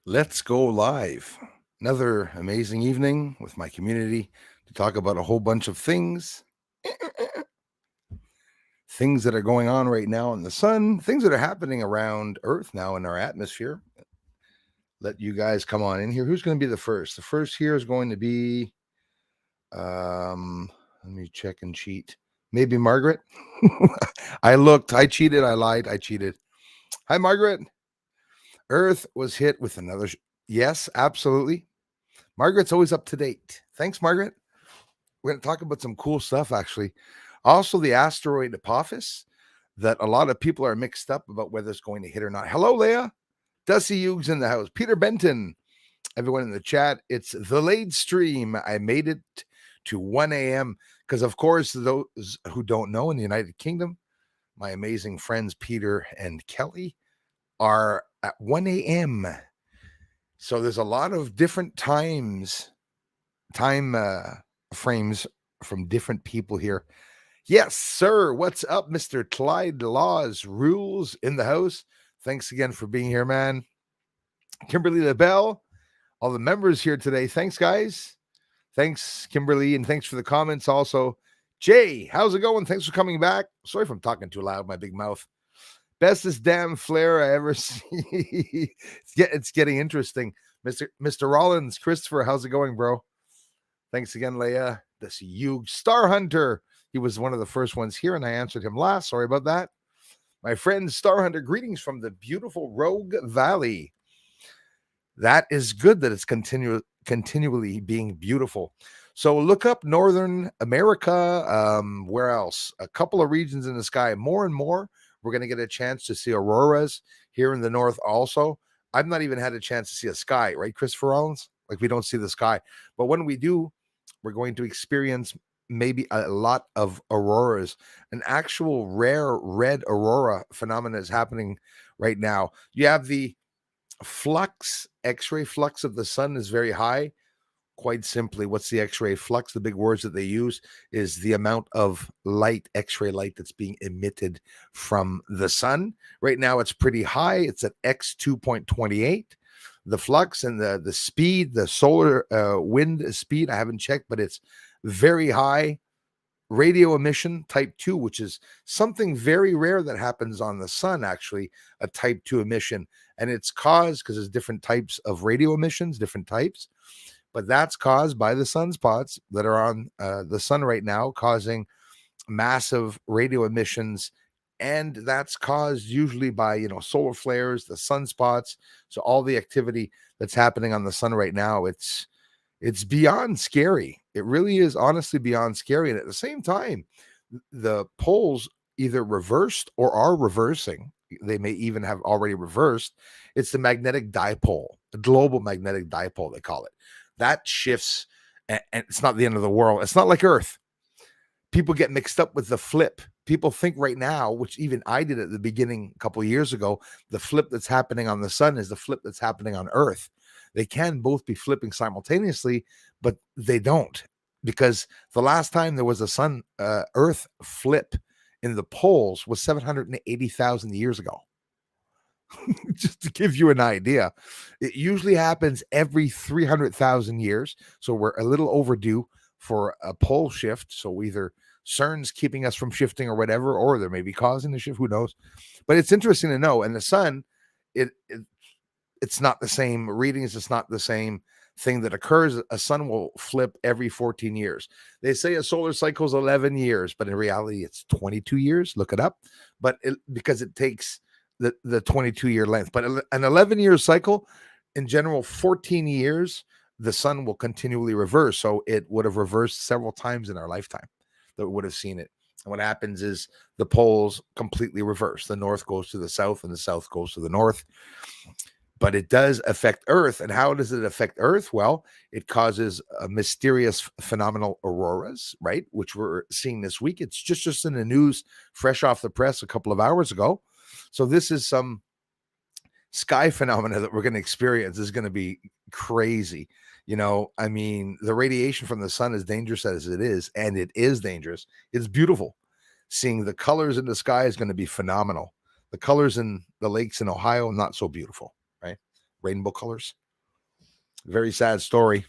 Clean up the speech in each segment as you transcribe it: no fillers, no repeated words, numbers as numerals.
Let's go live. Another amazing evening with my community to talk about a whole bunch of things that are going on right now in the sun, things that are happening around Earth now in our atmosphere. Let you guys come on in here. Who's going to be the first? The first here is going to be, let me check and cheat. Maybe Margaret. I cheated, I lied, I cheated. Hi, Margaret. Earth was hit with another. Yes, absolutely. Margaret's always up to date. Thanks, Margaret. We're going to talk about some cool stuff, actually. Also, the asteroid Apophis that a lot of people are mixed up about whether it's going to hit or not. Hello, Leah. Dusty Hughes in the house. Peter Benton. Everyone in the chat. It's the late stream. I made it to 1 a.m. because, of course, those who don't know, in the United Kingdom, my amazing friends Peter and Kelly are at 1 a.m. So there's a lot of different time frames from different people here. Yes, sir. What's up, Mr. Clyde Laws Rules in the house? Thanks again for being here, man. Kimberly LaBelle, all the members here today. Thanks, guys. Thanks, Kimberly, and thanks for the comments also. Jay, how's it going? Thanks for coming back. Sorry if I'm talking too loud, my big mouth. Bestest damn flare I ever see. It's getting interesting. Mr. Rollins, Christopher, how's it going, bro? Thanks again, Leia. This huge Star Hunter. He was one of the first ones here, and I answered him last. Sorry about that. My friend Star Hunter, greetings from the beautiful Rogue Valley. That is good that it's continually being beautiful. So look up Northern America. Where else? A couple of regions in the sky. More and more, we're going to get a chance to see auroras here in the north also. I've not even had a chance to see a sky, right, Christopher Rollins? Like, we don't see the sky. But when we do, we're going to experience maybe a lot of auroras. An actual rare red aurora phenomena is happening right now. You have the flux, X-ray flux of the sun is very high. Quite simply, what's the X-ray flux? The big words that they use is the amount of light, X-ray light, that's being emitted from the sun. Right now, it's pretty high. It's at X 2.28. The flux and the speed, the solar wind speed, I haven't checked, but it's very high. Radio emission type 2, which is something very rare that happens on the sun, actually, a type 2 emission. And it's caused because there's different types of radio emissions, different types. But that's caused by the sunspots that are on the sun right now, causing massive radio emissions. And that's caused usually by, solar flares, the sunspots. So all the activity that's happening on the sun right now, it's beyond scary. It really is honestly beyond scary. And at the same time, the poles either reversed or are reversing. They may even have already reversed. It's the magnetic dipole, the global magnetic dipole, they call it. That shifts, and it's not the end of the world. It's not like Earth. People get mixed up with the flip. People think right now, which even I did at the beginning a couple of years ago, the flip that's happening on the sun is the flip that's happening on Earth. They can both be flipping simultaneously, but they don't, because the last time there was a sun Earth flip in the poles was 780,000 years ago. Just to give you an idea, it usually happens every 300,000 years. So we're a little overdue for a pole shift. So either CERN's keeping us from shifting or whatever, or there may be causing the shift. Who knows? But it's interesting to know. And the sun, it's not the same readings. It's not the same thing that occurs. A sun will flip every 14 years. They say a solar cycle is 11 years, but in reality, it's 22 years. Look it up. But because it takes the 22-year length. But an 11-year cycle, in general, 14 years, the sun will continually reverse. So it would have reversed several times in our lifetime that we would have seen it. And what happens is the poles completely reverse. The north goes to the south and the south goes to the north. But it does affect Earth. And how does it affect Earth? Well, it causes a mysterious phenomenal auroras, right? Which we're seeing this week. It's just in the news, fresh off the press a couple of hours ago. So this is some sky phenomena that we're going to experience. Is going to be crazy. I mean, the radiation from the sun is dangerous as it is, and it is dangerous. It's beautiful. Seeing the colors in the sky is going to be phenomenal. The colors in the lakes in Ohio, not so beautiful, right? rainbow colors. Very sad story.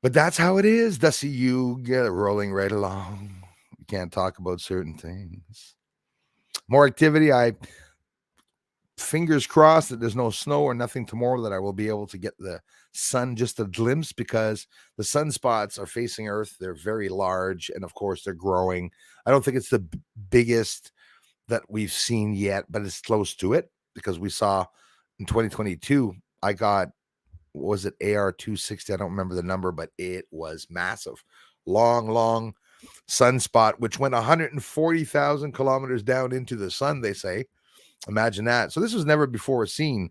But that's how it is. Dusty, you get it rolling right along. You can't talk about certain things. More activity. I fingers crossed that there's no snow or nothing tomorrow, that I will be able to get the sun just a glimpse, because the sunspots are facing Earth. They're very large, and of course they're growing. I don't think it's the biggest that we've seen yet, but it's close to it, because we saw in 2022, I got, was it AR 260? I don't remember the number, but it was massive. Long sunspot, which went 140,000 kilometers down into the sun, they say. Imagine that. So this was never before seen.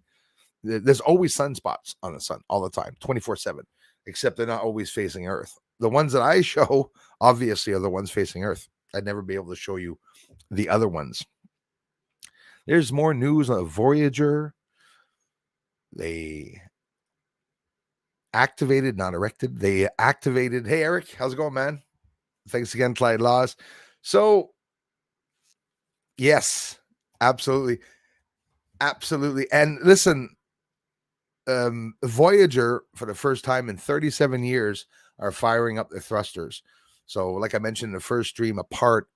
There's always sunspots on the sun all the time, 24/7, except they're not always facing Earth. The ones that I show, obviously, are the ones facing Earth. I'd never be able to show you the other ones. There's more news on Voyager. They activated, not erected. They activated. Hey, Eric, how's it going, man? Thanks again, Clyde Laws. So, yes, absolutely. And listen, Voyager, for the first time in 37 years, are firing up their thrusters. So, like I mentioned in the first stream, a part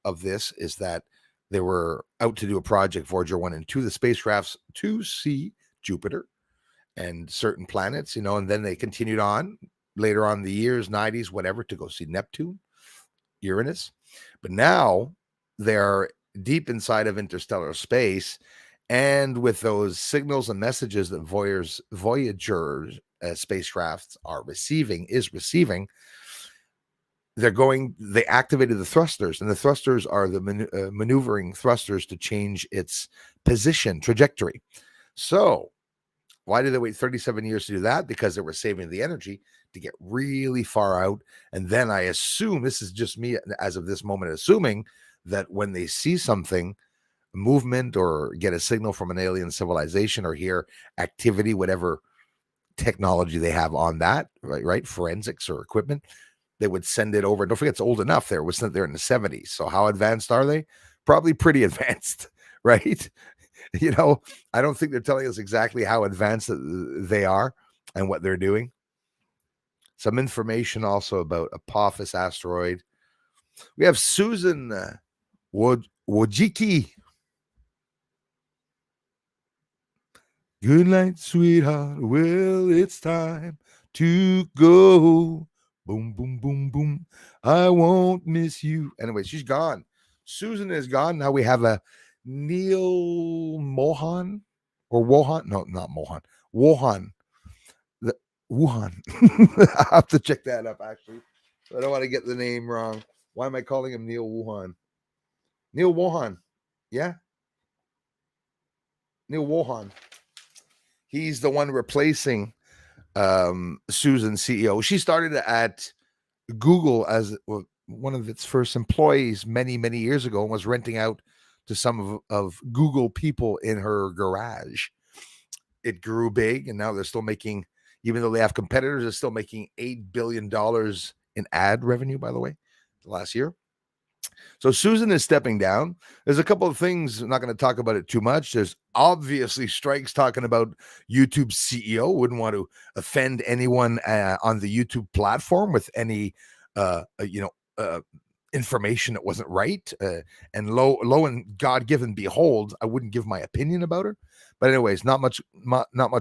of this is that they were out to do a project, Voyager 1 and 2, the spacecrafts, to see Jupiter and certain planets, and then they continued on later on in the years, 90s, whatever, to go see Neptune, Uranus. But now they're deep inside of interstellar space, and with those signals and messages that Voyager spacecrafts are receiving, they activated the thrusters, and the thrusters are the maneuvering thrusters to change its position, trajectory. So why did they wait 37 years to do that? Because they were saving the energy to get really far out. And then I assume, this is just me as of this moment, assuming that when they see something, movement, or get a signal from an alien civilization, or hear activity, whatever technology they have on that, right? Forensics or equipment, they would send it over. Don't forget, it's old enough there. It was sent there in the 70s. So how advanced are they? Probably pretty advanced, right? I don't think they're telling us exactly how advanced they are and what they're doing. Some information also about Apophis asteroid. We have Susan Wojcicki. Good night, sweetheart. Well, it's time to go. Boom, boom, boom, boom. I won't miss you. Anyway, she's gone. Susan is gone. Now we have a Neil Mohan or Wohan. No, not Mohan. Wohan. Wuhan. I have to check that up, actually. I don't want to get the name wrong. Why am I calling him Neil Wuhan? Neil Wohan. Yeah. Neil Wohan. He's the one replacing Susan, CEO. She started at Google as one of its first employees many years ago, and was renting out to some of Google people in her garage. It grew big, and now they're still making, even though they have competitors, they're still making $8 billion in ad revenue, by the way, last year. So Susan is stepping down. There's a couple of things, I'm not going to talk about it too much. There's obviously strikes talking about YouTube CEO. Wouldn't want to offend anyone on the YouTube platform with any, information that wasn't right. And lo and God given behold, I wouldn't give my opinion about her. But anyways, not much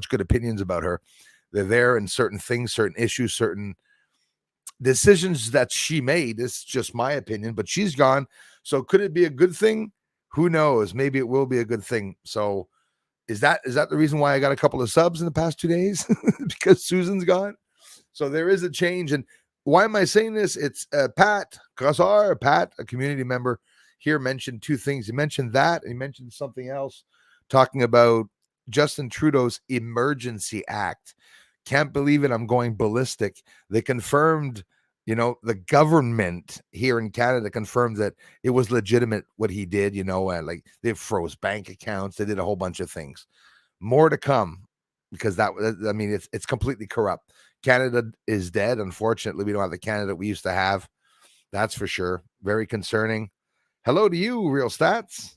good opinions about her. They're there in certain things, certain issues, certain decisions that she made. It's just my opinion, but she's gone. So could it be a good thing? Who knows? Maybe it will be a good thing. So is that the reason why I got a couple of subs in the past 2 days? Because Susan's gone. So there is a change. And why am I saying this? It's Pat Gassar, Pat, a community member here, mentioned two things. He mentioned that, and he mentioned something else, talking about Justin Trudeau's Emergency Act. Can't believe it. I'm going ballistic. They confirmed, the government here in Canada confirmed that it was legitimate what he did, like they froze bank accounts. They did a whole bunch of things. More to come, because it's completely corrupt. Canada is dead. Unfortunately, we don't have the Canada we used to have. That's for sure. Very concerning. Hello to you, Real Stats.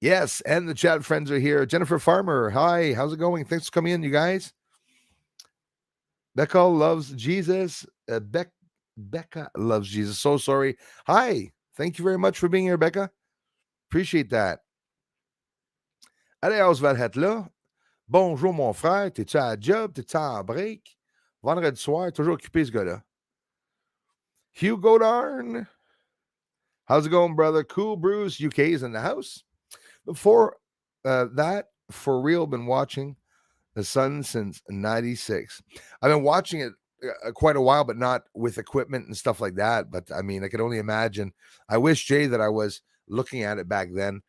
Yes, and the chat friends are here. Jennifer Farmer, hi, how's it going? Thanks for coming in, you guys. Becca loves Jesus. Becca loves Jesus. So sorry. Hi, thank you very much for being here, Becca. Appreciate that. Allez, Oswald va être là. Bonjour, mon frère. T'es-tu à la job? T'es-tu en break? Vendredi soir, toujours occupé, ce gars-là. Hugh Godarn. How's it going, brother? Cool Bruce, UK is in the house. Before that, for real, been watching the sun since 96. I've been watching it quite a while, but not with equipment and stuff like that. But I mean, I could only imagine. I wish, Jay, that I was looking at it back then,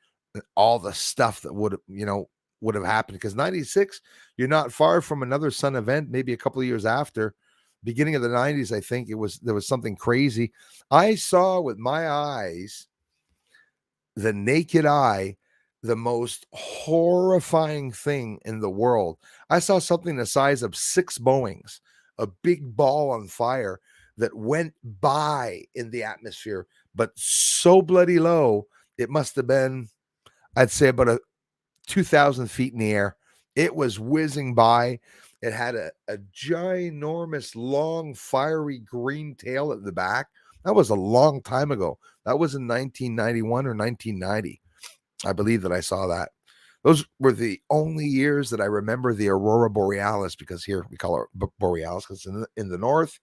all the stuff that would have happened. Because 96, you're not far from another sun event, maybe a couple of years after. Beginning of the 90s, I think there was something crazy. I saw with my eyes, the naked eye, the most horrifying thing in the world. I saw something the size of 6 Boeings, a big ball on fire that went by in the atmosphere, but so bloody low, it must have been, I'd say, about 2,000 feet in the air. It was whizzing by. It had a ginormous, long, fiery green tail at the back. That was a long time ago. That was in 1991 or 1990. I believe that I saw that. Those were the only years that I remember the Aurora Borealis, because here we call it Borealis because in the north,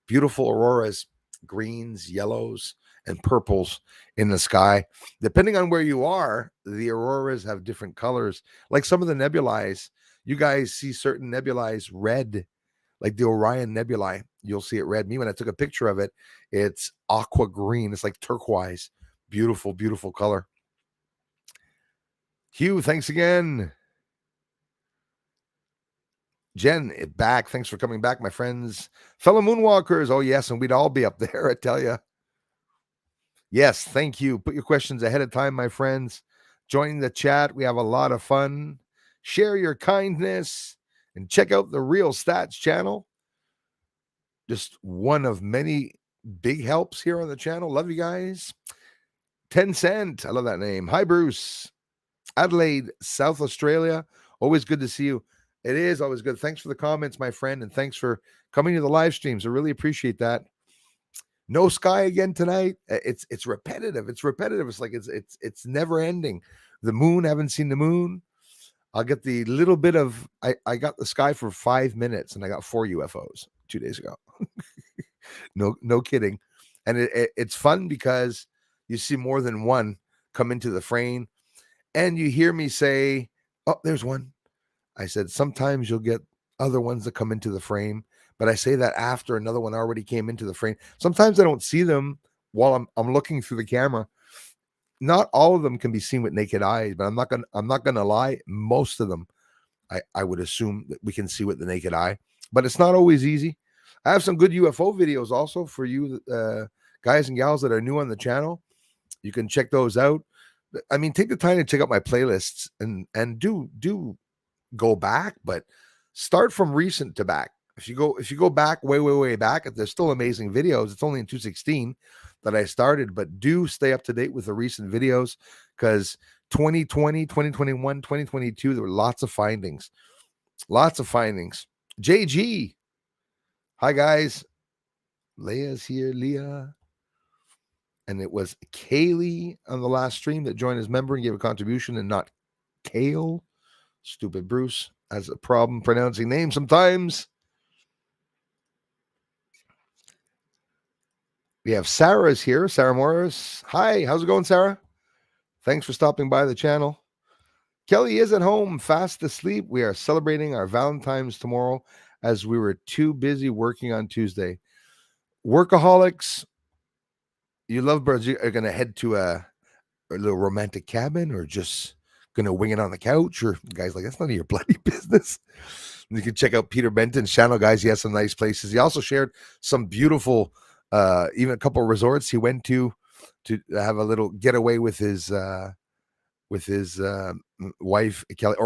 beautiful auroras, greens, yellows, and purples in the sky. Depending on where you are, the auroras have different colors. Like some of the nebulae, you guys see certain nebulae red, like the Orion Nebulae. You'll see it red. Me, when I took a picture of it, it's aqua green. It's like turquoise. Beautiful, beautiful color. Hugh, thanks again. Jen, back. Thanks for coming back, my friends. Fellow Moonwalkers. Oh, yes, and we'd all be up there, I tell you. Yes, thank you. Put your questions ahead of time, my friends. Join the chat. We have a lot of fun. Share your kindness and check out the Real Stats channel. Just one of many big helps here on the channel. Love you guys. 10 Cent. I love that name. Hi, Bruce. Adelaide, South Australia. Always good to see you. It is always good. Thanks for the comments, my friend, and thanks for coming to the live streams. I really appreciate that. No sky again tonight. It's repetitive. It's repetitive. It's like it's never ending. The moon, haven't seen the moon. I'll get the little bit of I got the sky for 5 minutes and I got 4 UFOs 2 days ago. No kidding. And it's fun because you see more than one come into the frame. And you hear me say, oh, there's one. I said, sometimes you'll get other ones that come into the frame, but I say that after another one already came into the frame. Sometimes I don't see them while I'm looking through the camera. Not all of them can be seen with naked eyes, but I'm not gonna lie. Most of them, I would assume that we can see with the naked eye, but it's not always easy. I have some good UFO videos also for you guys and gals that are new on the channel. You can check those out. I mean, take the time to check out my playlists and do go back, but start from recent to back. If you go back way back, there's still amazing videos. It's only in 2016 that I started, but do stay up to date with the recent videos because 2020, 2021, 2022, there were lots of findings. Lots of findings. JG. Hi, guys. Leia's here, Leah. And it was Kaylee on the last stream that joined as member and gave a contribution, and not Kale. Stupid Bruce has a problem pronouncing names sometimes. We have Sarah's here. Sarah Morris. Hi, how's it going, Sarah? Thanks for stopping by the channel. Kelly is at home, fast asleep. We are celebrating our Valentine's tomorrow as we were too busy working on Tuesday. Workaholics, you lovebirds are going to head to a little romantic cabin or just going to wing it on the couch? Or guys, like, that's none of your bloody business. You can check out Peter Benton's channel, guys. He has some nice places. He also shared some beautiful, even a couple of resorts he went to have a little getaway with his wife, Kelly,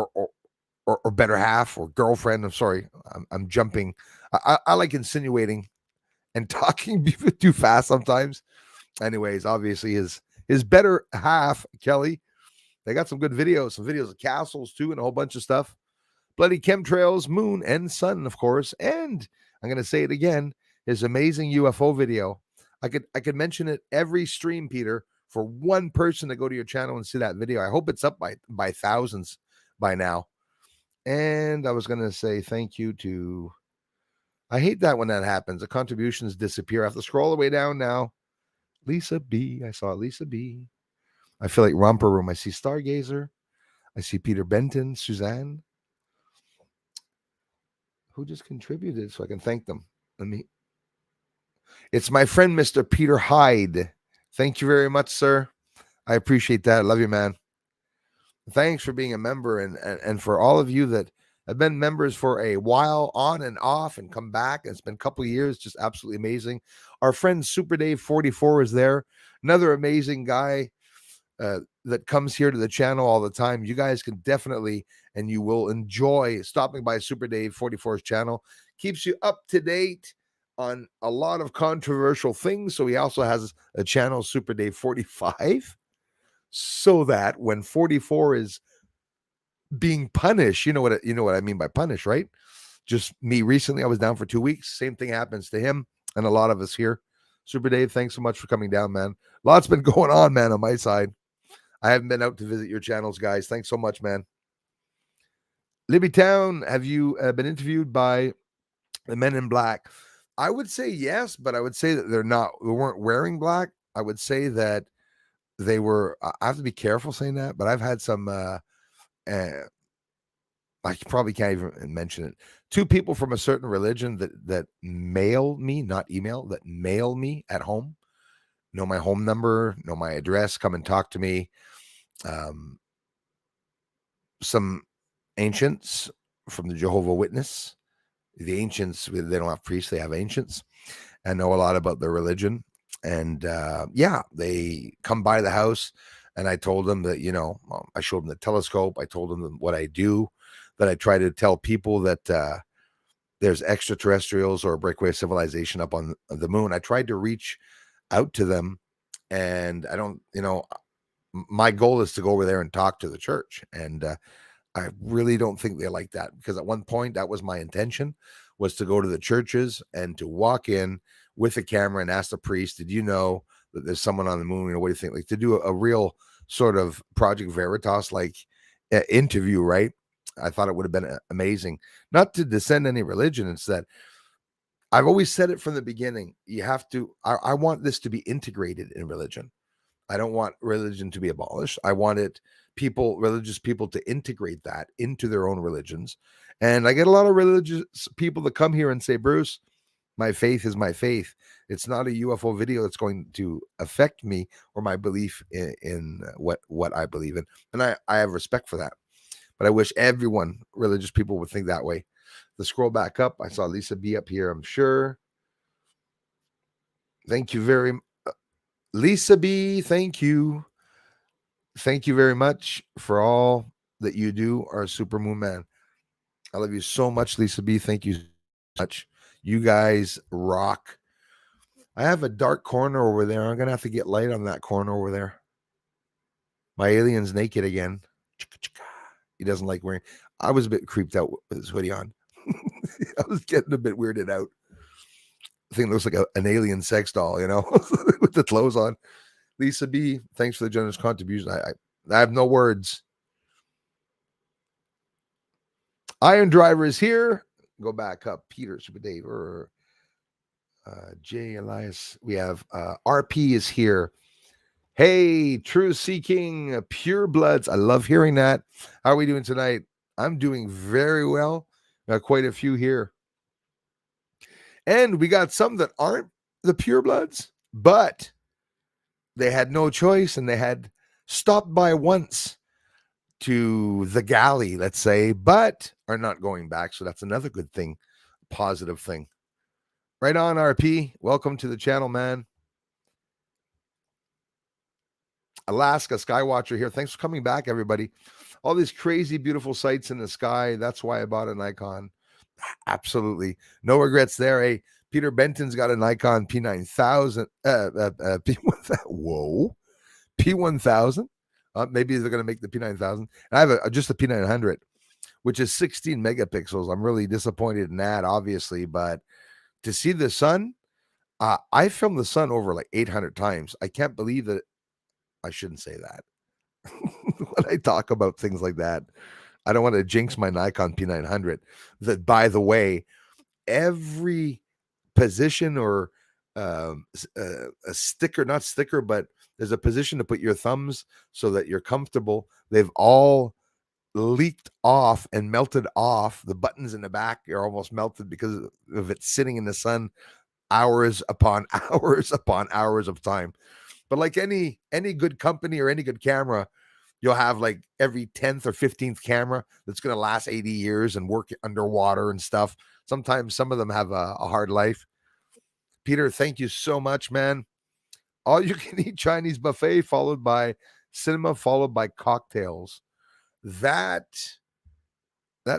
or better half or girlfriend. I'm sorry, I'm jumping. I like insinuating and talking too fast sometimes. Anyways, obviously his better half, Kelly, They got some good videos, some videos of castles too, and a whole bunch of stuff. Bloody chemtrails, moon and sun, of course. And I'm going to say it again, his amazing UFO video. I could mention it every stream, Peter, for one person to go to your channel and see that video. I hope it's up by thousands by now. And I was going to say thank you to, I hate that when that happens. The contributions disappear. I have to scroll the way down now. Lisa B. I saw Lisa B. I feel like Romper Room. I see Stargazer. I see Peter Benton, Suzanne. Who just contributed so I can thank them? It's my friend, Mr. Peter Hyde. Thank you very much, sir. I appreciate that. I love you, man. Thanks for being a member, and for all of you that have been members for a while, on and off, and come back. It's been a couple of years, just absolutely amazing. Our friend Super Dave 44 is there. Another amazing guy that comes here to the channel all the time. You guys can definitely, and you will enjoy stopping by Super Dave 44's channel. Keeps you up to date on a lot of controversial things. So he also has a channel, Super Dave 45, so that when 44 is being punished, you know what I mean by punish, right? Just me recently, I was down for 2 weeks. Same thing happens to him and a lot of us here. Super Dave, thanks so much for coming down, man. Lots been going on, man, on my side. I haven't been out to visit your channels, guys. Thanks so much, man. Libby Town, have you been interviewed by the Men in Black? I would say yes, but I would say that they weren't wearing black. I would say that they were, I have to be careful saying that, but I've had some, I probably can't even mention it. 2 people from a certain religion that mail me, not email, that mail me at home, know my home number, know my address, come and talk to me. Some ancients from the Jehovah Witness. The ancients, they don't have priests, they have ancients, and know a lot about their religion. And they come by the house, and I told them that, I showed them the telescope. I told them what I do, that I try to tell people that there's extraterrestrials or a breakaway civilization up on the moon. I tried to reach out to them, and I don't, my goal is to go over there and talk to the church. And I really don't think they like that, because at one point that was my intention, was to go to the churches and to walk in with a camera and ask the priest, did you know that there's someone on the moon? What do you think? Like, to do a real sort of Project Veritas like interview, right? I thought it would have been amazing. Not to descend any religion. It's that I've always said it from the beginning. You have to, I want this to be integrated in religion. I don't want religion to be abolished. I wanted religious people to integrate that into their own religions. And I get a lot of religious people that come here and say, Bruce, my faith is my faith. It's not a UFO video that's going to affect me or my belief in what I believe in. And I have respect for that. But I wish everyone, religious people, would think that way. Let's scroll back up. I saw Lisa B up here, I'm sure. Thank you very much. Lisa B, thank you. Thank you very much for all that you do, our super moon man. I love you so much, Lisa B. Thank you so much. You guys rock. I have a dark corner over there. I'm going to have to get light on that corner over there. My alien's naked again. He doesn't like wearing. I was a bit creeped out with his hoodie on. I was getting a bit weirded out. I think it looks like an alien sex doll, with the clothes on. Lisa B, thanks for the generous contribution. I have no words. Iron Driver is here. Go back up. Peter, Super Dave, or Jay Elias. We have RP is here. Hey, Truth Seeking, Pure Bloods. I love hearing that. How are we doing tonight? I'm doing very well. Got quite a few here. And we got some that aren't the Pure Bloods, but they had no choice, and they had stopped by once to the galley, let's say, but are not going back. So that's another good thing, positive thing. Right on, RP. Welcome to the channel, man. Alaska Skywatcher here. Thanks for coming back, everybody. All these crazy, beautiful sights in the sky. That's why I bought a Nikon. Absolutely. No regrets there. Hey, Peter Benton's got a Nikon P9000. P1000. Whoa. P1000. Maybe they're going to make the P9000. And I have just a P900, which is 16 megapixels. I'm really disappointed in that, obviously. But to see the sun, I filmed the sun over like 800 times. I can't believe that. I shouldn't say that. When I talk about things like that, I don't want to jinx my Nikon P900. That, by the way, every position or a sticker, not sticker, but there's a position to put your thumbs so that you're comfortable. They've all leaked off and melted off. The buttons in the back are almost melted because of it sitting in the sun hours upon hours upon hours of time. But like any good company or any good camera, you'll have like every 10th or 15th camera that's going to last 80 years and work underwater and stuff. Sometimes some of them have a hard life. Peter, thank you so much, man. All you can eat Chinese buffet followed by cinema followed by cocktails. That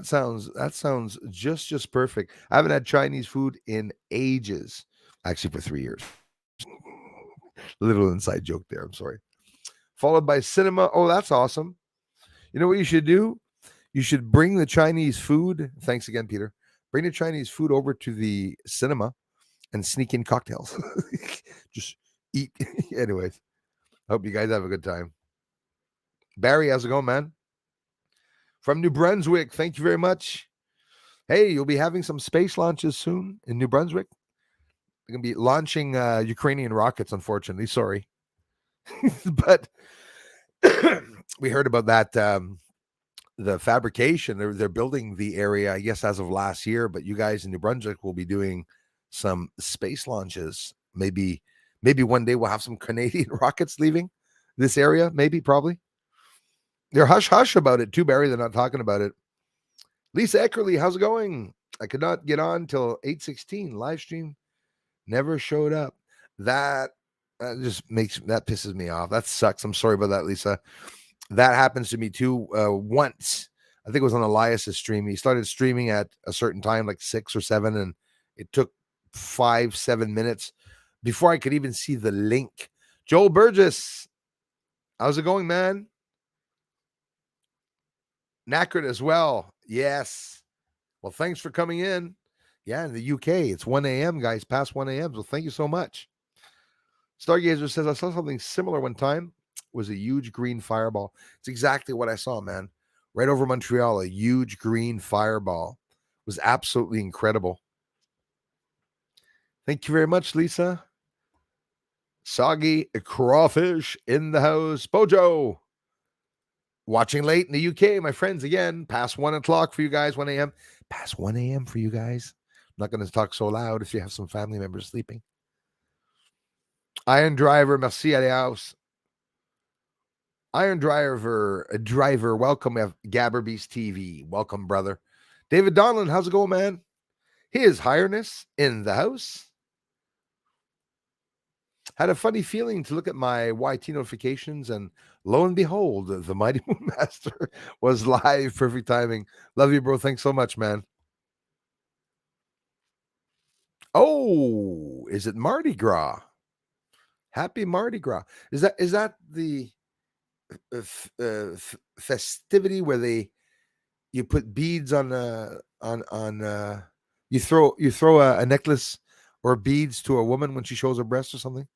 sounds just perfect. I haven't had Chinese food in ages. Actually, for 3 years. Little inside joke there. I'm sorry. Followed by cinema. Oh, that's awesome. You know what you should do? You should bring the Chinese food. Thanks again, Peter. Bring the Chinese food over to the cinema and sneak in cocktails. Just eat. Anyways, hope you guys have a good time. Barry, how's it going, man? From New Brunswick, thank you very much. Hey, you'll be having some space launches soon in New Brunswick. They're going to be launching Ukrainian rockets, unfortunately. Sorry. But we heard about that, the fabrication. They're building the area, I guess, as of last year. But you guys in New Brunswick will be doing some space launches. Maybe one day we'll have some Canadian rockets leaving this area. Maybe, probably. They're hush-hush about it too, Barry. They're not talking about it. Lisa Eckerly, how's it going? I could not get on till 8:16. Live stream never showed up. That pisses me off. That sucks. I'm sorry about that, Lisa. That happens to me too. Once, I think it was on Elias's stream. He started streaming at a certain time, like 6 or 7, and it took 5-7 minutes before I could even see the link. Joel Burgess, how's it going, man? Knackered as well. Yes. Well, thanks for coming in. Yeah, in the UK, it's 1 a.m., guys, past 1 a.m. So thank you so much. Stargazer says, I saw something similar one time. It was a huge green fireball. It's exactly what I saw, man. Right over Montreal, a huge green fireball. It was absolutely incredible. Thank you very much, Lisa. Soggy crawfish in the house. Bojo. Watching late in the UK, my friends, again, past 1 o'clock for you guys, 1 a.m. Past 1 a.m. for you guys. I'm not going to talk so loud if you have some family members sleeping. Iron Driver, merci, alias. Iron Driver, welcome. We have Gabberbeast TV. Welcome, brother. David Donlan, how's it going, man? His Highness in the house. Had a funny feeling to look at my YT notifications, and lo and behold, the Mighty Moon Master was live. Perfect timing. Love you, bro. Thanks so much, man. Oh, is it Mardi Gras? Happy Mardi Gras. Is that the festivity where you put beads on you throw a necklace or beads to a woman when she shows her breasts or something?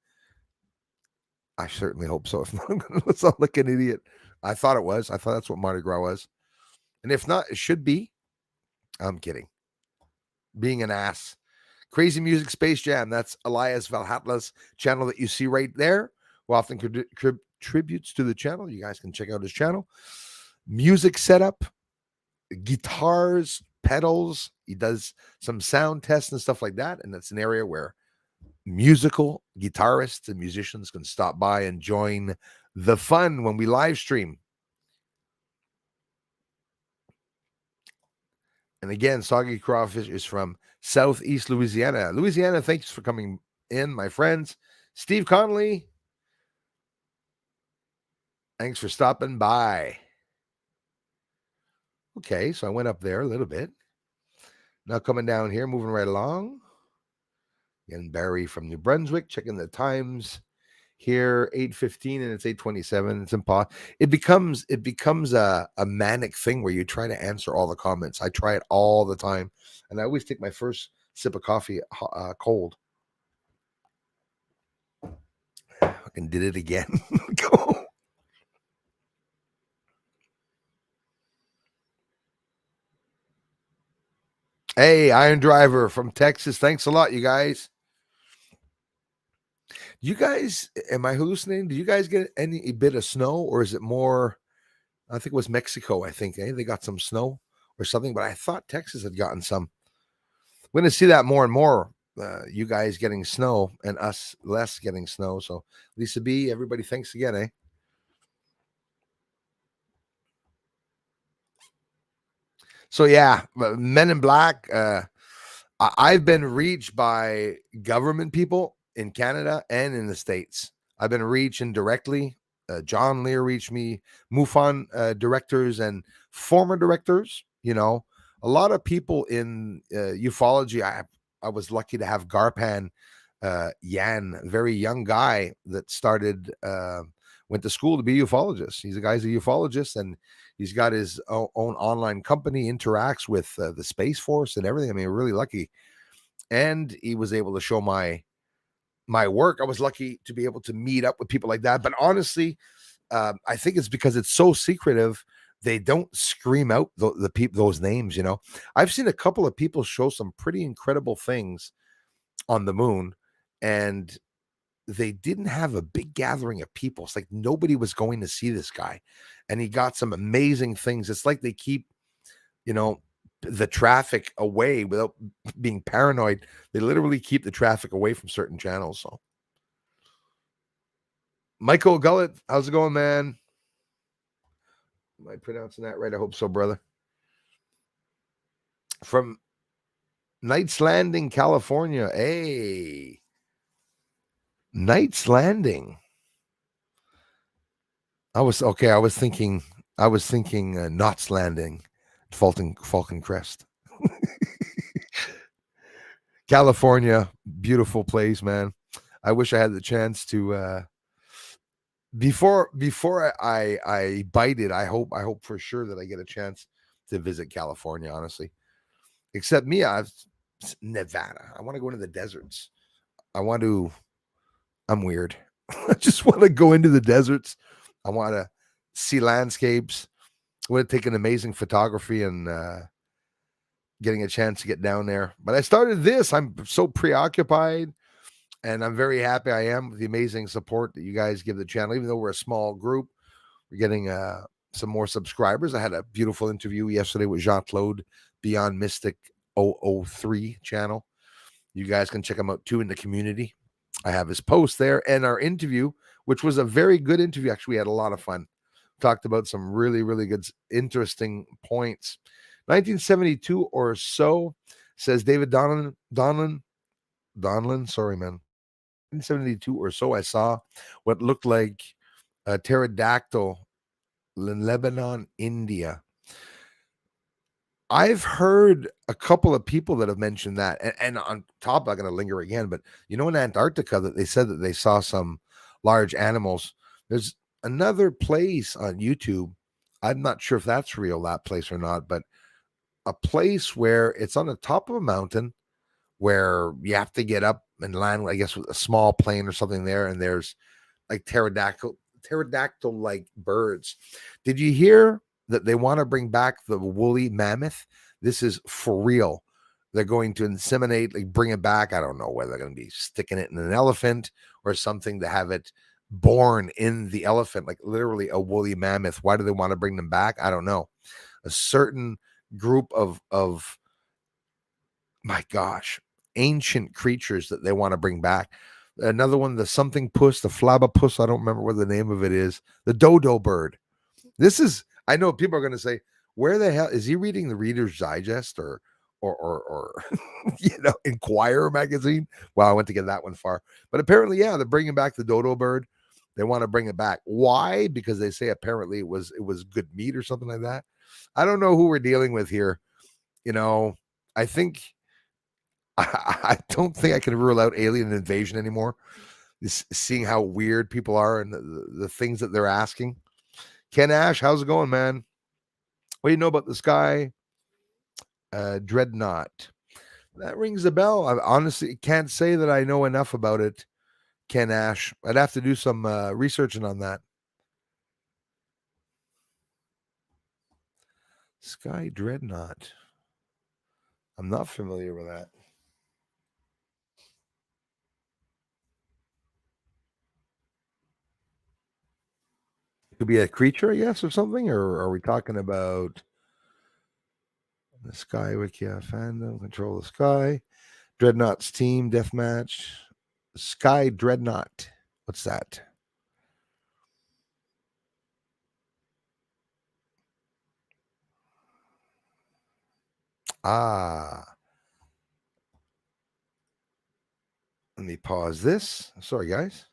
I certainly hope so. If not, I'm going to sound like an idiot. I thought it was. I thought that's what Mardi Gras was. And if not, it should be. I'm kidding. Being an ass. Crazy Music Space Jam. That's Elias Valhatla's channel that you see right there. Who often contributes to the channel. You guys can check out his channel. Music setup, guitars, pedals. He does some sound tests and stuff like that. And that's an area where musical guitarists and musicians can stop by and join the fun when we live stream. And again, Soggy Crawfish is from Southeast Louisiana. Louisiana, thanks for coming in, my friends. Steve Connolly, thanks for stopping by. Okay, so I went up there a little bit. Now coming down here, moving right along. Again, Barry from New Brunswick, checking the times here 8:15 and it's 8:27. It's impossible. It becomes a manic thing where you try to answer all the comments. I try it all the time, and I always take my first sip of coffee cold. Fucking did it again. Go. Hey, Iron Driver from Texas. Thanks a lot, you guys. You guys, am I hallucinating? Do you guys get any bit of snow, or is it more? I think it was Mexico. I think they got some snow or something, but I thought Texas had gotten some. We're going to see that more and more. You guys getting snow and us less getting snow. So Lisa B, everybody, thanks again, eh? So yeah, Men in Black. I've been reached by government people in Canada and in the States. I've been reached indirectly. John Lear reached me, MUFON directors and former directors. You know, a lot of people in ufology. I was lucky to have Garpan Yan, a very young guy that started, went to school to be a ufologist. He's a ufologist, and he's got his own online company, interacts with the Space Force and everything. I mean, really lucky. And he was able to show my work. I was lucky to be able to meet up with people like that. But honestly, I think it's because it's so secretive. They don't scream out the people, those names. You know, I've seen a couple of people show some pretty incredible things on the moon, and they didn't have a big gathering of people. It's like nobody was going to see this guy, and he got some amazing things. It's like they keep, you know, the traffic away without being paranoid. They literally keep the traffic away from certain channels. So, Michael Gullett, how's it going, man? Am I pronouncing that right? I hope so, brother. From Knights Landing, California. Hey, Knights Landing. I was thinking Knots Landing, Falcon Crest. California, beautiful place, man. I wish I had the chance to before I bite it. I hope for sure that I get a chance to visit California, honestly. Except me, Nevada. I want to go into the deserts. I'm weird. I just want to go into the deserts. I want to see landscapes. I want to take an amazing photography and getting a chance to get down there. But I started this. I'm so preoccupied, and I'm very happy I am with the amazing support that you guys give the channel. Even though we're a small group, we're getting some more subscribers. I had a beautiful interview yesterday with Jean-Claude Beyond Mystic 003 channel. You guys can check him out too in the community. I have his post there and our interview, which was a very good interview. Actually, we had a lot of fun. Talked about some really, really good, interesting points. 1972 or so, says David Donlin. Sorry, man. 1972 or so, I saw what looked like a pterodactyl in Lebanon, India. I've heard a couple of people that have mentioned that, and on top, I'm going to linger again, but you know, in Antarctica, that they said that they saw some large animals. There's another place on YouTube. I'm not sure if that's real, that place or not, but a place where it's on the top of a mountain where you have to get up and land, I guess, with a small plane or something there, and there's like pterodactyl like birds. Did you hear that they want to bring back the woolly mammoth? This is for real. They're going to inseminate, like bring it back. I don't know whether they're going to be sticking it in an elephant or something to have it born in the elephant, like literally a woolly mammoth. Why do they want to bring them back? I don't know. A certain group of my gosh, ancient creatures that they want to bring back. Another one, the something puss, the flabapus. I don't remember what the name of it is. The dodo bird. This is, I know people are going to say, where the hell is he reading the Reader's Digest or you know, Inquirer magazine? Well, I went to get that one far, but apparently, yeah, they're bringing back the dodo bird. They want to bring it back. Why? Because they say apparently it was good meat or something like that. I don't know who we're dealing with here. You know, I think I don't think I can rule out alien invasion anymore. seeing how weird people are and the things that they're asking. Ken Ash, how's it going, man? What do you know about the sky? Dreadnought. That rings a bell. I honestly can't say that I know enough about it, Ken Ash. I'd have to do some researching on that. Sky Dreadnought. I'm not familiar with that. It could be a creature, I guess, or something. Or are we talking about the Sky Wikia fandom? Control the Sky. Dreadnought's team deathmatch. Sky Dreadnought. What's that? Ah. Let me pause this. Sorry, guys.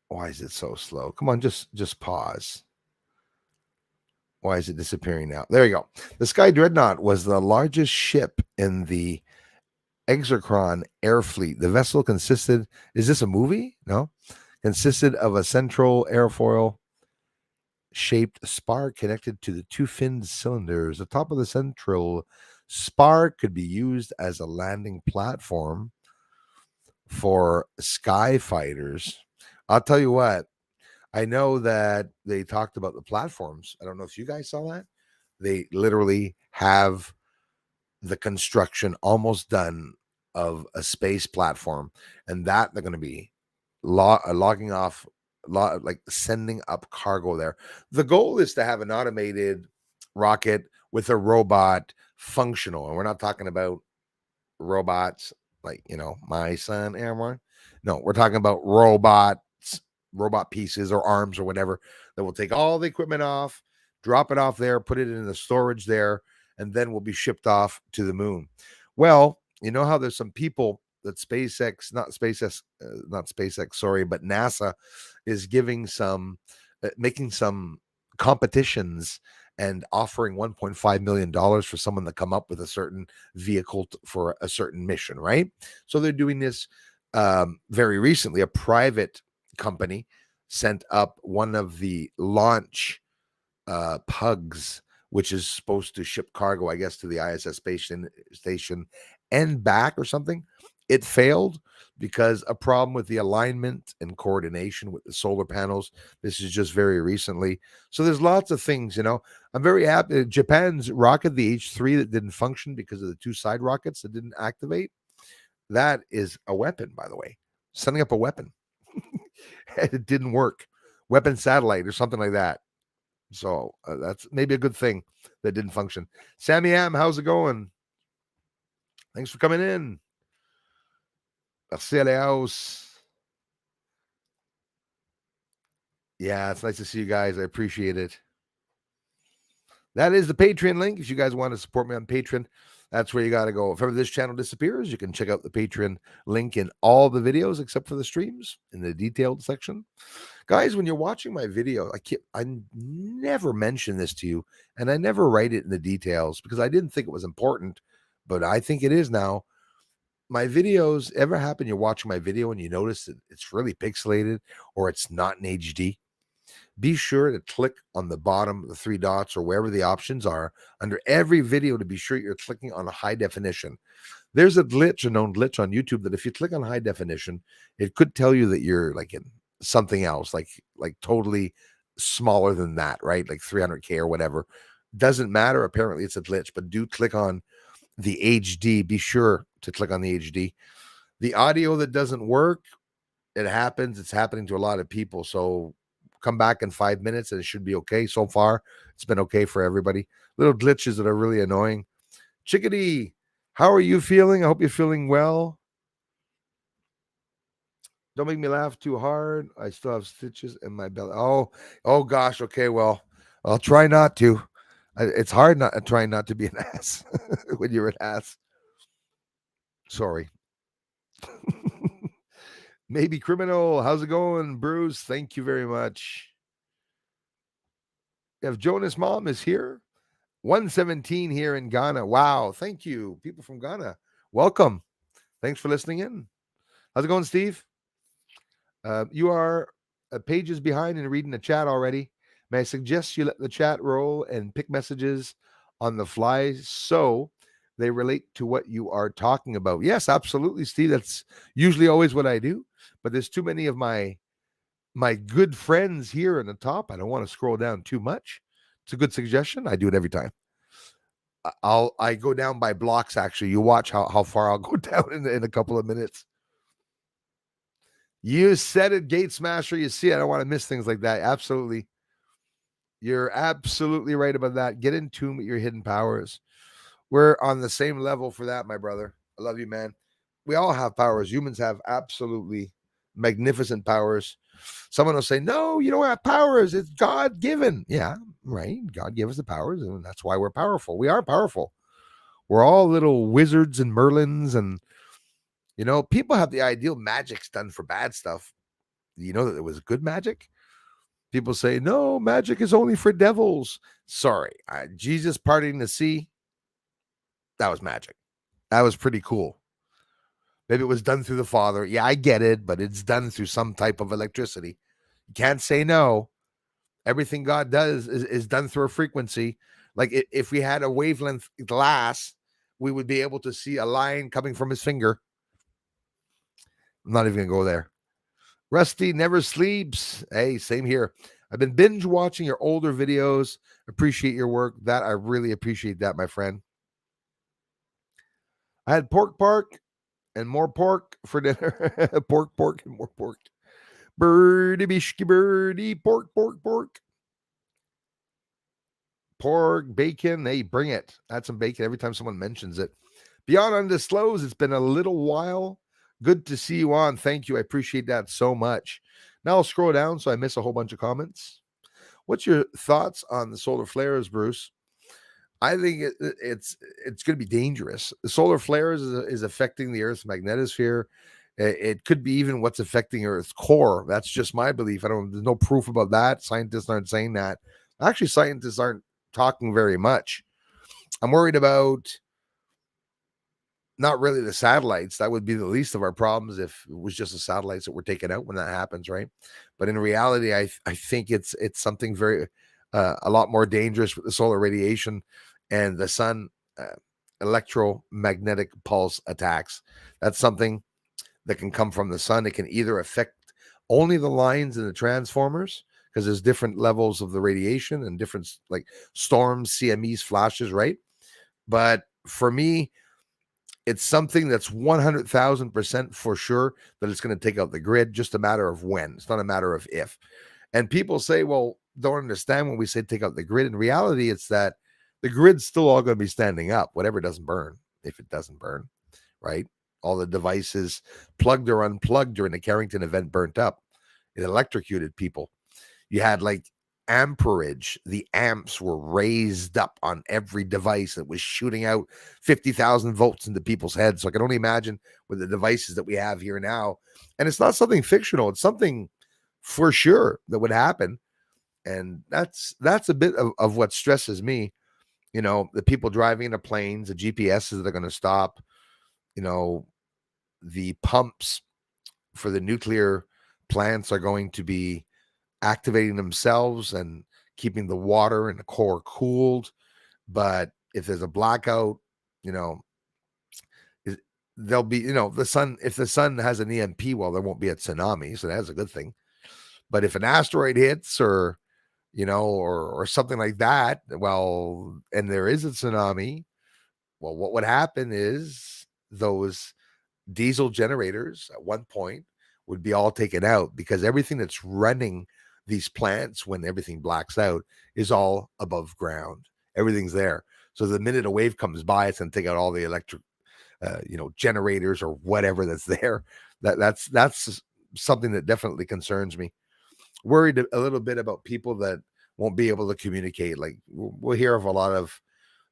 Why is it so slow? Come on, just pause. Why is it disappearing now? There you go. The Sky Dreadnought was the largest ship in the Exarchon air fleet. The vessel consisted, is this a movie? No. Consisted of a central airfoil shaped spar connected to the two finned cylinders. The top of the central spar could be used as a landing platform for sky fighters. I'll tell you what, I know that they talked about the platforms. I don't know if you guys saw that. They literally have the construction almost done of a space platform, and that they're going to be logging off, like sending up cargo there. The goal is to have an automated rocket with a robot functional, and we're not talking about robots like my son Airborne. No, we're talking about robot pieces or arms or whatever that will take all the equipment off, drop it off there, put it in the storage there, and then will be shipped off to the moon. Well, you know how there's some people that not SpaceX, sorry, but NASA is giving making some competitions and offering $1.5 million for someone to come up with a certain vehicle for a certain mission, right? So they're doing this very recently. A private company sent up one of the launch pugs, which is supposed to ship cargo, I guess, to the ISS station and back or something. It failed because a problem with the alignment and coordination with the solar panels. This is just very recently. So there's lots of things, I'm very happy. Japan's rocket, the H3 that didn't function because of the two side rockets that didn't activate. That is a weapon, by the way. Sending up a weapon. It didn't work. Weapon satellite or something like that. So that's maybe a good thing that didn't function. Sammy M, how's it going? Thanks for coming in. Merci à la house. Yeah, it's nice to see you guys. I appreciate it. That is the Patreon link. If you guys want to support me on Patreon, that's where you got to go. If ever this channel disappears, you can check out the Patreon link in all the videos except for the streams in the detailed section. Guys, when you're watching my video, I never mention this to you, and I never write it in the details because I didn't think it was important, but I think it is now. My videos, ever happen you're watching my video and you notice that it's really pixelated or it's not in HD? Be sure to click on the bottom, the three dots, or wherever the options are under every video to be sure you're clicking on a high definition. There's a known glitch on YouTube that if you click on high definition, it could tell you that you're like in something else, like totally smaller than that, right? Like 300K or whatever. Doesn't matter. Apparently it's a glitch, but do click on the HD. Be sure to click on the HD. The audio that doesn't work, it happens. It's happening to a lot of people. So come back in 5 minutes and it should be okay. So far, it's been okay for everybody. Little glitches that are really annoying. Chickadee, how are you feeling? I hope you're feeling well. Don't make me laugh too hard. I still have stitches in my belly. Oh gosh. Okay, well, I'll try not to. It's hard not trying not to be an ass when you're an ass. Sorry. Maybe criminal. How's it going, Bruce? Thank you very much. If Jonas' mom is here, 117 here in Ghana. Wow. Thank you. People from Ghana. Welcome. Thanks for listening in. How's it going, Steve? You are pages behind and reading the chat already. May I suggest you let the chat roll and pick messages on the fly so they relate to what you are talking about? Yes, absolutely, Steve. That's usually always what I do. But there's too many of my good friends here in the top. I don't want to scroll down too much. It's a good suggestion. I do it every time. I go down by blocks. Actually, you watch how far I'll go down in a couple of minutes. You said it, Gate Smasher. You see, I don't want to miss things like that. Absolutely. You're absolutely right about that. Get in tune with your hidden powers. We're on the same level for that, my brother. I love you, man. We all have powers. Humans have absolutely magnificent powers. Someone will say, no, you don't have powers. It's God given. Yeah, right. God gave us the powers, and that's why we're powerful. We are powerful. We're all little wizards and Merlins, and people have the ideal magic's done for bad stuff. You know that it was good magic? People say, no, magic is only for devils. Sorry. Jesus parting the sea, that was magic. That was pretty cool. Maybe it was done through the Father. Yeah, I get it, but it's done through some type of electricity. You can't say no. Everything God does is done through a frequency. Like if we had a wavelength glass, we would be able to see a line coming from his finger. I'm not even going to go there. Rusty never sleeps. Hey, same here. I've been binge watching your older videos. Appreciate your work. That I really appreciate that, my friend. I had pork and more pork for dinner. pork and more pork. Birdie bishki birdie, pork. Pork, bacon, hey, bring it. Add some bacon every time someone mentions it. Beyond Undisclosed, it's been a little while. Good to see you on. Thank you. I appreciate that so much. Now I'll scroll down so I miss a whole bunch of comments. What's your thoughts on the solar flares, Bruce? I think it's going to be dangerous. The solar flares is affecting the Earth's magnetosphere. It could be even what's affecting Earth's core. That's just my belief. There's no proof about that. Scientists aren't saying that. Actually, scientists aren't talking very much. I'm worried about not really the satellites. That would be the least of our problems if it was just the satellites that were taken out when that happens, right? But in reality, I think it's something very a lot more dangerous with the solar radiation and the sun electromagnetic pulse attacks. That's something that can come from the sun. It can either affect only the lines in the transformers because there's different levels of the radiation and different like storms, CMEs, flashes, right? But for me, it's something that's 100,000% for sure that it's going to take out the grid. Just a matter of when. It's not a matter of if. And people say, well, don't understand when we say take out the grid. In reality, it's that the grid's still all going to be standing up, whatever doesn't burn, if it doesn't burn, right? All the devices plugged or unplugged during the Carrington event burnt up. It electrocuted people. You had like amperage. The amps were raised up on every device that was shooting out 50,000 volts into people's heads. So I can only imagine with the devices that we have here now. And it's not something fictional. It's something for sure that would happen. And that's a bit of what stresses me. The people driving the planes, the GPSs that are going to stop, the pumps for the nuclear plants are going to be activating themselves and keeping the water in the core cooled. But if there's a blackout, there'll be, the sun, if the sun has an EMP, well, there won't be a tsunami. So that's a good thing. But if an asteroid hits or something like that, well, and there is a tsunami, well, what would happen is those diesel generators at one point would be all taken out because everything that's running these plants when everything blacks out is all above ground. Everything's there. So the minute a wave comes by, it's going to take out all the electric, generators or whatever that's there. That's something that definitely concerns me. Worried a little bit about people that won't be able to communicate. Like we'll hear of a lot of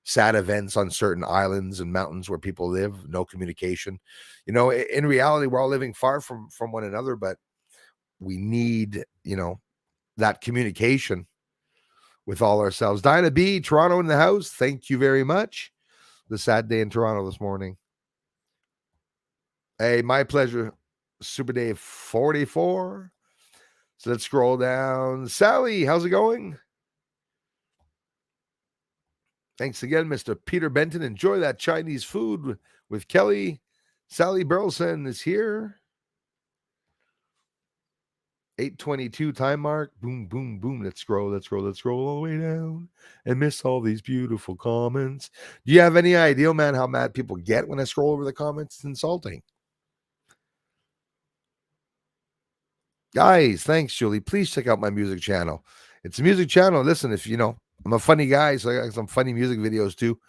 sad events on certain islands and mountains where people live, no communication. In reality, we're all living far from one another, but we need, that communication with all ourselves. Dinah B, Toronto in the house. Thank you very much. The sad day in Toronto this morning. Hey, my pleasure. Super Day 44. So let's scroll down. Sally, how's it going? Thanks again, Mr. Peter Benton. Enjoy that Chinese food with Kelly. Sally Burleson is here. 8:22 time mark. Boom, boom, boom. Let's scroll all the way down and miss all these beautiful comments. Do you have any idea, man, how mad people get when I scroll over the comments? It's insulting. Guys, thanks, Julie. Please check out my music channel. It's a music channel. Listen, if you know, I'm a funny guy, so I got some funny music videos too.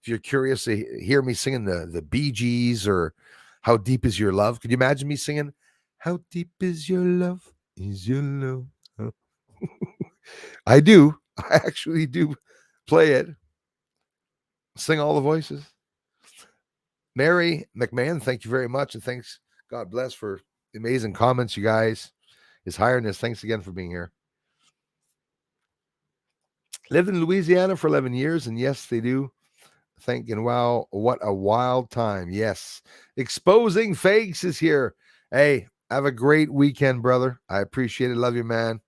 If you're curious to hear me singing the Bee Gees or How Deep Is Your Love, could you imagine me singing How Deep Is Your Love? Is Your Love? Huh? I do. I actually do play it. Sing all the voices. Mary McMahon, thank you very much. And thanks, God bless, for the amazing comments, you guys. His Highness, thanks again for being here. Lived in Louisiana for 11 years, and yes, they do. Thinking, wow, what a wild time. Yes. Exposing Fakes is here. Hey, have a great weekend, brother. I appreciate it. Love you, man.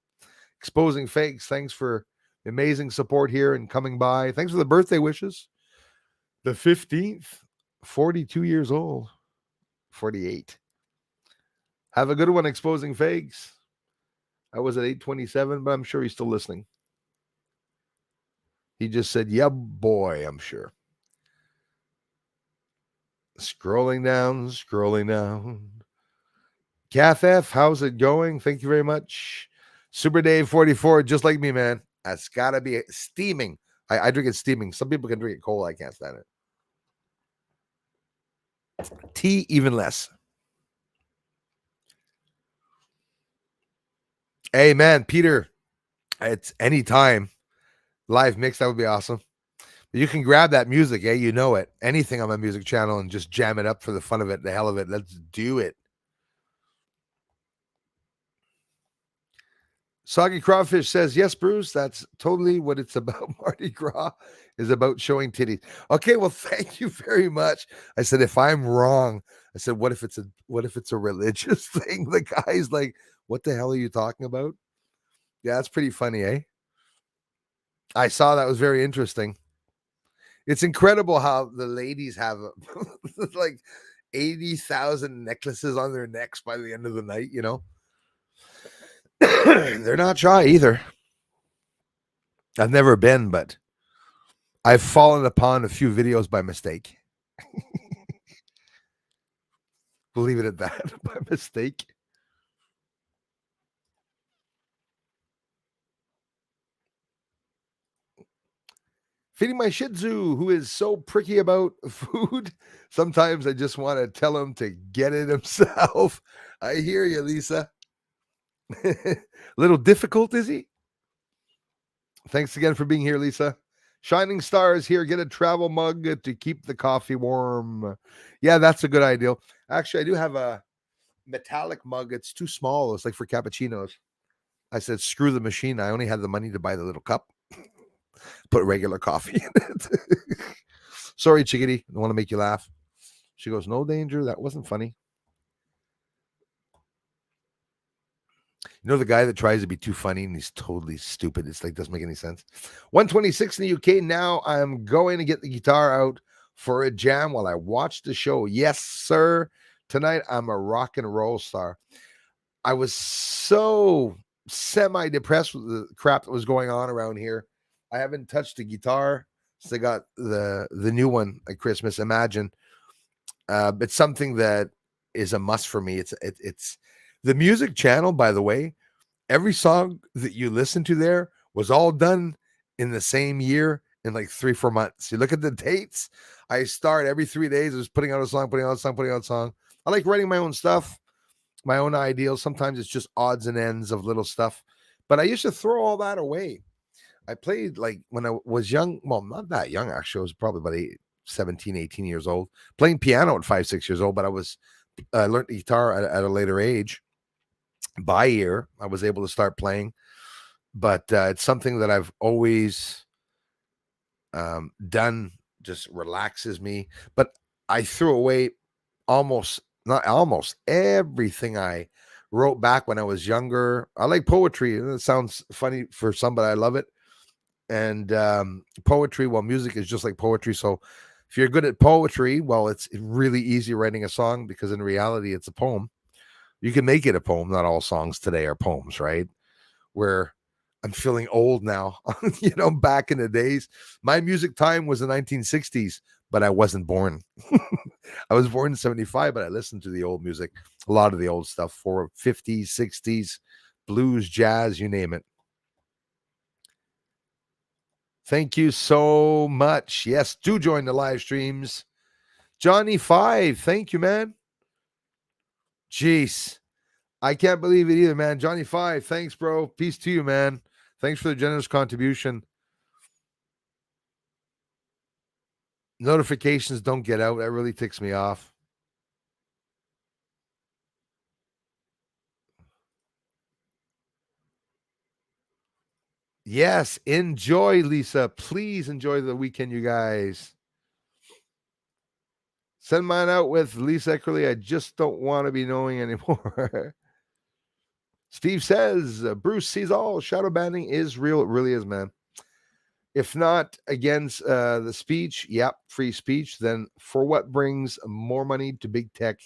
Exposing Fakes, thanks for amazing support here and coming by. Thanks for the birthday wishes. The 15th, 42 years old, 48. Have a good one, Exposing Fakes. I was at 8:27, but I'm sure he's still listening. He just said, yeah, boy, I'm sure. Scrolling down. Kath F, how's it going? Thank you very much. Super Dave 44, just like me, man. That's gotta be steaming. I drink it steaming. Some people can drink it cold. I can't stand it. Tea, even less. Hey, man, Peter, it's anytime live mix. That would be awesome. You can grab that music, you know it. Anything on my music channel and just jam it up for the fun of it, the hell of it. Let's do it. Soggy Crawfish says, yes, Bruce, that's totally what it's about. Mardi Gras is about showing titties. Okay, well, thank you very much. I said, if I'm wrong, I said, what if it's a religious thing? The guy's like, what the hell are you talking about? Yeah, that's pretty funny, eh? I saw that was very interesting. It's incredible how the ladies have like 80,000 necklaces on their necks by the end of the night, you know? They're not shy either. I've never been, but I've fallen upon a few videos by mistake. Believe it at that, by mistake. Feeding my Shih Tzu, who is so pricky about food. Sometimes I just want to tell him to get it himself. I hear you, Lisa. A little difficult, is he? Thanks again for being here, Lisa. Shining Stars here. Get a travel mug to keep the coffee warm. Yeah, that's a good idea. Actually, I do have a metallic mug. It's too small. It's like for cappuccinos. I said, screw the machine. I only had the money to buy the little cup. Put regular coffee in it. Sorry, Chickadee. I want to make you laugh. She goes, no danger. That wasn't funny. You know the guy that tries to be too funny and he's totally stupid. It's like doesn't make any sense. 126 in the UK. Now I'm going to get the guitar out for a jam while I watch the show. Yes, sir. Tonight I'm a rock and roll star. I was so semi-depressed with the crap that was going on around here. I haven't touched the guitar since I got the new one at Christmas. Imagine. It's something that is a must for me. It's the music channel, by the way. Every song that you listen to there was all done in the same year in like 3-4 months. You look at the dates. I start every 3 days. I was putting out a song. I like writing my own stuff, my own ideals. Sometimes it's just odds and ends of little stuff. But I used to throw all that away. I played like when I was young. Well, not that young, actually. I was probably about 17, 18 years old. Playing piano at 5, 6 years old. But I learned the guitar at a later age. By ear, I was able to start playing. But it's something that I've always done. Just relaxes me. But I threw away almost not almost everything I wrote back when I was younger. I like poetry. It sounds funny for some, but I love it. And poetry, well, music is just like poetry. So if you're good at poetry, well, it's really easy writing a song because in reality, it's a poem. You can make it a poem. Not all songs today are poems, right? Where I'm feeling old now. Back in the days, my music time was the 1960s, but I wasn't born. I was born in 75, but I listened to the old music, a lot of the old stuff for 50s, 60s, blues, jazz, you name it. Thank you so much. Yes, do join the live streams. Johnny 5, thank you, man. Jeez. I can't believe it either, man. Johnny 5, thanks, bro. Peace to you, man. Thanks for the generous contribution. Notifications don't get out. That really ticks me off. Yes, enjoy, Lisa. Please enjoy the weekend, you guys. Send mine out with Lisa Eckerly. I just don't want to be knowing anymore. Steve says, Bruce sees all. Shadow banning is real. It really is, man. If not against the speech, yep, free speech, then for what brings more money to big tech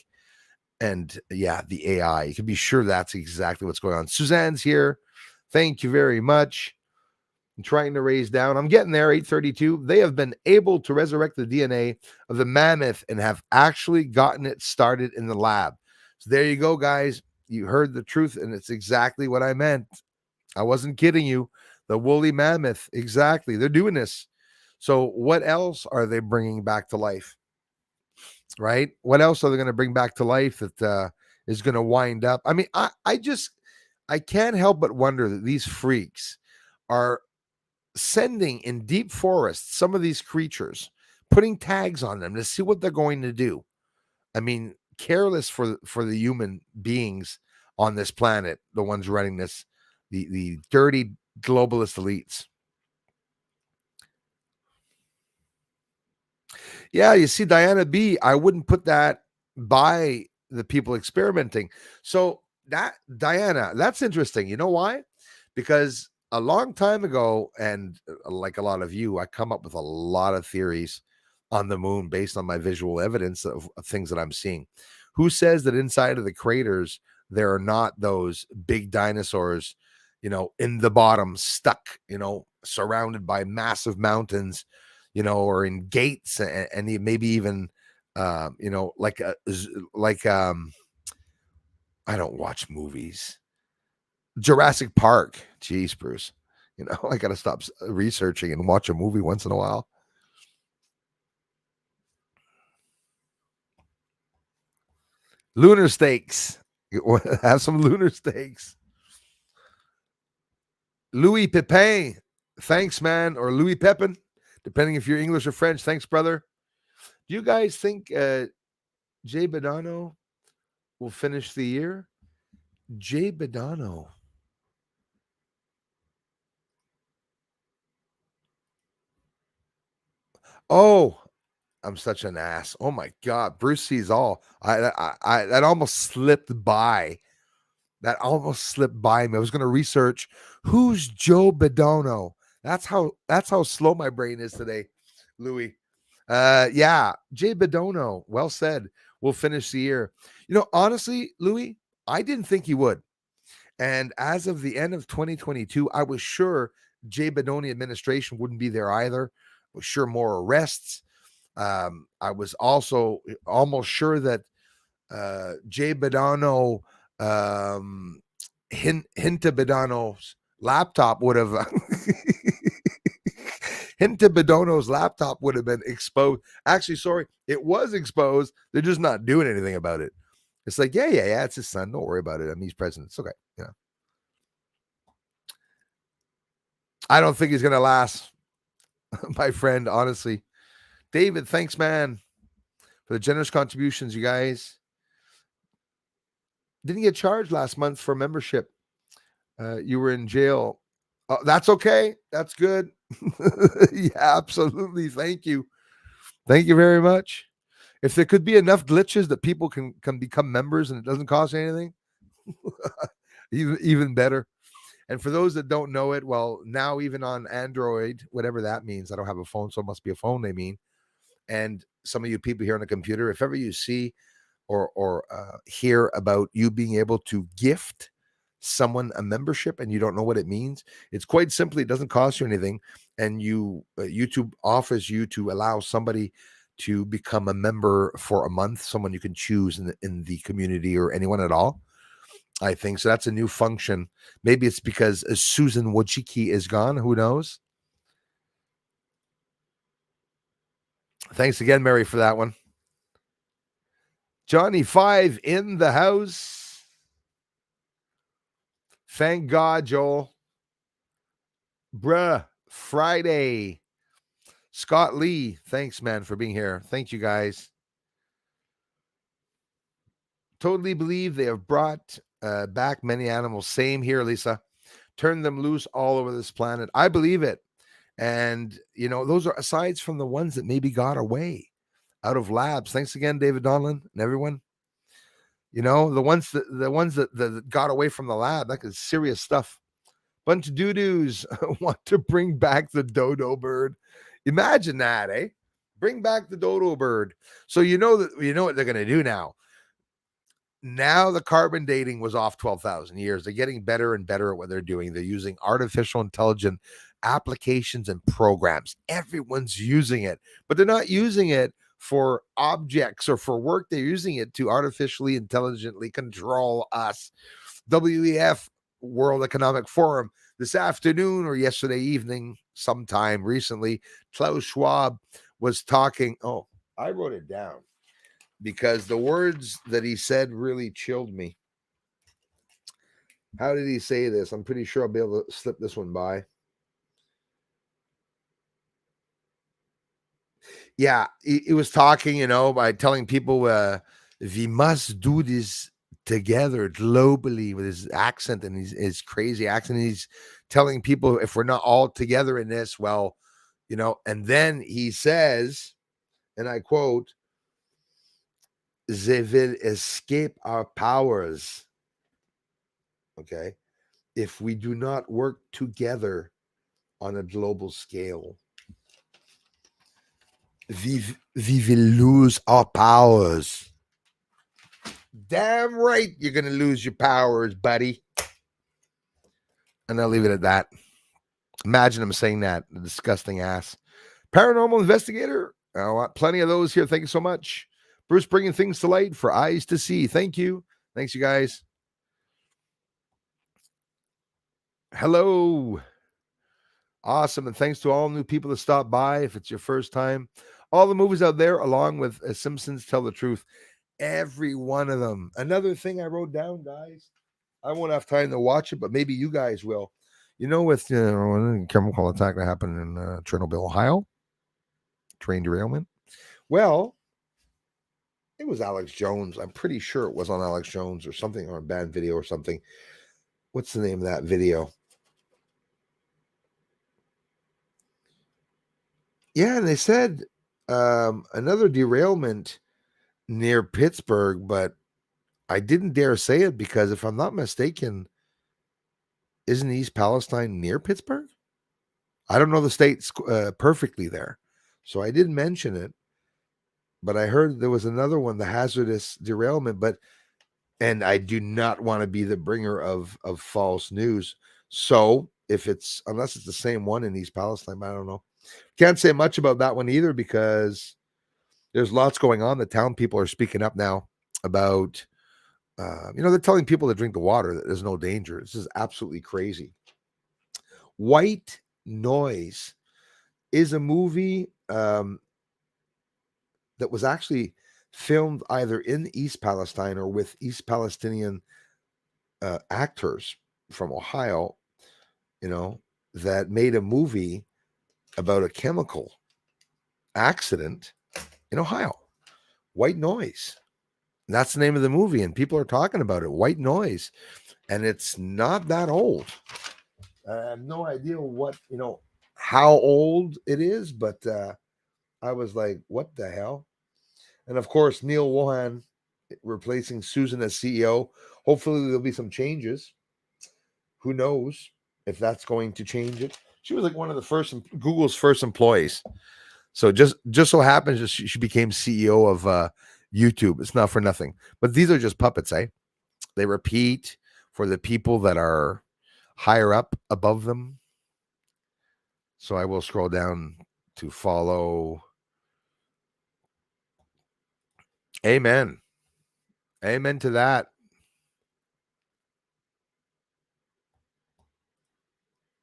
and, yeah, the AI? You can be sure that's exactly what's going on. Suzanne's here. Thank you very much. I'm trying to raise down. I'm getting there, 832. They have been able to resurrect the DNA of the mammoth and have actually gotten it started in the lab. So there you go, guys. You heard the truth, and it's exactly what I meant. I wasn't kidding you. The woolly mammoth, exactly. They're doing this. So what else are they bringing back to life? Right? What else are they going to bring back to life that is going to wind up? I mean, I can't help but wonder that these freaks are sending in deep forests some of these creatures, putting tags on them to see what they're going to do. I mean, careless for the human beings on this planet, the ones running this, the dirty globalist elites. Yeah, you see, Diana B, I wouldn't put that by the people experimenting. So that, Diana, that's interesting. You know why? Because a long time ago, and like a lot of you, I come up with a lot of theories on the moon based on my visual evidence of things that I'm seeing. Who says that inside of the craters there are not those big dinosaurs, in the bottom, stuck, surrounded by massive mountains, or in gates and maybe even, like I don't watch movies. Jurassic Park. Jeez, Bruce. I got to stop researching and watch a movie once in a while. Lunar steaks. Have some lunar steaks. Louis Pepin. Thanks, man. Or Louis Pepin, depending if you're English or French. Thanks, brother. Do you guys think Jay Badano will finish the year? Jay Badano. Oh, I'm such an ass. Oh my God, Bruce sees all. I that almost slipped by. That almost slipped by me. I was going to research who's Joe Badano. That's how slow my brain is today, Louis. Yeah, Jay Badano. Well said. We'll finish the year. Honestly, Louis, I didn't think he would. And as of the end of 2022, I was sure Jay Badoni administration wouldn't be there either. I was sure more arrests. I was also almost sure that Jay Badano, Hinta Badano's laptop would have Hinta Badano's laptop would have been exposed. Actually, sorry, it was exposed. They're just not doing anything about it. It's like, yeah, it's his son. Don't worry about it. I mean, he's president. It's okay. Yeah. I don't think he's gonna last, my friend, honestly. David, thanks, man, for the generous contributions, you guys. Didn't get charged last month for membership. You were in jail. That's okay. That's good. Yeah, absolutely. Thank you. Thank you very much. If there could be enough glitches that people can become members and it doesn't cost anything, even better. And for those that don't know it, well, now even on Android, whatever that means, I don't have a phone, so it must be a phone they mean. And some of you people here on the computer, if ever you see or hear about you being able to gift someone a membership and you don't know what it means, it's quite simply, it doesn't cost you anything, and YouTube offers you to allow somebody to become a member for a month, someone you can choose in the community or anyone at all. I think so. That's a new function. Maybe it's because Susan Wojcicki is gone. Who knows? Thanks again, Mary, for that one. Johnny 5 in the house. Thank God, Joel. Bruh, Friday. Scott Lee, thanks, man, for being here. Thank you, guys. Totally believe they have brought back many animals. Same here, Lisa. Turn them loose all over this planet. I believe it. And, those are asides from the ones that maybe got away out of labs. Thanks again, David Donlan and everyone. The ones that got away from the lab, that is serious stuff. Bunch of doo-doos want to bring back the dodo bird. Imagine that, eh? Bring back the dodo bird. So you know what they're going to do now. Now the carbon dating was off 12,000 years. They're getting better and better at what they're doing. They're using artificial intelligence applications and programs. Everyone's using it, but they're not using it for objects or for work. They're using it to artificially intelligently control us. WEF, World Economic Forum, this afternoon or yesterday evening, sometime recently, Klaus Schwab was talking. Oh, I wrote it down because the words that he said really chilled me. How did he say this? I'm pretty sure I'll be able to slip this one by. Yeah, he was talking, by telling people we must do this together globally, with his accent and his crazy accent. He's telling people if we're not all together in this, well, and then he says, and I quote, they will escape our powers, okay, if we do not work together on a global scale. We will lose our powers. Damn right you're going to lose your powers, buddy. And I'll leave it at that. Imagine him saying that, the disgusting ass. Paranormal investigator. I want plenty of those here. Thank you so much. Bruce bringing things to light for eyes to see. Thank you. Thanks, you guys. Hello. Awesome. And thanks to all new people that stop by. If it's your first time, all the movies out there, along with Simpsons Tell the Truth, every one of them. Another thing I wrote down, guys, I won't have time to watch it, but maybe you guys will. With a chemical attack that happened in Chernobyl, Ohio, train derailment. Well, it was Alex Jones. I'm pretty sure it was on Alex Jones or something, or a bad video or something. What's the name of that video? Yeah, and they said another derailment near Pittsburgh, but I didn't dare say it because if I'm not mistaken, isn't East Palestine near Pittsburgh? I don't know the states perfectly there, so I didn't mention it. But I heard there was another one, the hazardous derailment. And I do not want to be the bringer of false news. So unless it's the same one in East Palestine, I don't know. Can't say much about that one either because there's lots going on. The town people are speaking up now about, they're telling people to drink the water, that there's no danger. This is absolutely crazy. White Noise is a movie that was actually filmed either in East Palestine or with East Palestinian actors from Ohio, that made a movie about a chemical accident in Ohio. White Noise. And that's the name of the movie, and people are talking about it. White Noise. And it's not that old. I have no idea how old it is, but I was like, what the hell? And of course, Neil Wohan replacing Susan as CEO. Hopefully, there'll be some changes. Who knows if that's going to change it? She was like one of the first Google's first employees. So just so happens that she became CEO of YouTube. It's not for nothing. But these are just puppets, eh? They repeat for the people that are higher up above them. So I will scroll down to follow. Amen. Amen to that.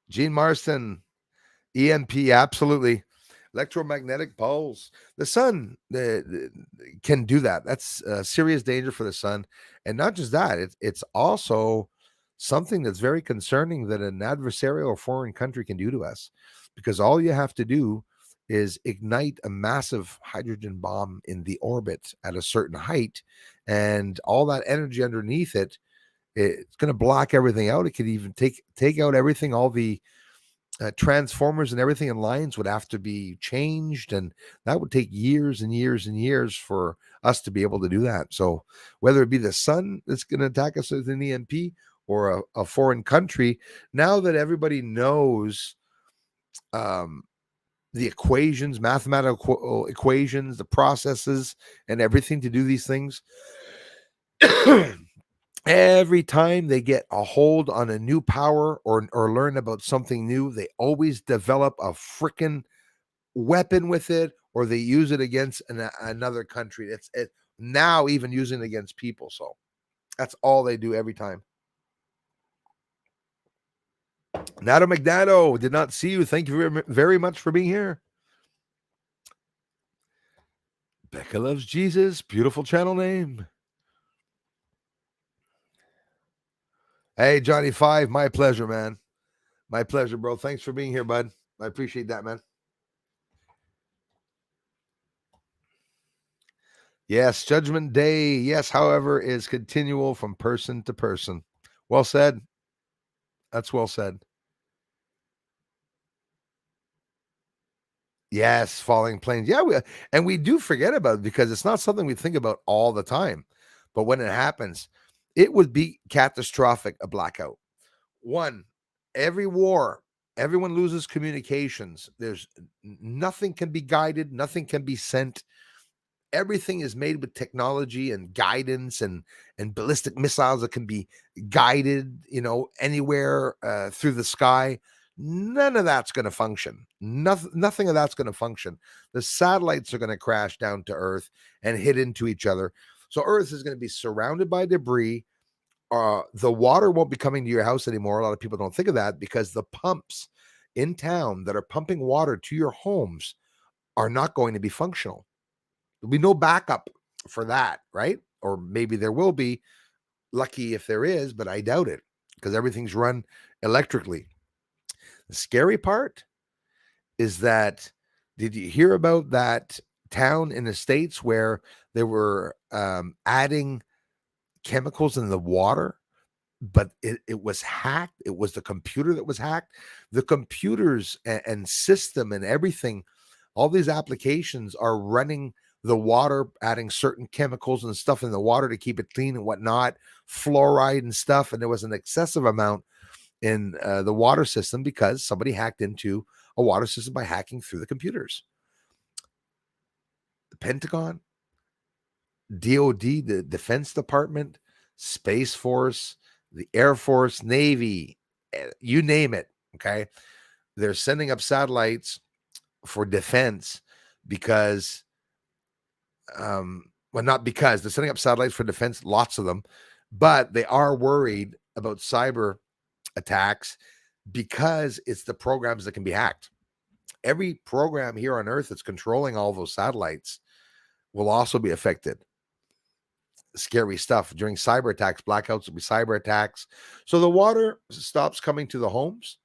Gene Marston, EMP, absolutely. Electromagnetic pulse. The sun can do that. That's a serious danger for the sun. And not just that, it's also something that's very concerning that an adversarial or foreign country can do to us. Because all you have to do is ignite a massive hydrogen bomb in the orbit at a certain height, and all that energy underneath it, it's going to block everything out. It could even take out everything. All the transformers and everything in lines would have to be changed, and that would take years and years and years for us to be able to do that. So whether it be the sun that's going to attack us with an EMP or a foreign country, now that everybody knows the equations, mathematical equations, the processes, and everything to do these things, every time they get a hold on a new power or learn about something new, they always develop a freaking weapon with it, or they use it against another country. It's now even using it against people. So that's all they do every time. Nato McNato, did not see you. Thank you very, very much for being here. Becca loves Jesus. Beautiful channel name. Hey, Johnny Five, my pleasure, man. My pleasure, bro. Thanks for being here, bud. I appreciate that, man. Yes, Judgment Day, yes, however, is continual from person to person. Well said. That's well said. Yes, falling planes. Yeah, we do forget about it because it's not something we think about all the time. But when it happens, it would be catastrophic, a blackout. One, every war, everyone loses communications. There's nothing can be guided, nothing can be sent. Everything is made with technology and guidance and ballistic missiles that can be guided, anywhere through the sky. None of that's going to function. Nothing of that's going to function. The satellites are going to crash down to Earth and hit into each other. So Earth is going to be surrounded by debris. The water won't be coming to your house anymore. A lot of people don't think of that because the pumps in town that are pumping water to your homes are not going to be functional. There'll be no backup for that, right? Or maybe there will be. Lucky if there is, but I doubt it because everything's run electrically. The scary part is that, did you hear about that town in the States where they were adding chemicals in the water, but it was hacked? It was the computer that was hacked. The computers and system and everything, all these applications are running the water, adding certain chemicals and stuff in the water to keep it clean and whatnot, fluoride and stuff. And there was an excessive amount in the water system because somebody hacked into a water system by hacking through the computers. The Pentagon, DOD, the Defense Department, Space Force, the Air Force, Navy, you name it. Okay. They're sending up satellites for defense because not because they're setting up satellites for defense, lots of them, but they are worried about cyber attacks because it's the programs that can be hacked. Every program here on Earth that's controlling all those satellites will also be affected. Scary stuff. During cyber attacks, blackouts will be cyber attacks. So the water stops coming to the homes.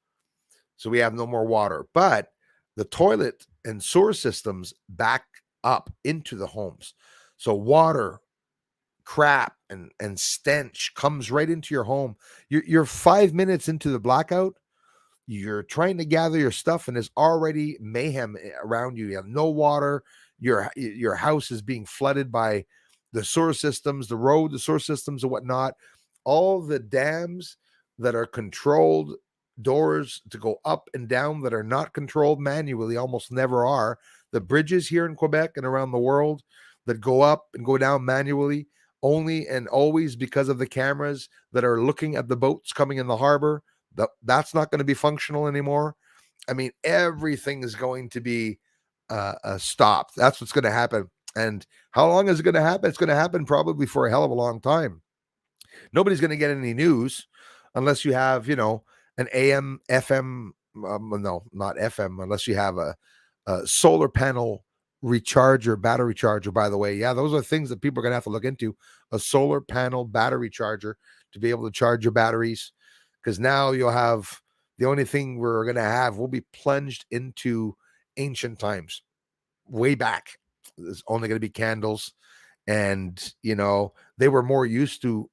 So we have no more water, but the toilet and sewer systems back up into the homes. So water, crap, and stench comes right into your home. You're 5 minutes into the blackout. you're trying to gather your stuff and there's already mayhem around you. You have no water. Your house is being flooded by the sewer systems, the sewer systems and whatnot. All the dams that are controlled, doors to go up and down that are not controlled manually, almost never are. The bridges here in Quebec and around the world that go up and go down manually, only and always because of the cameras that are looking at the boats coming in the harbor. That's not going to be functional anymore. I mean, everything is going to be stopped. That's what's going to happen. And how long is it going to happen? It's going to happen probably for a hell of a long time. Nobody's going to get any news unless you have, an AM, FM, no, not FM, unless you have a solar panel recharger, battery charger, by the way. Yeah, those are things that people are going to have to look into. A solar panel battery charger to be able to charge your batteries. Because now you'll have the only thing we're going to have, we'll be plunged into ancient times, way back. There's only going to be candles. And, they were more used to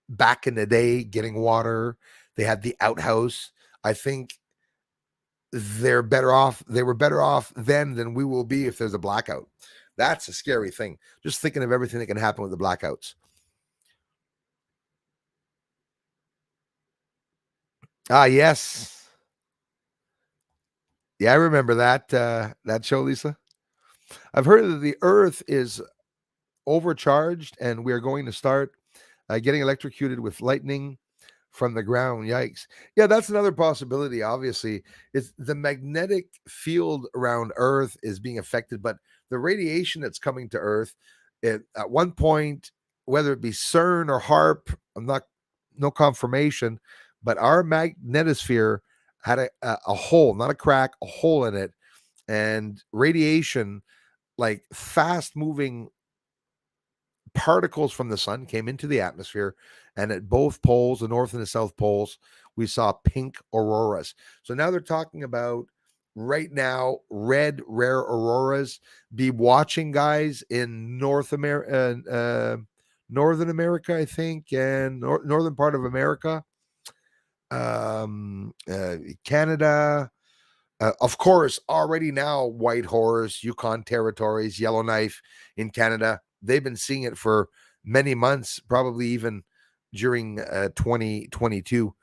back in the day getting water. They had the outhouse. I think they were better off then than we will be if there's a blackout. That's a scary thing. Just thinking of everything that can happen with the blackouts. Ah, yes. Yeah, I remember that show, Lisa. I've heard that the Earth is overcharged and we are going to start getting electrocuted with lightning from the ground. Yikes. Yeah, that's another possibility. Obviously, it's the magnetic field around Earth is being affected, but the radiation that's coming to Earth, at one point, whether it be CERN or HARP, no confirmation, but our magnetosphere had a hole, not a crack, a hole in it, and radiation, like fast moving particles from the sun, came into the atmosphere, and at both poles, the north and the south poles, we saw pink auroras. So now they're talking about right now red rare auroras. Be watching, guys, in Northern America, I think, and northern part of America, Canada. Of course, already now, Whitehorse, Yukon Territories, Yellowknife in Canada, they've been seeing it for many months, probably even during 2022.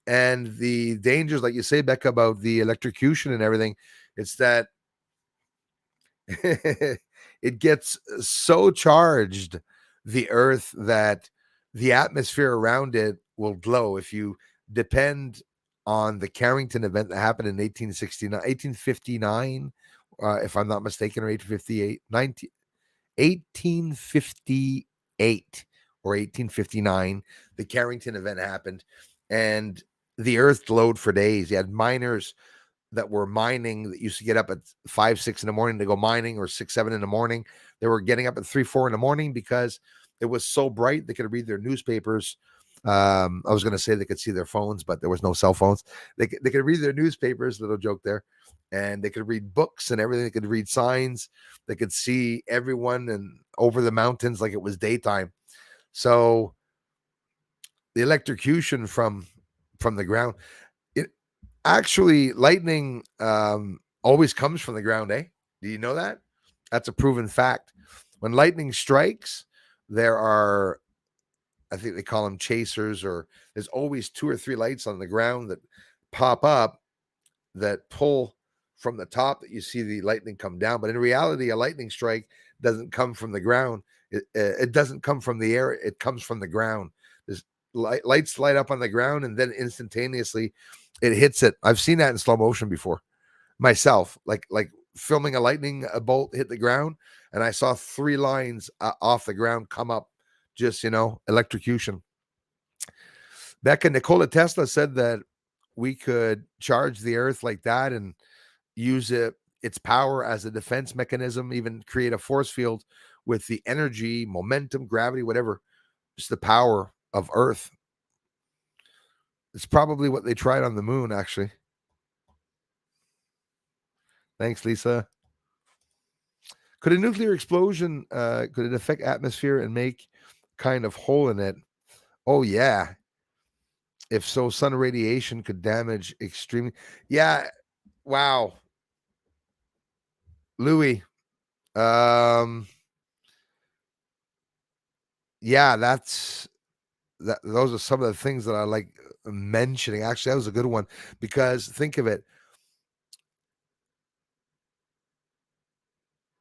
And the dangers, like you say, Becca, about the electrocution and everything, it's that it gets so charged, the Earth, that the atmosphere around it will glow. If you depend on the Carrington event that happened in 1859, if I'm not mistaken, or 1858 or 1859, the Carrington event happened, and the Earth glowed for days. You had miners that were mining that used to get up at 5, 6 in the morning to go mining, or 6, 7 in the morning. They were getting up at 3, 4 in the morning because it was so bright they could read their newspapers. I was going to say they could see their phones, but there was no cell phones. They could read their newspapers, little joke there, and they could read books and everything. They could read signs. They could see everyone and over the mountains like it was daytime. So the electrocution from the ground, it actually, lightning always comes from the ground, eh? Do you know that? That's a proven fact. When lightning strikes, there are, I think they call them chasers, or there's always 2 or 3 lights on the ground that pop up that pull from the top, that you see the lightning come down. But in reality, a lightning strike doesn't come from the ground. It doesn't come from the air. It comes from the ground. There's lights light up on the ground, and then instantaneously it hits it. I've seen that in slow motion before myself, like filming a lightning bolt hit the ground, and I saw 3 lines off the ground come up, just electrocution. Becca, Nikola Tesla said that we could charge the Earth like that and use its power as a defense mechanism, even create a force field with the energy, momentum, gravity, whatever, just the power of Earth. It's probably what they tried on the moon, actually. Thanks, Lisa. Could a nuclear explosion, could it affect atmosphere and make kind of hole in it? Oh, yeah. If so, sun radiation could damage extremely. Yeah. Wow. Louis. Um, yeah, those are some of the things that I like mentioning. Actually, that was a good one because think of it.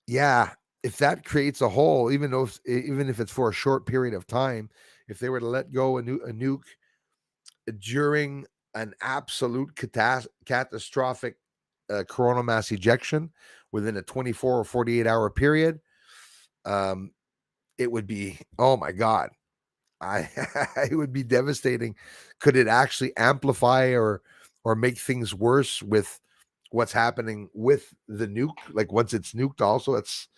Yeah, if that creates a hole, even if it's for a short period of time, if they were to let go a nuke during an absolute catastrophic coronal mass ejection within a 24 or 48-hour period, um, it would be, oh my God, I it would be devastating. Could it actually amplify or make things worse with what's happening with the nuke? Like once it's nuked, also it's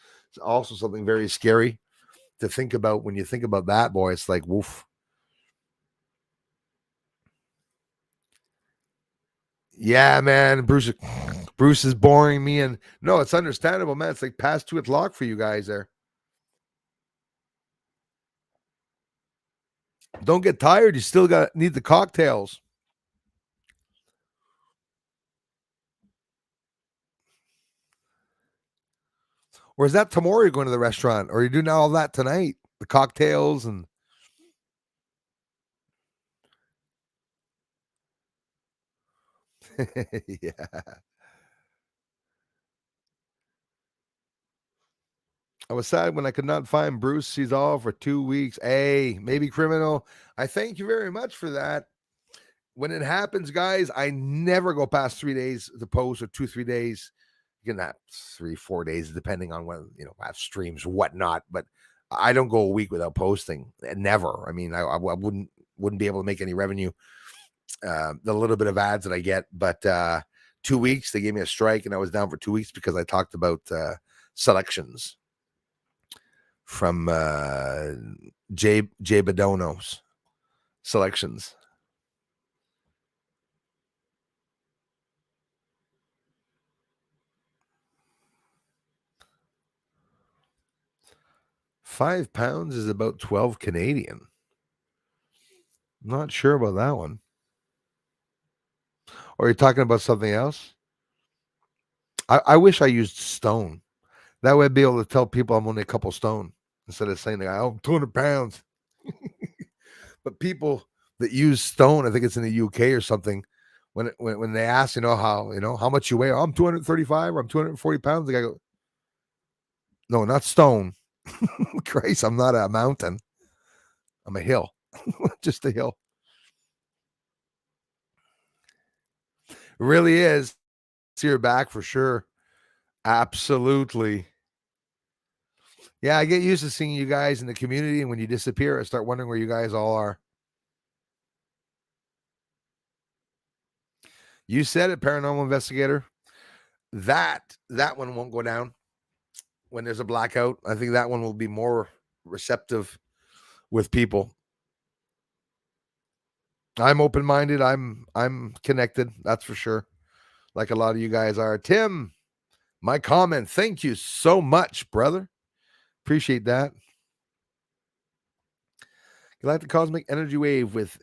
also something very scary to think about. When you think about that, boy, it's like woof. Yeah, man. Bruce is boring me, and no, it's understandable, man. It's like past 2 o'clock for you guys there. Don't get tired. You still got need the cocktails. Or is that tomorrow you're going to the restaurant? Or you're doing all that tonight? The cocktails and yeah. I was sad when I could not find Bruce. He's off for 2 weeks. Hey, maybe criminal. I thank you very much for that. When it happens, guys, I never go past 3 days to post or 2, 3 days. You can have 3, 4 days, depending on when I have streams, whatnot. But I don't go a week without posting. Never. I mean, I wouldn't be able to make any revenue. The little bit of ads that I get, but 2 weeks they gave me a strike, and I was down for 2 weeks because I talked about selections from Jay Badono's selections. £5 is about 12 Canadian. Not sure about that one. Or you're talking about something else? I wish I used stone. That way I'd be able to tell people I'm only a couple stone instead of saying, oh, I'm 200 pounds. But people that use stone, I think it's in the UK or something, when they ask, how much you weigh, oh, I'm 235 or I'm 240 pounds. The guy go, no, not stone. Christ, I'm not a mountain. I'm a hill. Just a hill. It really is. See your back for sure. Absolutely. Yeah, I get used to seeing you guys in the community, and when you disappear, I start wondering where you guys all are. You said it, paranormal investigator. That one won't go down when there's a blackout. I think that one will be more receptive with people. I'm open minded. I'm connected. That's for sure. Like a lot of you guys are. Tim, my comment. Thank you so much, brother. Appreciate that. Galactic cosmic energy wave with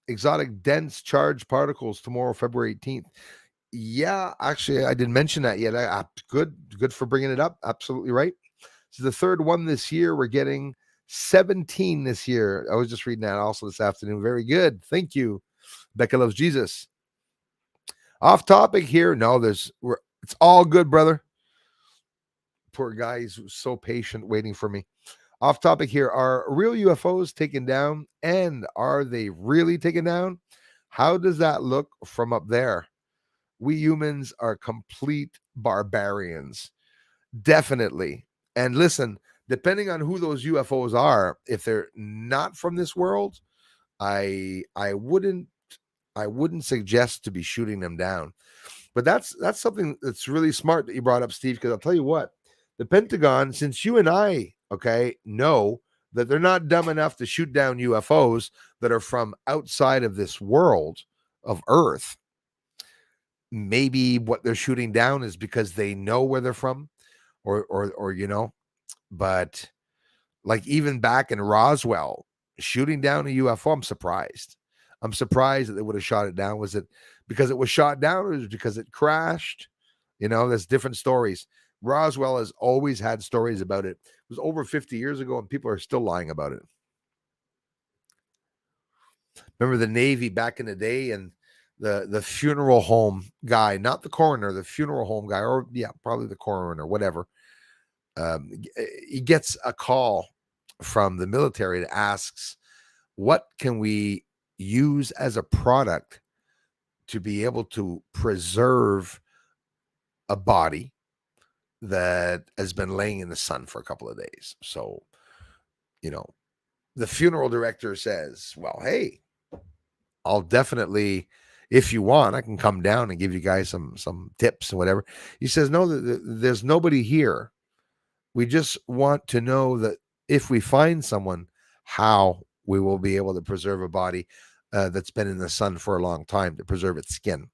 exotic dense charged particles tomorrow, February 18th. Yeah, actually, I didn't mention that yet. Good for bringing it up. Absolutely right. So the third one this year. We're getting 17 this year. I was just reading that also this afternoon. Very good. Thank you. Becca loves Jesus. Off topic here. No, it's all good, brother. Poor guy, he's so patient waiting for me. Off topic here. Are real UFOs taken down? And are they really taken down? How does that look from up there? We humans are complete barbarians. Definitely. And listen, depending on who those UFOs are, if they're not from this world, I wouldn't suggest to be shooting them down. But that's something that's really smart that you brought up, Steve, because I'll tell you what, the Pentagon, since you and I, okay, know that they're not dumb enough to shoot down UFOs that are from outside of this world of Earth, maybe what they're shooting down is because they know where they're from, or but like even back in Roswell, shooting down a UFO, I'm surprised. I'm surprised that they would have shot it down. Was it because it was shot down, or was it because it crashed? There's different stories. Roswell has always had stories about it. It was over 50 years ago, and people are still lying about it. Remember the Navy back in the day, and the funeral home guy, not the coroner, the funeral home guy, or probably the coroner, whatever. He gets a call from the military that asks, what can we use as a product to be able to preserve a body that has been laying in the sun for a couple of days? So, the funeral director says, well, hey, I'll definitely, if you want, I can come down and give you guys some tips and whatever. He says, no, there's nobody here. We just want to know that if we find someone, how we will be able to preserve a body that's been in the sun for a long time to preserve its skin.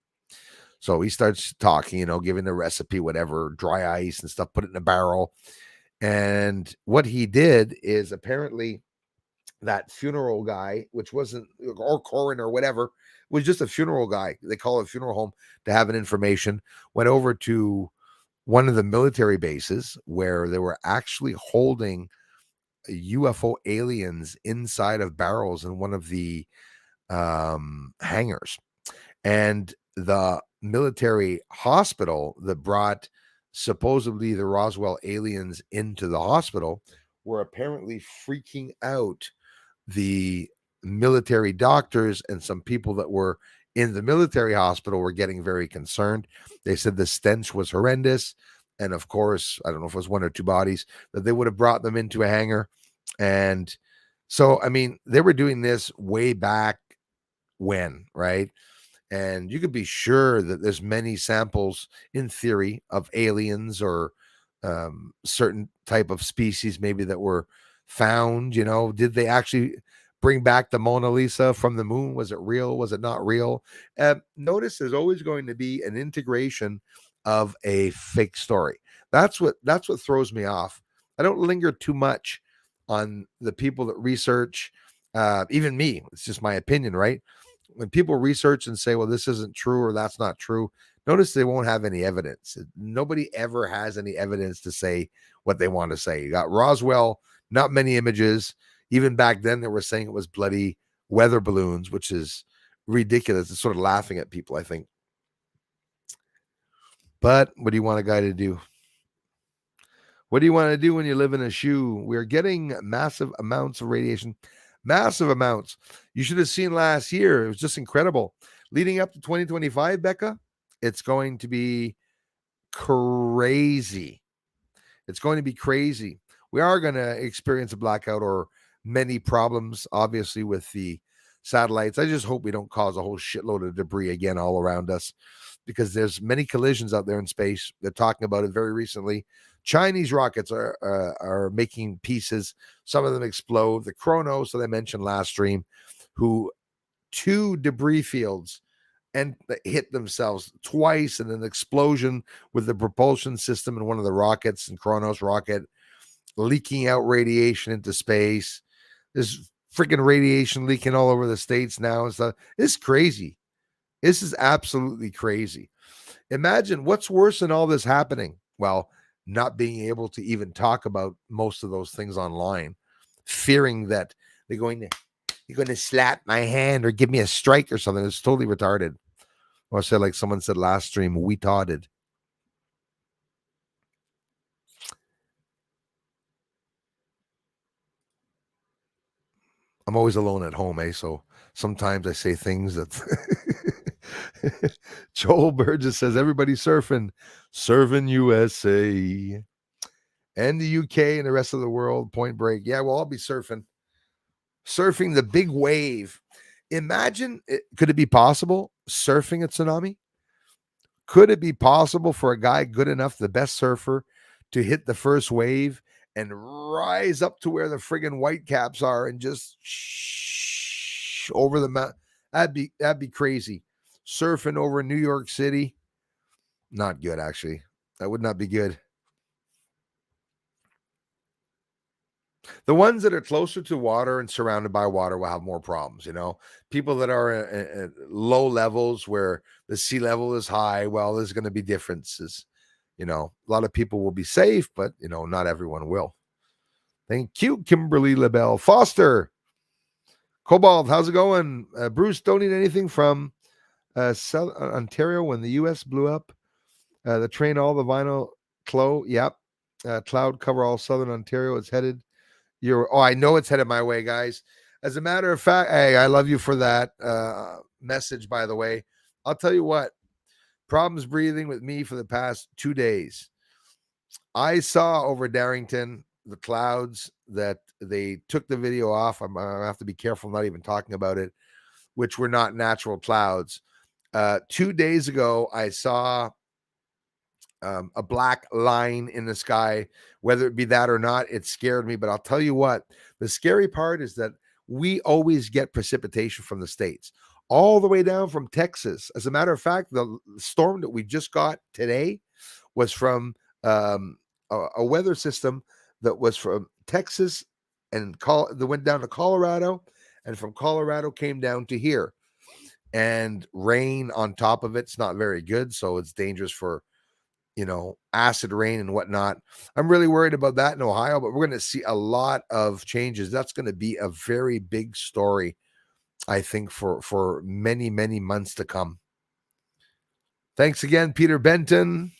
So he starts talking, giving the recipe, whatever, dry ice and stuff, put it in a barrel. And what he did is, apparently that funeral guy, which wasn't, or coroner or whatever, was just a funeral guy. They call it a funeral home to have an information, went over to one of the military bases where they were actually holding UFO aliens inside of barrels in one of the hangars. And the military hospital that brought supposedly the Roswell aliens into the hospital were apparently freaking out the military doctors, and some people that were in the military hospital were getting very concerned. They said the stench was horrendous. And of course, I don't know if it was one or two bodies, that they would have brought them into a hangar. And so, I mean, they were doing this way back when, right? And you could be sure that there's many samples, in theory, of aliens or certain type of species maybe that were found. Did they actually bring back the Mona Lisa from the moon? Was it real? Was it not real? Notice there's always going to be an integration of a fake story. That's what throws me off. I don't linger too much on the people that research. Even me, it's just my opinion, right? When people research and say, well, this isn't true or that's not true, notice they won't have any evidence. Nobody ever has any evidence to say what they want to say. You got Roswell, not many images. Even back then, they were saying it was bloody weather balloons, which is ridiculous. It's sort of laughing at people, I think. But what do you want a guy to do? What do you want to do when you live in a shoe? We're getting massive amounts of radiation. Massive amounts. You should have seen last year. It was just incredible. Leading up to 2025, Becca, it's going to be crazy. It's going to be crazy. We are going to experience a blackout or many problems, obviously, with the satellites. I just hope we don't cause a whole shitload of debris again all around us, because there's many collisions out there in space. They're talking about it very recently. Chinese rockets are making pieces. Some of them explode. The Chronos that I mentioned last stream, who 2 debris fields and hit themselves twice, and an explosion with the propulsion system in one of the rockets, and Chronos rocket leaking out radiation into space. There's freaking radiation leaking all over the States now and stuff. It's crazy. This is absolutely crazy. Imagine what's worse than all this happening. Well, not being able to even talk about most of those things online, fearing that you're going to slap my hand or give me a strike or something. It's totally retarded. Or say, like someone said last stream, we taughted. I'm always alone at home, so sometimes I say things that Joel Burgess says, everybody surfing USA. And the UK and the rest of the world, Point Break. Yeah, we'll all be surfing the big wave. Imagine, could it be possible surfing a tsunami? Could it be possible for a guy good enough, the best surfer, to hit the first wave and rise up to where the friggin' white caps are and just over the mountain? That'd be crazy. Surfing over New York City, not good, actually. That would not be good. The ones that are closer to water and surrounded by water will have more problems. People that are at low levels where the sea level is high, well, there's going to be differences. A lot of people will be safe, but not everyone will. Thank you, Kimberly LaBelle. Foster, Cobalt, how's it going? Bruce, don't need anything from South Ontario when the U.S. blew up the train, all the vinyl yep. Cloud cover all southern Ontario. It's headed I know it's headed my way, guys. As a matter of fact, hey, I love you for that message, by the way. I'll tell you what, problems breathing with me for the past 2 days. I saw over Darrington the clouds that they took the video off. I'm going to have to be careful not even talking about it, which were not natural clouds. 2 days ago, I saw a black line in the sky. Whether it be that or not, it scared me. But I'll tell you what, the scary part is that we always get precipitation from the States, all the way down from Texas. As a matter of fact, the storm that we just got today was from a weather system that was from Texas and that went down to Colorado, and from Colorado came down to here. And rain on top of it's not very good, so it's dangerous for acid rain and whatnot. I'm really worried about that in Ohio, but we're going to see a lot of changes. That's going to be a very big story, I think, for many, many months to come. Thanks again, Peter Benton.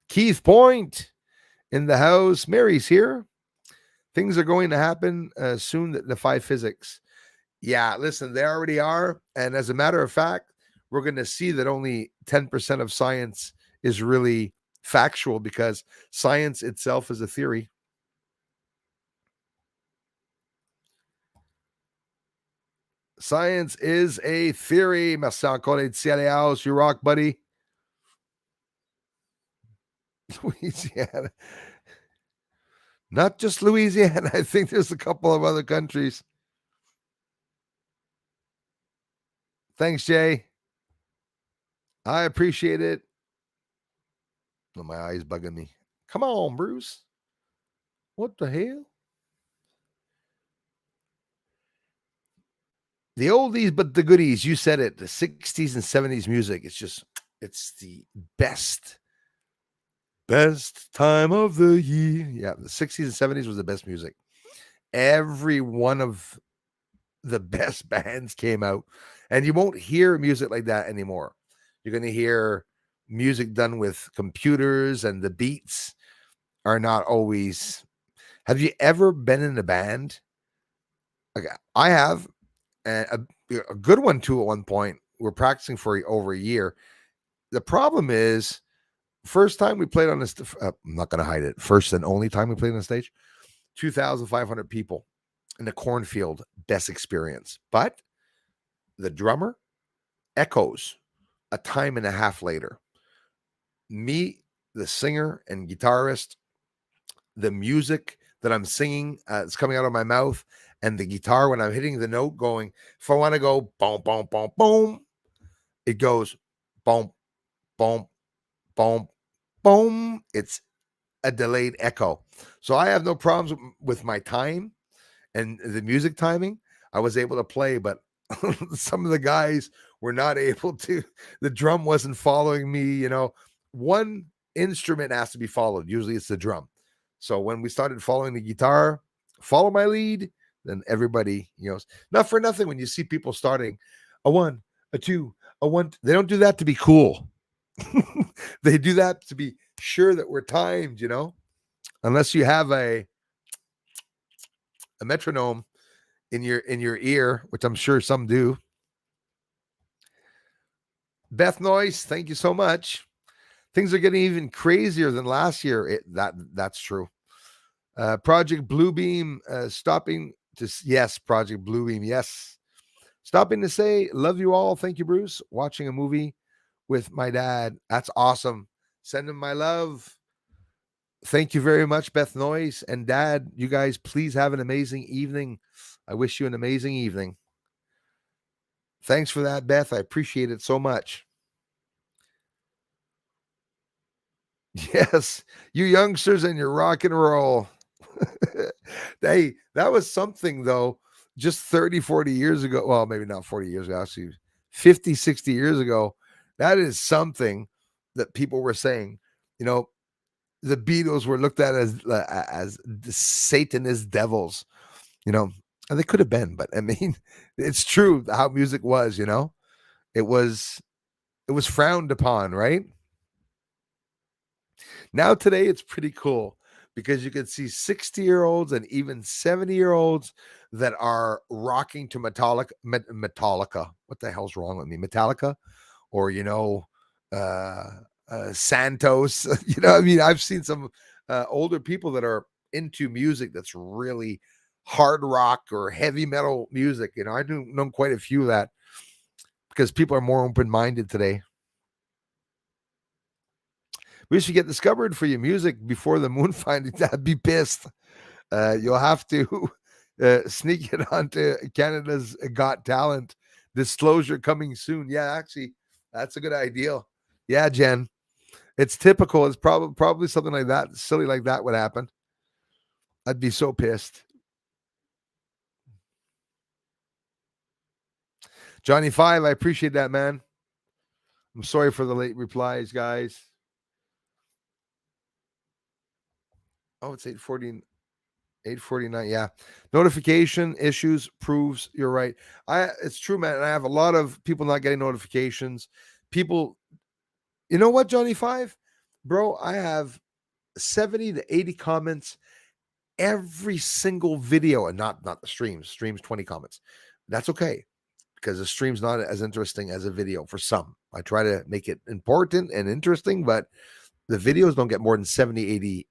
Keith Point in the house. Mary's here. Things are going to happen soon that defy physics. Yeah, listen, they already are. And as a matter of fact, we're going to see that only 10% of science is really factual, because science itself is a theory. Science is a theory. Marcel Cole House, you rock, buddy. Louisiana. Not just Louisiana. I think there's a couple of other countries. Thanks, Jay. I appreciate it. Oh, my eye's bugging me. Come on, Bruce. What the hell? The oldies, but the goodies. You said it. The 60s and 70s music. It's the best time of the year. Yeah, the 60s and 70s was the best music. Every one of the best bands came out, and you won't hear music like that anymore. You're going to hear music done with computers, and the beats are not always. Have you ever been in a band? Okay, I have, and a good one too. At one point, we're practicing for over a year. The problem is, first time we played on this, I'm not going to hide it. First and only time we played on the stage, 2,500 people in the cornfield. Best experience. But the drummer echoes a time and a half later. Me, the singer and guitarist, the music that I'm singing is coming out of my mouth, and the guitar, when I'm hitting the note going, if I want to go boom, boom, boom, boom, it goes boom, boom, boom, boom. It's a delayed echo. So I have no problems with my time and the music timing. I was able to play, but some of the guys were not able to. The drum wasn't following me. One instrument has to be followed. Usually it's the drum. So when we started following the guitar, follow my lead, then everybody, not for nothing. When you see people starting a 1, a 2, a 1, they don't do that to be cool. They do that to be sure that we're timed, unless you have a metronome in your ear, which I'm sure some do. Beth Noyce, thank you so much. Things are getting even crazier than last year. That's true. Project Bluebeam stopping to, yes, Project Bluebeam, yes. Stopping to say, love you all. Thank you, Bruce. Watching a movie with my dad. That's awesome. Send him my love. Thank you very much, Beth Noyce and Dad. You guys, please have an amazing evening. I wish you an amazing evening. Thanks for that, Beth. I appreciate it so much. Yes, you youngsters and your rock and roll. Hey, that was something though, just 30, 40 years ago. Well, maybe not 40 years ago, actually 50, 60 years ago. That is something that people were saying. You know, the Beatles were looked at as Satanist devils, you know, and they could have been, but I mean, it's true how music was, you know. It was frowned upon, right? Now today it's pretty cool because you can see 60-year-olds and even 70-year-olds that are rocking to Metallica. What the hell's wrong with me? Metallica, or uh, Santos. You know, I mean, I've seen some older people that are into music that's really hard rock or heavy metal music. You know, I do know quite a few of that because people are more open-minded today. We should get discovered for your music before the moon finding. I'd be pissed. You'll have to sneak it onto Canada's Got Talent. Disclosure coming soon. Yeah, actually, that's a good idea. Yeah, Jen. It's typical. It's probably something like that, silly like that would happen. I'd be so pissed. Johnny Five, I appreciate that, man. I'm sorry for the late replies, guys. Oh, it's 8:40. 8:49. Yeah. Notification issues proves you're right. It's true, man. And I have a lot of people not getting notifications. People, you know what, Johnny Five? Bro, I have 70 to 80 comments every single video, and not the streams. Streams 20 comments. That's okay. Because the stream's not as interesting as a video for some. I try to make it important and interesting, but the videos don't get more than 70, 80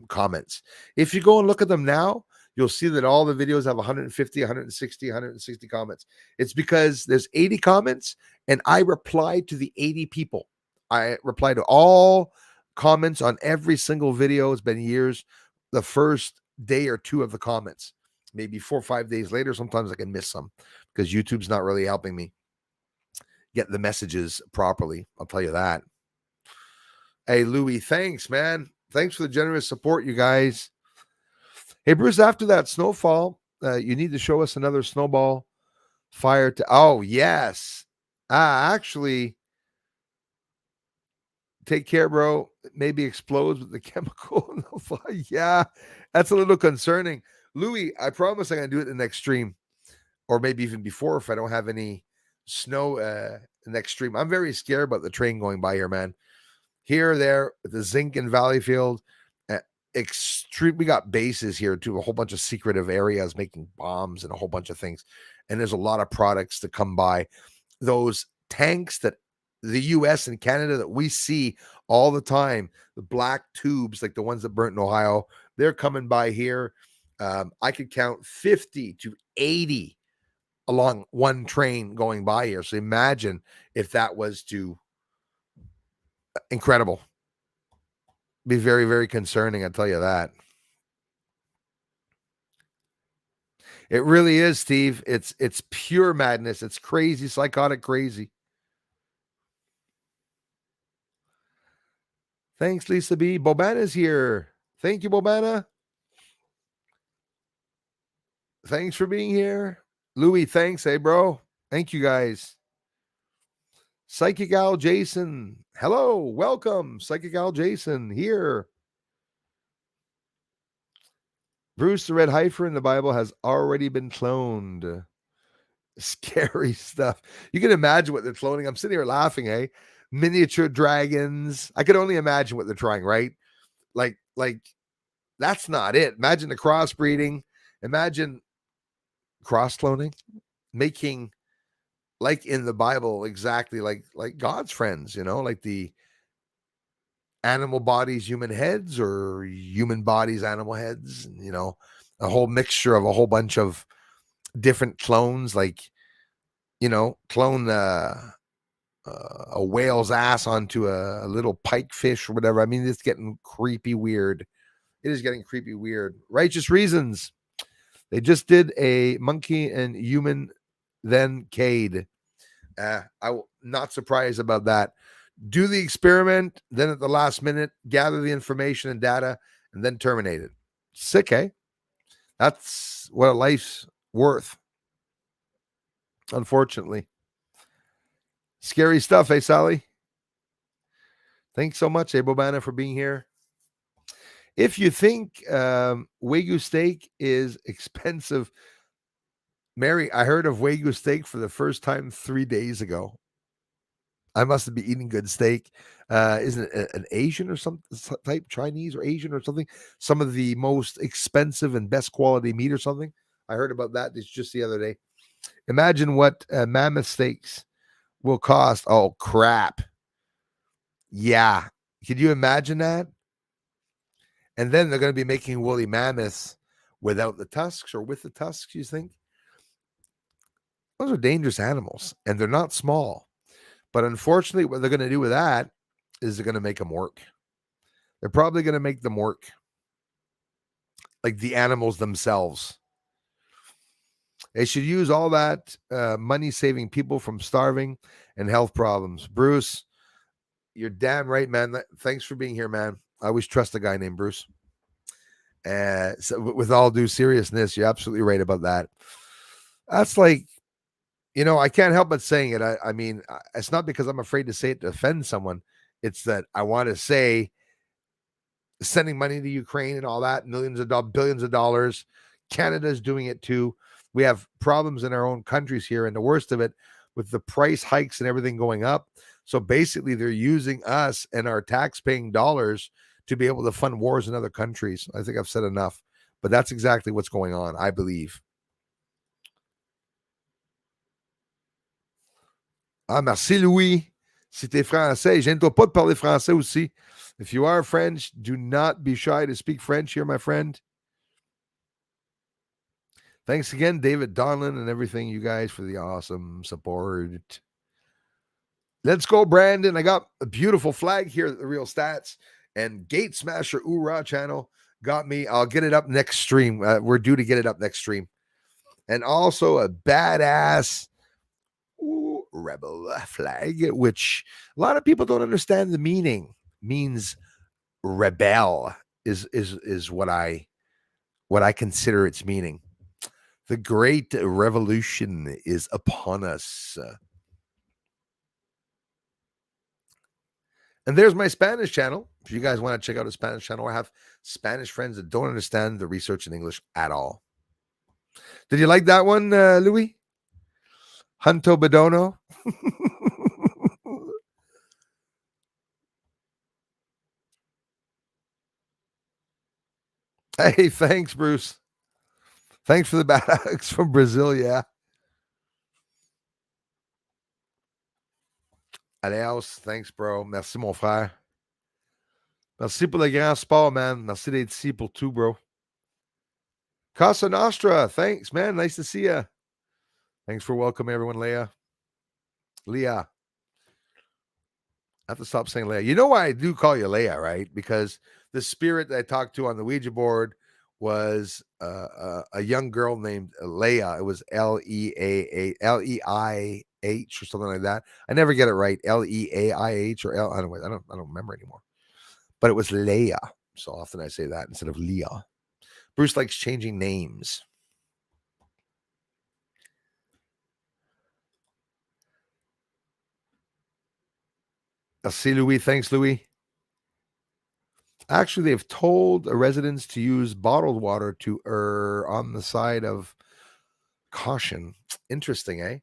comments. If you go and look at them now, you'll see that all the videos have 150, 160, 160 comments. It's because there's 80 comments, and I reply to the 80 people. I reply to all comments on every single video. It's been years. The first day or two of the comments, maybe 4 or 5 days later, sometimes I can miss some because YouTube's not really helping me get the messages properly. I'll tell you that. Hey, Louis, thanks, man. Thanks for the generous support, you guys. Hey, Bruce, after that snowfall, you need to show us another snowball fire to. Oh, yes. Actually, take care, bro. It maybe explodes with the chemical in the fire. Yeah, that's a little concerning. Louis, I promise I'm going to do it in the next stream, or maybe even before if I don't have any snow next stream. I'm very scared about the train going by here, man. Here, there, with the zinc and Valleyfield, we got bases here too, a whole bunch of secretive areas making bombs and a whole bunch of things. And there's a lot of products to come by. Those tanks that the US and Canada that we see all the time, the black tubes, like the ones that burnt in Ohio, they're coming by here. I could count 50 to 80 along one train going by here. So imagine if that was to incredible. Be very, very concerning, I'll tell you that. It really is, Steve. It's pure madness. It's crazy, psychotic crazy. Thanks, Lisa B. Bobana's here. Thank you, Bobana. Thanks for being here. Louis, thanks. Hey, bro. Thank you, guys. Psychic Al Jason. Hello. Welcome. Psychic Al Jason here. Bruce, the red heifer in the Bible has already been cloned. Scary stuff. You can imagine what they're cloning. I'm sitting here laughing, eh? Miniature dragons. I could only imagine what they're trying, right? Like that's not it. Imagine the crossbreeding. Imagine cross cloning, making like in the Bible, exactly like God's friends, you know, like the animal bodies, human heads, or human bodies, animal heads, you know, a whole mixture of a whole bunch of different clones, like, you know, clone a whale's ass onto a little pike fish or whatever. I mean, it's getting creepy weird. It is getting creepy weird. Righteous Reasons. They just did a monkey and human, then Cade. I'm not surprised about that. Do the experiment, then at the last minute, gather the information and data, and then terminate it. Sick, eh? That's what a life's worth, unfortunately. Scary stuff, eh, Sally? Thanks so much, Bobana, for being here. If you think Wagyu steak is expensive, Mary, I heard of Wagyu steak for the first time 3 days ago. I must be eating good steak. Isn't it an Asian or some type, Chinese or Asian or something? Some of the most expensive and best quality meat or something. I heard about that just the other day. Imagine what mammoth steaks will cost. Oh, crap. Yeah. Could you imagine that? And then they're going to be making woolly mammoths without the tusks or with the tusks, you think? Those are dangerous animals, and they're not small. But unfortunately, what they're going to do with that is they're going to make them work. They're probably going to make them work, like the animals themselves. They should use all that money saving people from starving and health problems. Bruce, you're damn right, man. Thanks for being here, man. I always trust a guy named Bruce. So with all due seriousness, you're absolutely right about that. That's like, I can't help but saying it. I mean, it's not because I'm afraid to say it to offend someone. It's that I want to say sending money to Ukraine and all that, millions of dollars, billions of dollars. Canada's doing it too. We have problems in our own countries here, and the worst of it with the price hikes and everything going up. So basically, they're using us and our tax-paying dollars to be able to fund wars in other countries. I think I've said enough, but that's exactly what's going on, I believe. Ah, merci, Louis. Si t'es français, gêne-toi pas de parler français aussi. If you are French, do not be shy to speak French here, my friend. Thanks again, David Donlin, and everything, you guys, for the awesome support. Let's go, Brandon. I got a beautiful flag here at the Real Stats, and Gate Smasher Aurora channel got me. I'll get it up next stream. We're due to get it up next stream. And also a badass rebel flag, which a lot of people don't understand the meaning. Means rebel is what I consider its meaning. The great revolution is upon us. And there's my Spanish channel. If you guys want to check out a Spanish channel, I have Spanish friends that don't understand the research in English at all. Did you like that one, Louis? Hunto Bedono? Hey, thanks, Bruce. Thanks for the bags from Brazil, yeah. Adios. Thanks, bro. Merci, mon frère. Merci pour le grand sport, man. Merci d'être ici pour tout, bro. Casa Nostra. Thanks, man. Nice to see you. Thanks for welcoming everyone, Leah. Leah. I have to stop saying Leia. You know why I do call you Leia, right? Because the spirit that I talked to on the Ouija board was a young girl named Leia. It was Leaih or something like that. I never get it right. Leaih or L. I don't remember anymore. But it was Leia. So often I say that instead of Leah. Bruce likes changing names. See, Louis. Thanks, Louis. Actually, they've told residents to use bottled water to err on the side of caution. Interesting, eh?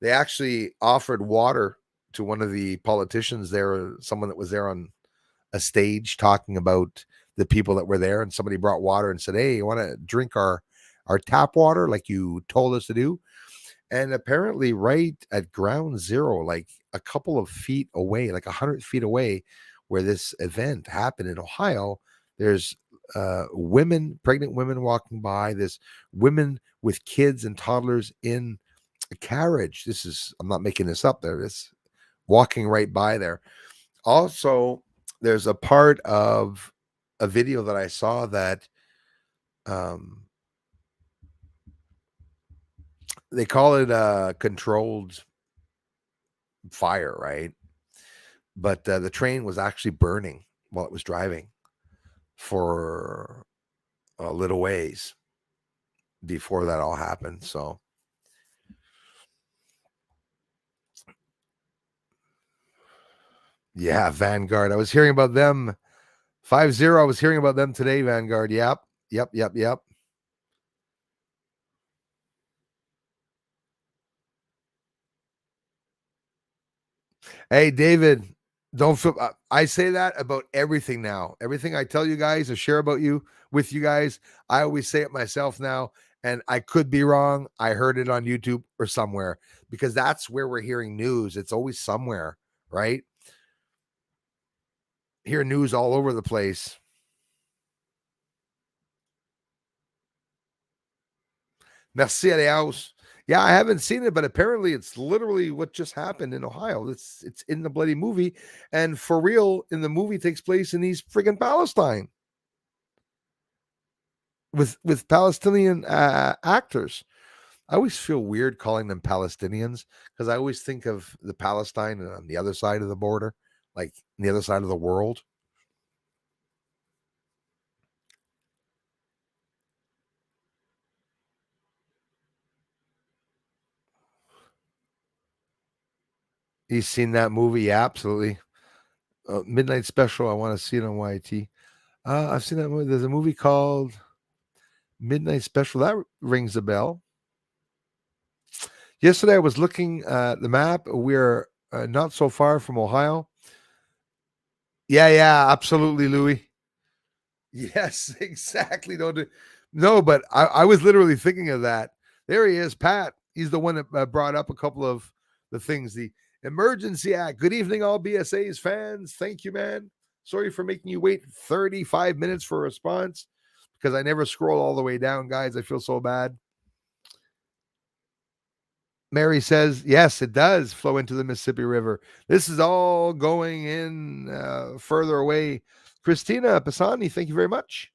They actually offered water to one of the politicians there, someone that was there on a stage talking about the people that were there, and somebody brought water and said, "Hey, you want to drink our tap water like you told us to do?" And apparently, right at ground zero, like a couple of feet away, like 100 feet away, where this event happened in Ohio, there's pregnant women walking by. There's women with kids and toddlers in a carriage. I'm not making this up. There is walking right by there. Also, there's a part of a video that I saw that they call it a controlled fire, right? But the train was actually burning while it was driving for a little ways. before that all happened. So yeah, Vanguard. I was hearing about them. 5-0. I was hearing about them today, Vanguard. Yep. Hey, David, don't feel. I say that about everything now. Everything I tell you guys or share about you with you guys, I always say it myself now. And I could be wrong. I heard it on YouTube or somewhere because that's where we're hearing news. It's always somewhere, right? Hear news all over the place. Merci, Aleos. Yeah, I haven't seen it, but apparently it's literally what just happened in Ohio. It's in the bloody movie, and for real, in the movie takes place in East friggin' Palestine with Palestinian actors. I always feel weird calling them Palestinians because I always think of the Palestine on the other side of the border, like on the other side of the world. You've seen that movie? Yeah, absolutely. Midnight Special. I want to see it on YT. I've seen that movie. There's a movie called Midnight Special. That rings a bell. Yesterday, I was looking at the map. We're not so far from Ohio. Yeah, absolutely, Louis. Yes, exactly. No, but I was literally thinking of that. There he is, Pat. He's the one that brought up a couple of the things. The Emergency Act. Good evening, all BSA's fans. Thank you, man. Sorry for making you wait 35 minutes for a response because I never scroll all the way down, guys. I feel so bad. Mary says, yes, it does flow into the Mississippi River. This is all going in further away. Christina Pisani, thank you very much.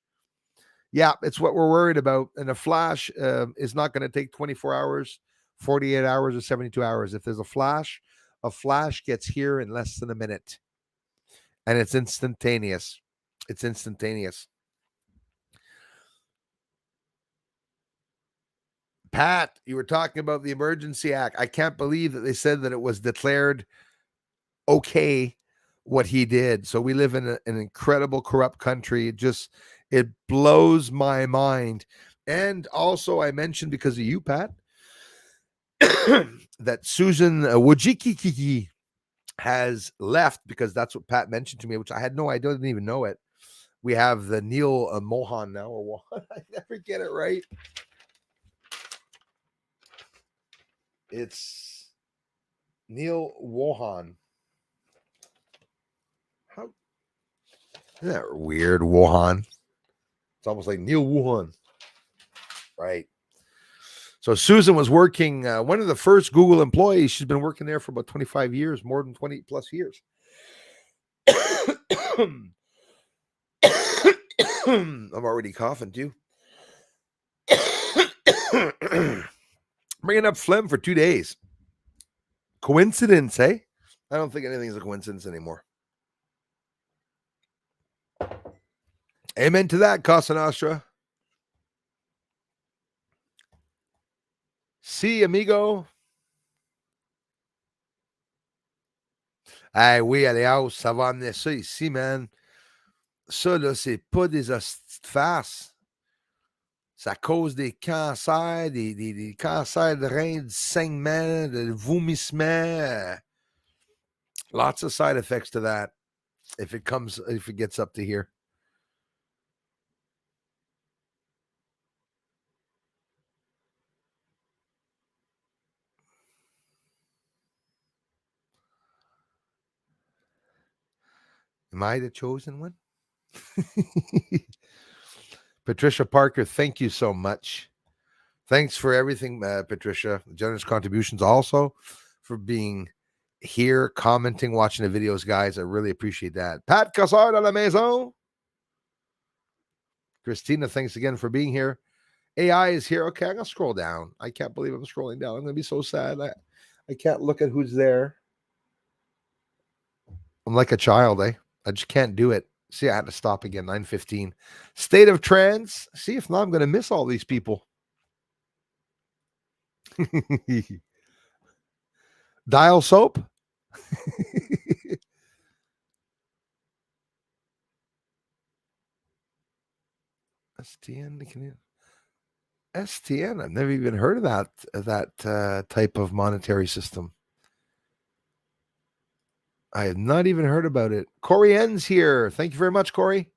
Yeah, it's what we're worried about. And a flash is not going to take 24 hours, 48 hours, or 72 hours. If there's a flash gets here in less than a minute. And it's instantaneous. It's instantaneous. Pat, you were talking about the Emergency Act. I can't believe that they said that it was declared okay what he did. So we live in an incredible corrupt country. It blows my mind. And also, I mentioned because of you, Pat, that Susan Wojcicki has left because that's what Pat mentioned to me, which I had no idea. I didn't even know it. We have the Neil Mohan now, or what? I never get it right. It's Neil Wohan. How isn't that weird? Wuhan. It's almost like Neil Wuhan. Right. So Susan was working, one of the first Google employees. She's been working there for about 25 years, more than 20 plus years. I'm already coughing too. Bringing up phlegm for 2 days. Coincidence, eh? I don't think anything's a coincidence anymore. Amen to that, Casa Nostra. Si, amigo. Ah oui, Aléa, ça va amener ça ici, man. Ça, là, c'est pas des hosties de farce. Ça cause des cancers, des cancers de rein, du saignement, de vomissement. Lots of side effects to that if it gets up to here. Am I the chosen one? Patricia Parker, thank you so much. Thanks for everything, Patricia. Generous contributions also for being here, commenting, watching the videos, guys. I really appreciate that. Pat Cassard à la maison. Christina, thanks again for being here. AI is here. Okay, I'm going to scroll down. I can't believe I'm scrolling down. I'm going to be so sad. I can't look at who's there. I'm like a child, eh? I just can't do it. See, I had to stop again. 9:15. State of trance. See, if not, I'm going to miss all these people. Dial soap. STN. STN. I've never even heard of that type of monetary system. I have not even heard about it. Corey N's here. Thank you very much, Corey.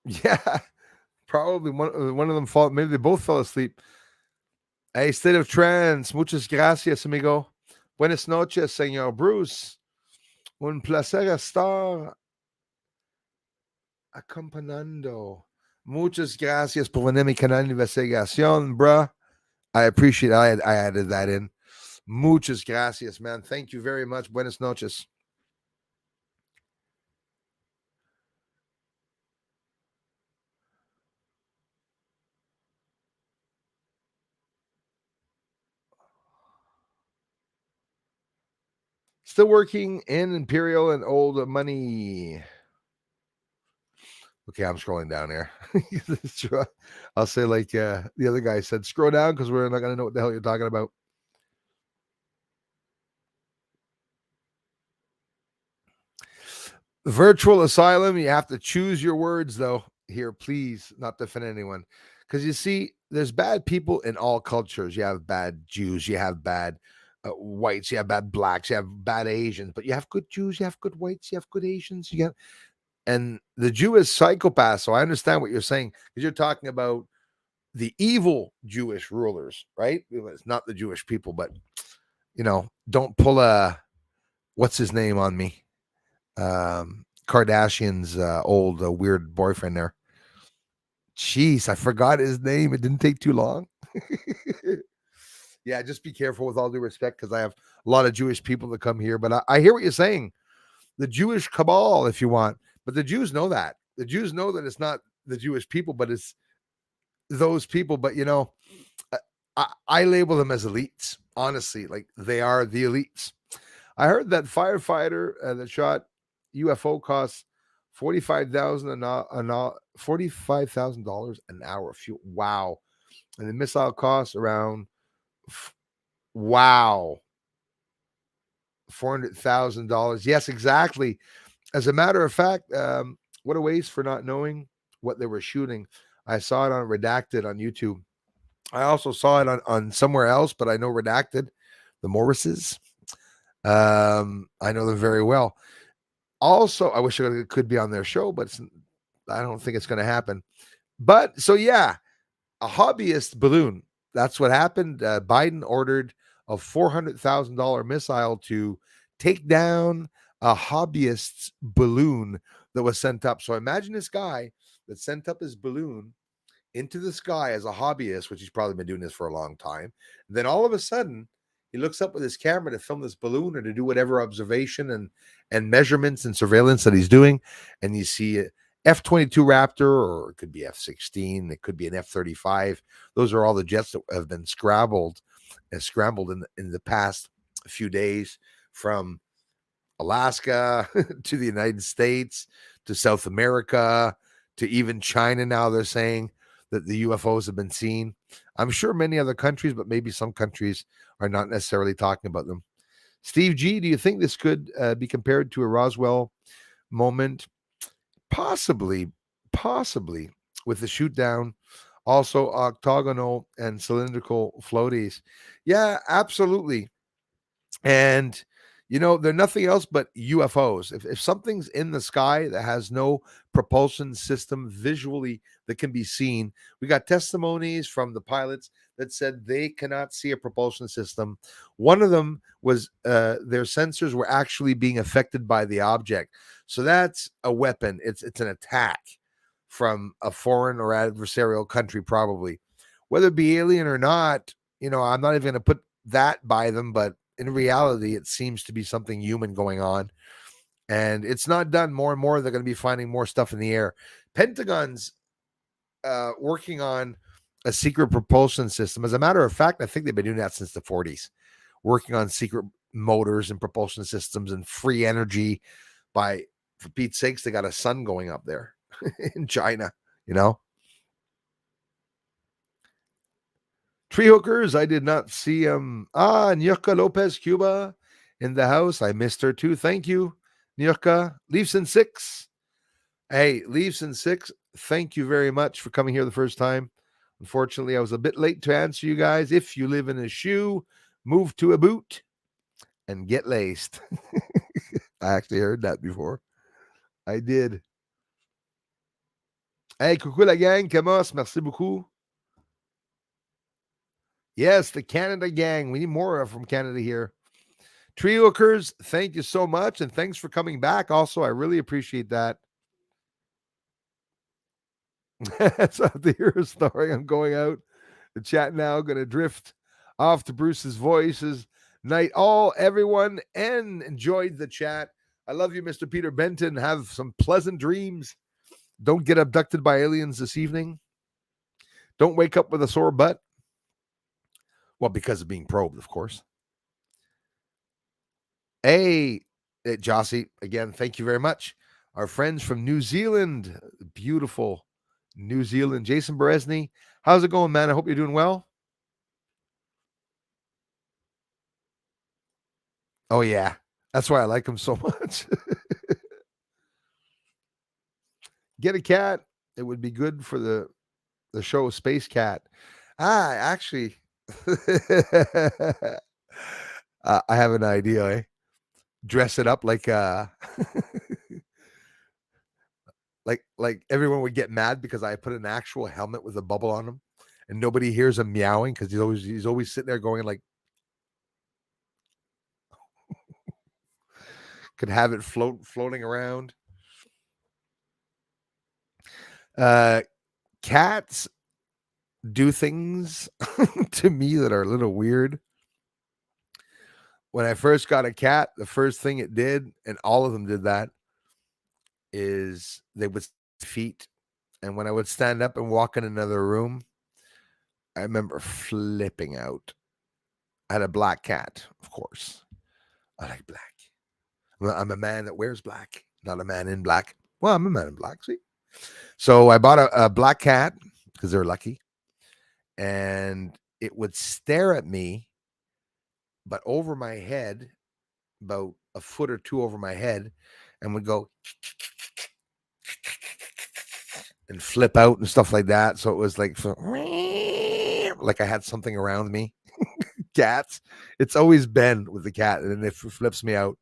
Yeah, probably one of them fall. Maybe they both fell asleep. Hey, state of trance. Muchas gracias, amigo. Buenas noches, señor Bruce. Un placer estar acompañando. Muchas gracias por venir a mi canal de investigación, bruh. I appreciate it. I added that in. Muchas gracias, man. Thank you very much. Buenas noches. Still working in Imperial and old money. Okay, I'm scrolling down here. I'll say like the other guy said, scroll down because we're not going to know what the hell you're talking about. Virtual asylum, you have to choose your words though. Here, please, not defend anyone. Because you see, there's bad people in all cultures. You have bad Jews, you have bad whites, you have bad blacks, you have bad Asians, but you have good Jews, you have good whites, you have good Asians, you have, and the Jew is psychopath. So I understand what you're saying because you're talking about the evil Jewish rulers, right? It's not the Jewish people, but don't pull a what's his name on me. Kardashian's old weird boyfriend there. Jeez, I forgot his name. It didn't take too long. Yeah, just be careful with all due respect because I have a lot of Jewish people that come here. But I hear what you're saying. The Jewish cabal, if you want. But the Jews know that. The Jews know that it's not the Jewish people, but it's those people. But, I label them as elites. Honestly, like they are the elites. I heard that firefighter that shot UFO costs $45,000 an hour. Wow, and the missile costs around $400,000. Yes, exactly. As a matter of fact, what a waste for not knowing what they were shooting. I saw it on Redacted on YouTube. I also saw it on somewhere else, but I know Redacted, the Morrises. I know them very well. Also, I wish I could be on their show, but I don't think it's going to happen. But so, yeah, a hobbyist balloon. That's what happened. Biden ordered a $400,000 missile to take down a hobbyist's balloon that was sent up. So imagine this guy that sent up his balloon into the sky as a hobbyist, which he's probably been doing this for a long time. Then all of a sudden, he looks up with his camera to film this balloon or to do whatever observation and measurements and surveillance that he's doing. And you see a F-22 Raptor, or it could be F-16, it could be an F-35. Those are all the jets that have been scrambled in the past few days from Alaska to the United States to South America to even China. Now they're saying that the UFOs have been seen. I'm sure many other countries, but maybe some countries are not necessarily talking about them. Steve G, do you think this could be compared to a Roswell moment? Possibly with the shoot down, also octagonal and cylindrical floaties. Yeah, absolutely. And they're nothing else but UFOs. If something's in the sky that has no propulsion system visually that can be seen, we got testimonies from the pilots that said they cannot see a propulsion system. One of them was their sensors were actually being affected by the object. So that's a weapon. It's an attack from a foreign or adversarial country, probably. Whether it be alien or not, I'm not even going to put that by them, but in reality, it seems to be something human going on. And it's not done. More and more, they're going to be finding more stuff in the air. Pentagon's working on a secret propulsion system. As a matter of fact, I think they've been doing that since the 40s, working on secret motors and propulsion systems and free energy. For Pete's sakes, they got a sun going up there. in China, you know. Tree hookers, I did not see him. Nyuka Lopez Cuba in the house. I missed her too. Thank you, Nyuka. Leafs in 6. Hey, Leafs in 6. Thank you very much for coming here the first time. Unfortunately, I was a bit late to answer you guys. If you live in a shoe, move to a boot and get laced. I actually heard that before. I did. Hey, coucou la gang, Kamos, merci beaucoup. Yes, the Canada gang. We need more from Canada here. Tree hookers, thank you so much. And thanks for coming back. Also, I really appreciate that. So to hear a story, I'm going out. The chat now, going to drift off to Bruce's voices. Night all, everyone, and enjoyed the chat. I love you, Mr. Peter Benton. Have some pleasant dreams. Don't get abducted by aliens this evening. Don't wake up with a sore butt. Well, because of being probed, of course. Hey, Jossie, again, thank you very much. Our friends from New Zealand, beautiful New Zealand. Jason Beresny, how's it going, man? I hope you're doing well. Oh, yeah. That's why I like him so much. Get a cat. It would be good for the show Space Cat. Actually, I have an idea. Eh? Dress it up like like everyone would get mad because I put an actual helmet with a bubble on him, and nobody hears him meowing because he's always sitting there going like, could have it floating around. Cats do things to me that are a little weird. When I first got a cat, the first thing it did, and all of them did that, is they would feet. And when I would stand up and walk in another room, I remember flipping out. I had a black cat, of course. I like black. I'm a man that wears black, not a man in black. Well, I'm a man in black, see? So I bought a black cat because they're lucky. And it would stare at me, but over my head, about a foot or two over my head, and would go and flip out and stuff like that. So it was like I had something around me. Cats, it's always been with the cat, and it flips me out.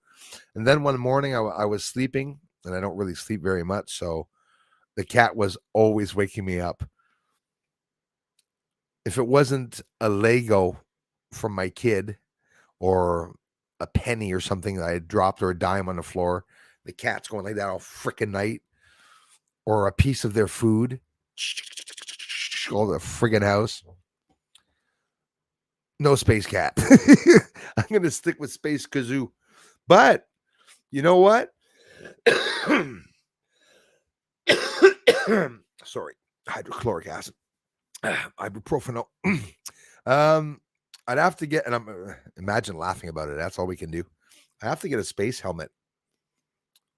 And then one morning I was sleeping, and I don't really sleep very much, so the cat was always waking me up. If it wasn't a Lego from my kid or a penny or something that I had dropped or a dime on the floor, the cat's going like that all freaking night, or a piece of their food all the friggin' house. No Space Cat. I'm going to stick with Space Kazoo. But you know what? Sorry, hydrochloric acid. Ibuprofen. I'd have to get, and I'm imagine laughing about it. That's all we can do. I have to get a space helmet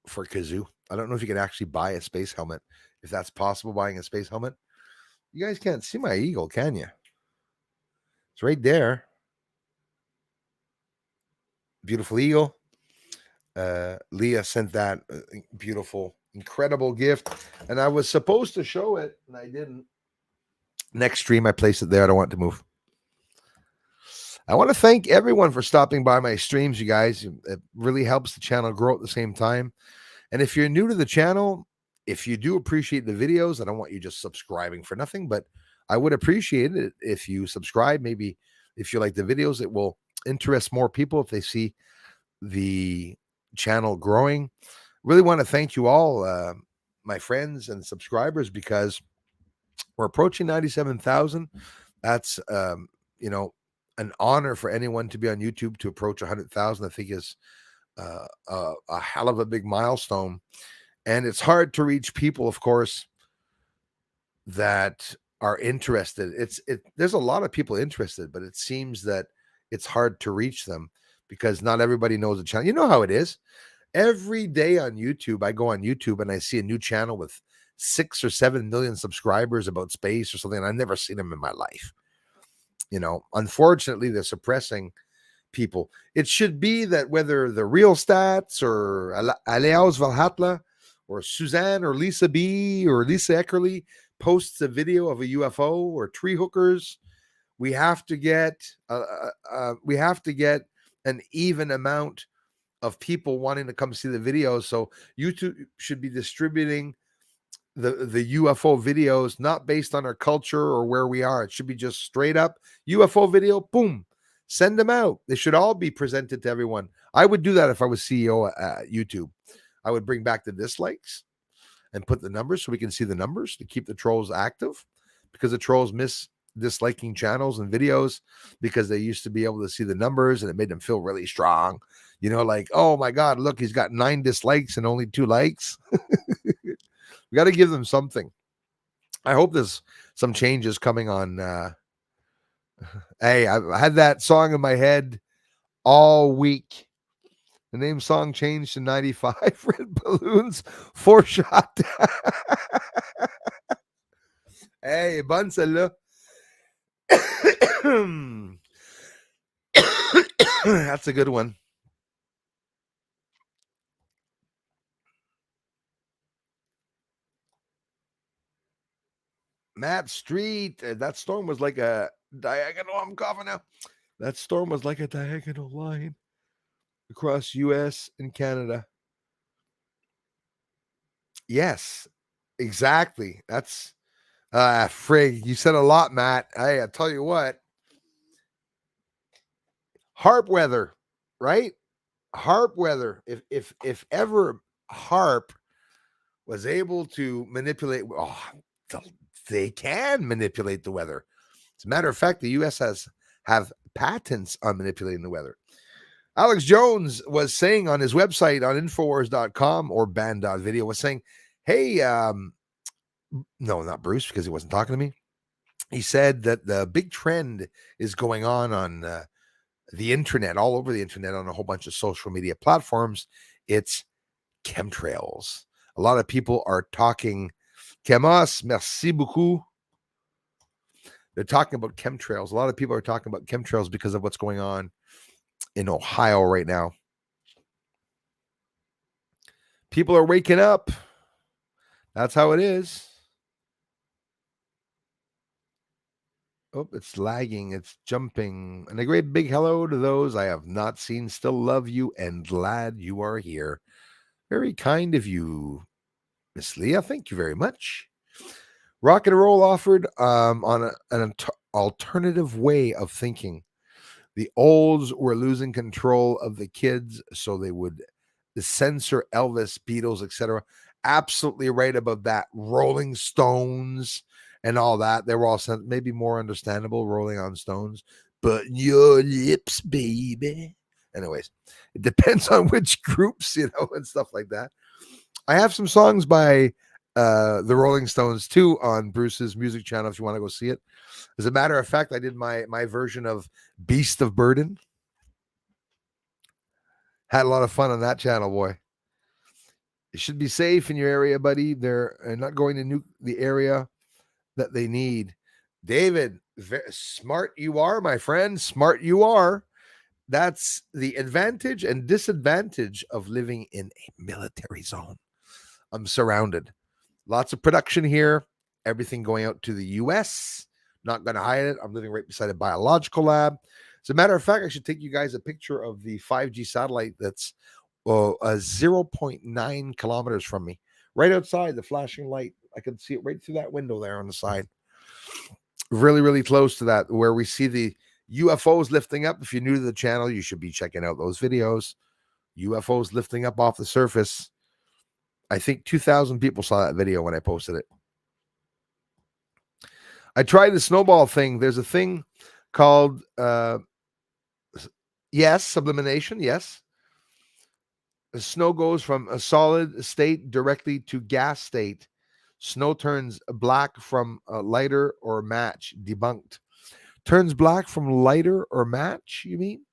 for Kazoo. I don't know if you can actually buy a space helmet. If that's possible, buying a space helmet. You guys can't see my eagle, can you? It's right there. Beautiful eagle. Leah sent that beautiful, incredible gift, and I was supposed to show it, and I didn't. Next stream, I placed it there. I don't want it to move. I want to thank everyone for stopping by my streams, you guys. It really helps the channel grow at the same time. And if you're new to the channel, if you do appreciate the videos, I don't want you just subscribing for nothing, but I would appreciate it if you subscribe. Maybe if you like the videos, it will interest more people if they see the channel growing. Really want to thank you all, my friends and subscribers, because we're approaching 97,000. That's, an honor for anyone to be on YouTube. To approach 100,000, I think is a hell of a big milestone. And it's hard to reach people, of course, that are interested. There's a lot of people interested, but it seems that it's hard to reach them because not everybody knows the channel. You know how it is. Every day on YouTube, I go on YouTube and I see a new channel with 6 or 7 million subscribers about space or something. I've never seen him in my life. Unfortunately, they're suppressing people. It should be that whether the Real Stats or Aleaus Valhatla or Suzanne or Lisa B or Lisa Eckerly posts a video of a UFO or tree hookers, we have to get an even amount of people wanting to come see the videos. So YouTube should be distributing the UFO videos, not based on our culture or where we are. It should be just straight up UFO video, boom, send them out. They should all be presented to everyone. I would do that if I was CEO at YouTube. I would bring back the dislikes and put the numbers so we can see the numbers to keep the trolls active, because the trolls miss disliking channels and videos because they used to be able to see the numbers and it made them feel really strong. Like, oh my God, look, he's got 9 dislikes and only 2 likes. We got to give them something. I hope there's some changes coming on. Hey, I had that song in my head all week. The name song changed to 95 Red Balloons, 4 shot. Hey, Bansala. That's a good one. Matt Street, that storm was like a diagonal. I'm coughing now. That storm was like a diagonal line across US and Canada. Yes, exactly. That's frig. You said a lot, Matt. Hey, I tell you what. HARP weather, right? HARP weather. If ever HARP was able to manipulate, they can manipulate the weather. As a matter of fact, the U.S. have patents on manipulating the weather. Alex Jones was saying on his website on Infowars.com or band.video was saying, hey, no, not Bruce, because he wasn't talking to me. He said that the big trend is going on the internet, all over the internet, on a whole bunch of social media platforms. It's chemtrails. A lot of people are talking chemos, merci beaucoup. They're talking about chemtrails. A lot of people are talking about chemtrails because of what's going on in Ohio right now. People are waking up. That's how it is. Oh, it's lagging. It's jumping. And a great big hello to those I have not seen. Still love you and glad you are here. Very kind of you, Miss Leah. Thank you very much. Rock and roll offered on an alternative way of thinking. The olds were losing control of the kids, so they would censor Elvis, Beatles, etc. Absolutely right about that. Rolling Stones and all that. They were all maybe more understandable, Rolling on Stones. But your lips, baby. Anyways, it depends on which groups, and stuff like that. I have some songs by the Rolling Stones too on Bruce's music channel if you want to go see it. As a matter of fact, I did my version of Beast of Burden. Had a lot of fun on that channel, boy. You should be safe in your area, buddy. They're not going to nuke the area that they need. David, smart you are, my friend. Smart you are. That's the advantage and disadvantage of living in a military zone. I'm surrounded. Lots of production here. Everything going out to the U.S. Not going to hide it. I'm living right beside a biological lab. As a matter of fact, I should take you guys a picture of the 5G satellite that's 0.9 kilometers from me. Right outside, the flashing light. I can see it right through that window there on the side. Really, really close to that, where we see the UFOs lifting up. If you're new to the channel, you should be checking out those videos. UFOs lifting up off the surface. I think 2,000 people saw that video when I posted it. I tried the snowball thing. There's a thing called, sublimation. Yes. The snow goes from a solid state directly to gas state. Snow turns black from lighter or match. Debunked. Turns black from lighter or match, you mean?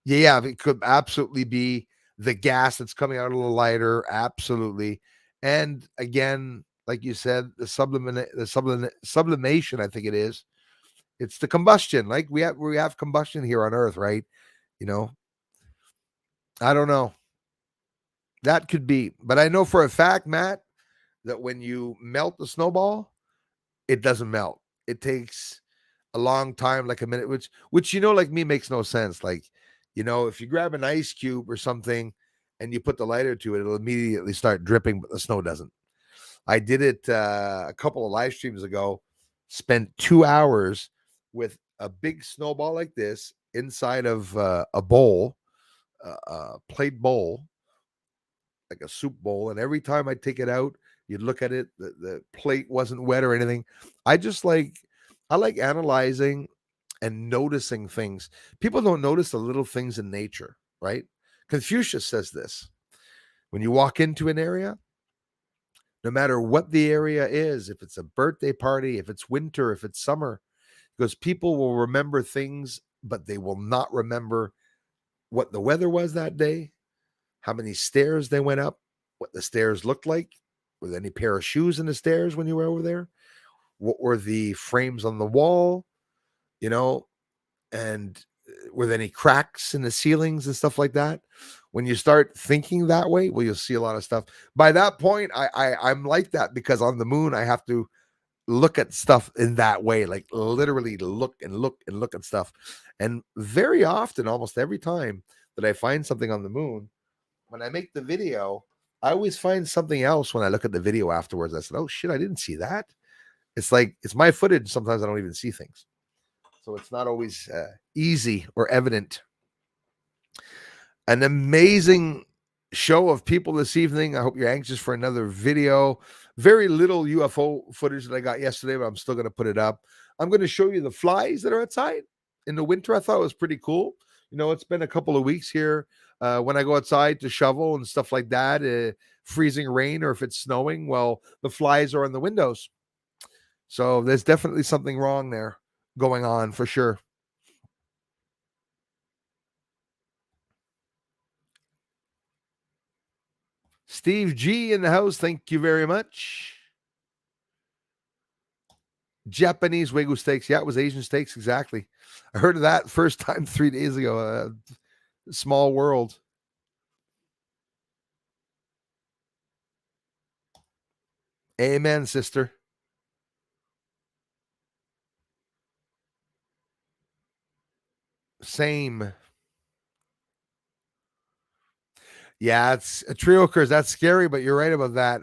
Yeah, it could absolutely be the gas that's coming out a little lighter. Absolutely. And again, like you said, the sublimation, I think it is. It's the combustion. Like we have combustion here on Earth, right? You know, I don't know. That could be, but I know for a fact, Matt, that when you melt the snowball, it doesn't melt. It takes a long time, like a minute, which like me makes no sense. Like, if you grab an ice cube or something and you put the lighter to it, it'll immediately start dripping, but the snow doesn't. I did it a couple of live streams ago, spent 2 hours with a big snowball like this inside of a bowl, a plate bowl, like a soup bowl. And every time I take it out, you'd look at it, the plate wasn't wet or anything. I like analyzing and noticing things. People don't notice the little things in nature, right? Confucius says this. When you walk into an area, no matter what the area is, if it's a birthday party, if it's winter, if it's summer, because people will remember things, but they will not remember what the weather was that day, how many stairs they went up, what the stairs looked like, were there any pair of shoes in the stairs when you were over there, what were the frames on the wall, and were there any cracks in the ceilings and stuff like that. When you start thinking that way, well, you'll see a lot of stuff. By that point, I'm like that, because on the moon, I have to look at stuff in that way, like literally look and look and look at stuff. And very often, almost every time that I find something on the moon, when I make the video, I always find something else when I look at the video afterwards. I said, oh shit, I didn't see that. It's like, it's my footage. Sometimes I don't even see things. So it's not always easy or evident. An amazing show of people this evening. I hope you're anxious for another video. Very little UFO footage that I got yesterday, but I'm still going to put it up. I'm going to show you the flies that are outside in the winter. I thought it was pretty cool. It's been a couple of weeks here. When I go outside to shovel and stuff like that, freezing rain, or if it's snowing, well, the flies are on the windows. So there's definitely something wrong there going on for sure. Steve G in the house. Thank you very much. Japanese Wagyu steaks. Yeah, it was Asian steaks. Exactly. I heard of that first time 3 days ago. Small world. Amen, sister. Same. Yeah, it's a trio occurs. That's scary, but you're right about that.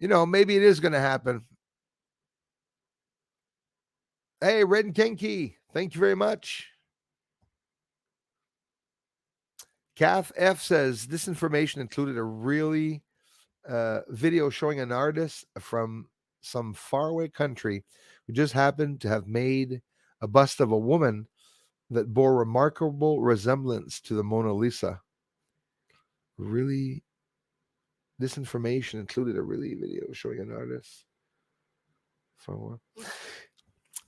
Maybe it is going to happen. Hey, Red and Kenki, thank you very much. Kath F says this information included a really video showing an artist from some faraway country who just happened to have made a bust of a woman that bore remarkable resemblance to the Mona Lisa. Really, this information included a really video showing an artist.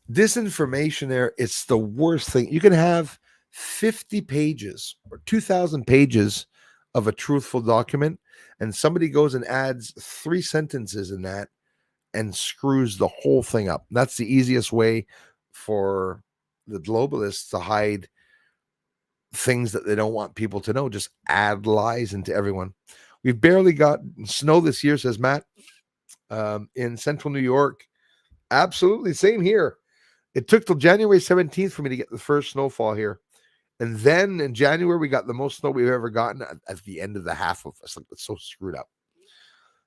This information there, it's the worst thing. You can have 50 pages or 2,000 pages of a truthful document, and somebody goes and adds 3 sentences in that and screws the whole thing up. That's the easiest way for the globalists to hide things that they don't want people to know. Just add lies into everyone. We've barely got snow this year, says Matt, in central New York. Absolutely. Same here. It took till January 17th for me to get the first snowfall here. And then in January, we got the most snow we've ever gotten at the end of the half of us. Like, it's so screwed up.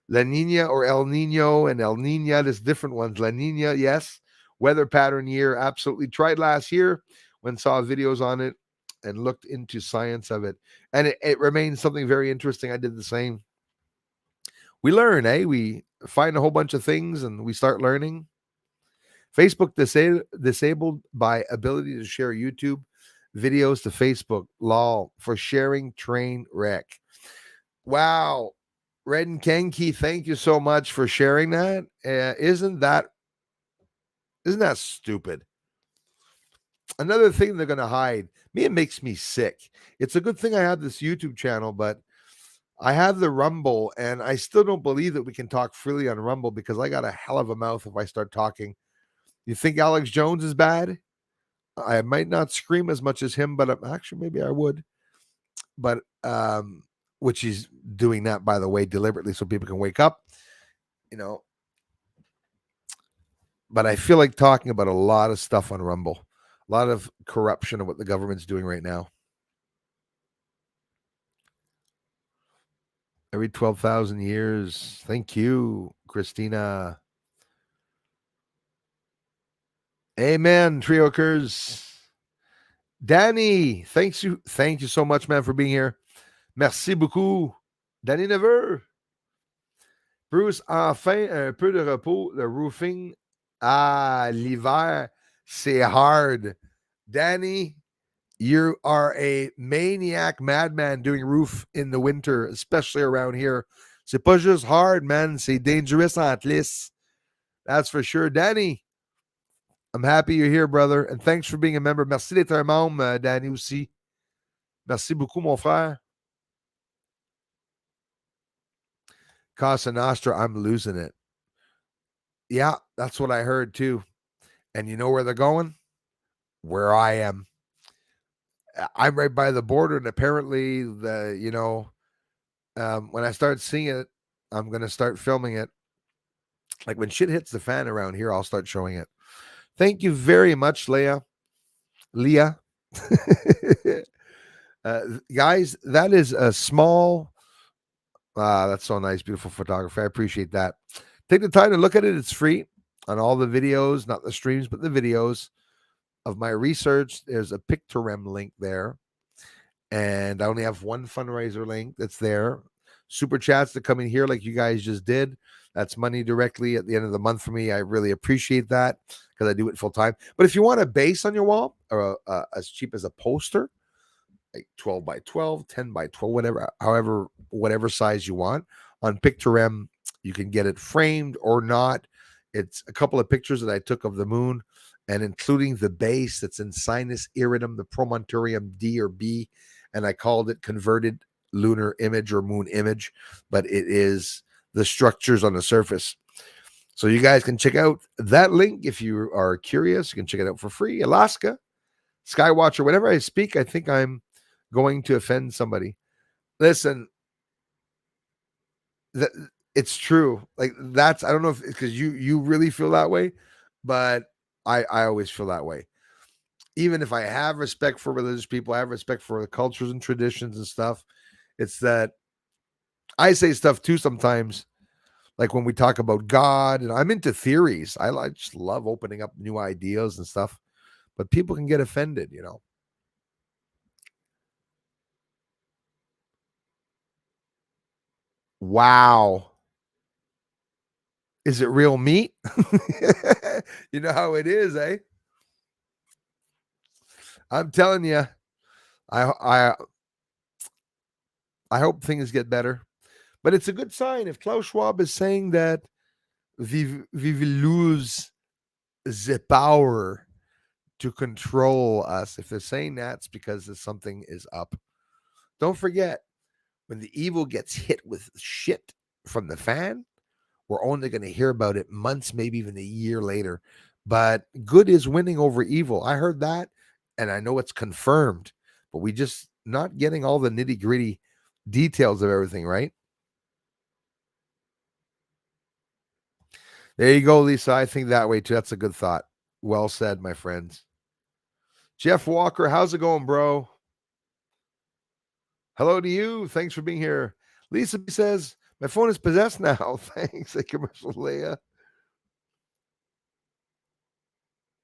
La Nina or El Nino and El Nina, there's different ones. La Nina, yes. Weather pattern year, absolutely. Tried last year when saw videos on it and looked into science of it. And it remains something very interesting. I did the same. We learn, we find a whole bunch of things and we start learning. Facebook disabled by ability to share YouTube videos to Facebook. Lol, for sharing train wreck. Wow. Red and Kenki, thank you so much for sharing that. Isn't that stupid? Another thing they're going to hide. It makes me sick. It's a good thing I have this YouTube channel, but I have the Rumble, and I still don't believe that we can talk freely on Rumble because I got a hell of a mouth if I start talking. You think Alex Jones is bad? I might not scream as much as him, but actually maybe I would. But which he's doing that, by the way, deliberately so people can wake up. You know, but I feel like talking about a lot of stuff on Rumble, a lot of corruption of what the government's doing right now. Every 12,000 years. Thank you, Christina. Amen, Triokers. Danny, thank you so much, man, for being here. Merci beaucoup. Danny Neveu. Bruce, enfin, un peu de repos. Le roofing l'hiver, c'est hard. Danny, you are a maniac madman doing roof in the winter, especially around here. C'est pas juste hard, man. C'est dangerous en lisse. That's for sure. Danny, I'm happy you're here, brother. And thanks for being a member. Merci d'être un membre, Danny, aussi. Merci beaucoup, mon frère. Casa Nostra, I'm losing it. Yeah, that's what I heard too. And you know where they're going? Where I am. I'm right by the border, and apparently when I start seeing it, I'm gonna start filming it. Like when shit hits the fan around here, I'll start showing it. Thank you very much, Leah. Guys, that is a small. That's so nice, beautiful photography. I appreciate that. Take the time to look at it. It's free on all the videos, not the streams, but the videos of my research. There's a Pictorem link there. And I only have one fundraiser link that's there. Super chats to come in here like you guys just did. That's money directly at the end of the month for me. I really appreciate that because I do it full time. But if you want a base on your wall or as cheap as a poster, like 12 by 12, 10 by 12, whatever size you want, on Pictorem, you can get it framed or not. It's a couple of pictures that I took of the moon, and including the base that's in Sinus Iridum, the Promontorium D or B, and I called it converted lunar image or moon image, but it is the structures on the surface. So you guys can check out that link if you are curious. You can check it out for free. Alaska, Skywatcher, whenever I speak, I think I'm going to offend somebody. Listen, it's true. Like that's, I don't know if it's because you really feel that way, but I always feel that way. Even if I have respect for religious people, I have respect for the cultures and traditions and stuff. It's that I say stuff too sometimes, like when we talk about God, and I'm into theories. I just love opening up new ideas and stuff, but people can get offended, you know. Wow. Is it real meat? You know how it is, eh? I'm telling you, I I hope things get better. But it's a good sign if Klaus Schwab is saying that we will lose the power to control us. If they're saying that, it's because something is up. Don't forget, when the evil gets hit with shit from the fan, we're only going to hear about it months, maybe even a year later. But good is winning over evil. I heard that, and I know it's confirmed, but we just not getting all the nitty gritty details of everything, right? There you go, Lisa. I think that way too. That's a good thought. Well said, my friends. Jeff Walker, how's it going, bro? Hello to you. Thanks for being here. Lisa says, my phone is possessed now. Thanks. A commercial, Leia.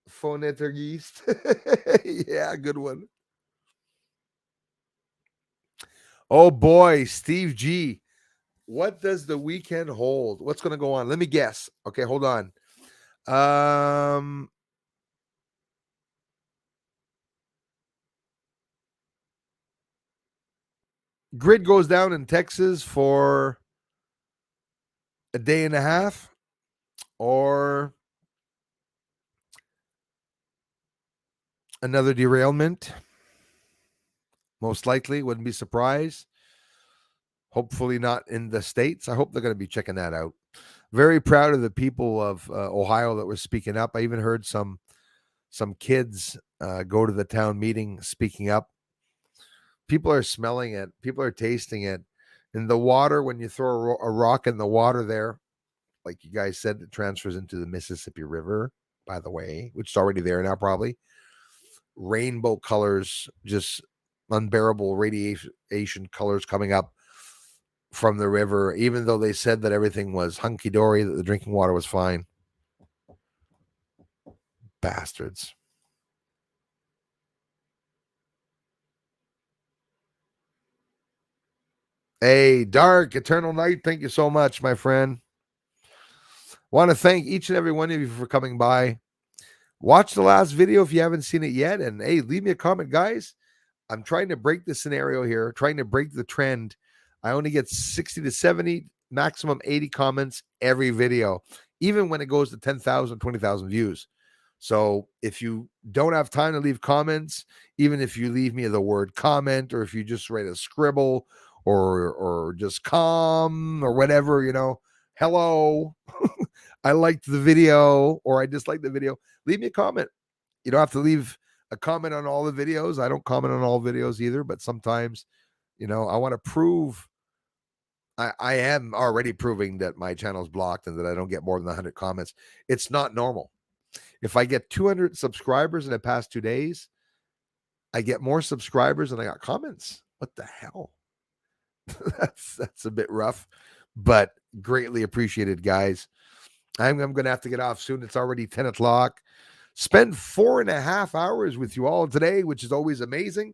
Phone Ettergeist. Yeah, good one. Oh boy, Steve G. What does the weekend hold? What's going to go on? Let me guess. Okay, hold on. Grid goes down in Texas for a day and a half, or another derailment. Most likely, wouldn't be surprised. Hopefully not in the States. I hope they're going to be checking that out. Very proud of the people of Ohio that were speaking up. I even heard some kids go to the town meeting speaking up. People are smelling it. People are tasting it. In the water, when you throw a rock in the water there, like you guys said, it transfers into the Mississippi River, by the way, which is already there now, probably. Rainbow colors, just unbearable radiation colors coming up from the river, even though they said that everything was hunky-dory, that the drinking water was fine. Bastards. Hey, Dark Eternal Night, thank you so much, my friend. Want to thank each and every one of you for coming by. Watch the last video if you haven't seen it yet. And hey, leave me a comment, guys. I'm trying to break the scenario here, trying to break the trend. I only get 60 to 70, maximum 80 comments every video, even when it goes to 10,000, 20,000 views. So if you don't have time to leave comments, even if you leave me the word comment, or if you just write a scribble or just come or whatever, hello, I liked the video or I disliked the video, leave me a comment. You don't have to leave a comment on all the videos. I don't comment on all videos either, but sometimes, I want to prove I am already proving that my channel is blocked and that I don't get more than 100 comments. It's not normal. If I get 200 subscribers in the past 2 days, I get more subscribers than I got comments. What the hell? that's a bit rough, but greatly appreciated, guys. I'm going to have to get off soon. It's already 10 o'clock. Spend 4.5 hours with you all today, which is always amazing,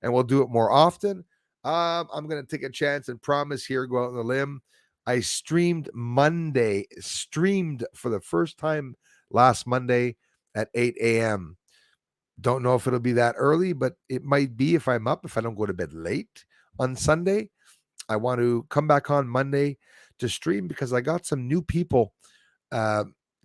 and we'll do it more often. I'm going to take a chance and promise here, go out on the limb. I streamed for the first time last Monday at 8 a.m. Don't know if it'll be that early, but it might be if I'm up, if I don't go to bed late on Sunday. I want to come back on Monday to stream because I got some new people,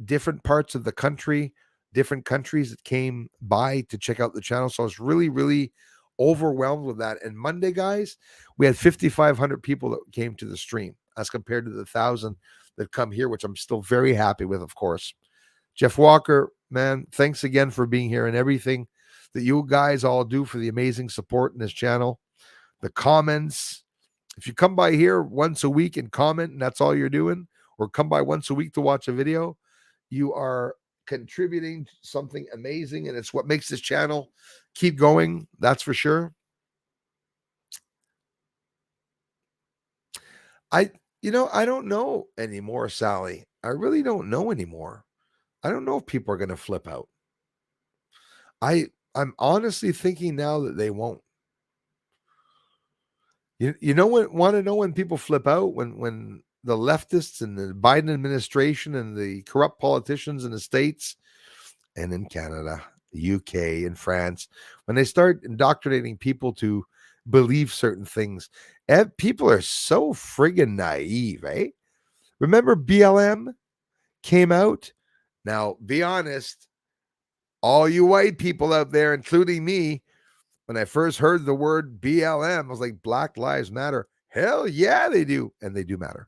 different parts of the country, different countries that came by to check out the channel. So I was really, really overwhelmed with that. And Monday, guys, we had 5,500 people that came to the stream as compared to the 1,000 that come here, which I'm still very happy with, of course. Jeff Walker, man, thanks again for being here and everything that you guys all do for the amazing support in this channel. The comments, if you come by here once a week and comment and that's all you're doing, or come by once a week to watch a video, you are contributing to something amazing, and it's what makes this channel keep going. That's for sure. I don't know anymore, Sally. I really don't know anymore. I don't know if people are going to flip out. I'm honestly thinking now that they won't. Want to know when people flip out? When the leftists and the Biden administration and the corrupt politicians in the States and in Canada, the UK, and France, when they start indoctrinating people to believe certain things. People are so friggin' naive, eh? Remember BLM came out? Now, be honest, all you white people out there, including me, when I first heard the word BLM, I was like, Black Lives Matter. Hell yeah, they do. And they do matter.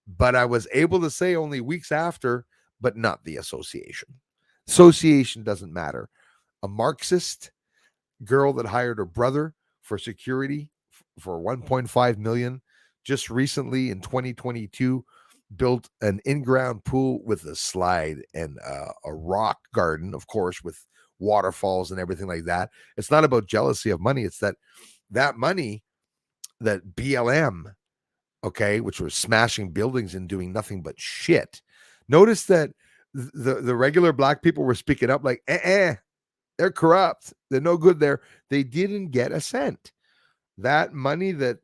But I was able to say only weeks after, but not the association. Association doesn't matter. A Marxist girl that hired her brother for security for 1.5 million just recently in 2022 built an in-ground pool with a slide and a rock garden, of course, with waterfalls and everything like that. It's not about jealousy of money. It's that money that BLM, okay, which was smashing buildings and doing nothing but shit. Notice that the regular black people were speaking up like, they're corrupt. They're no good there. They didn't get a cent. That money that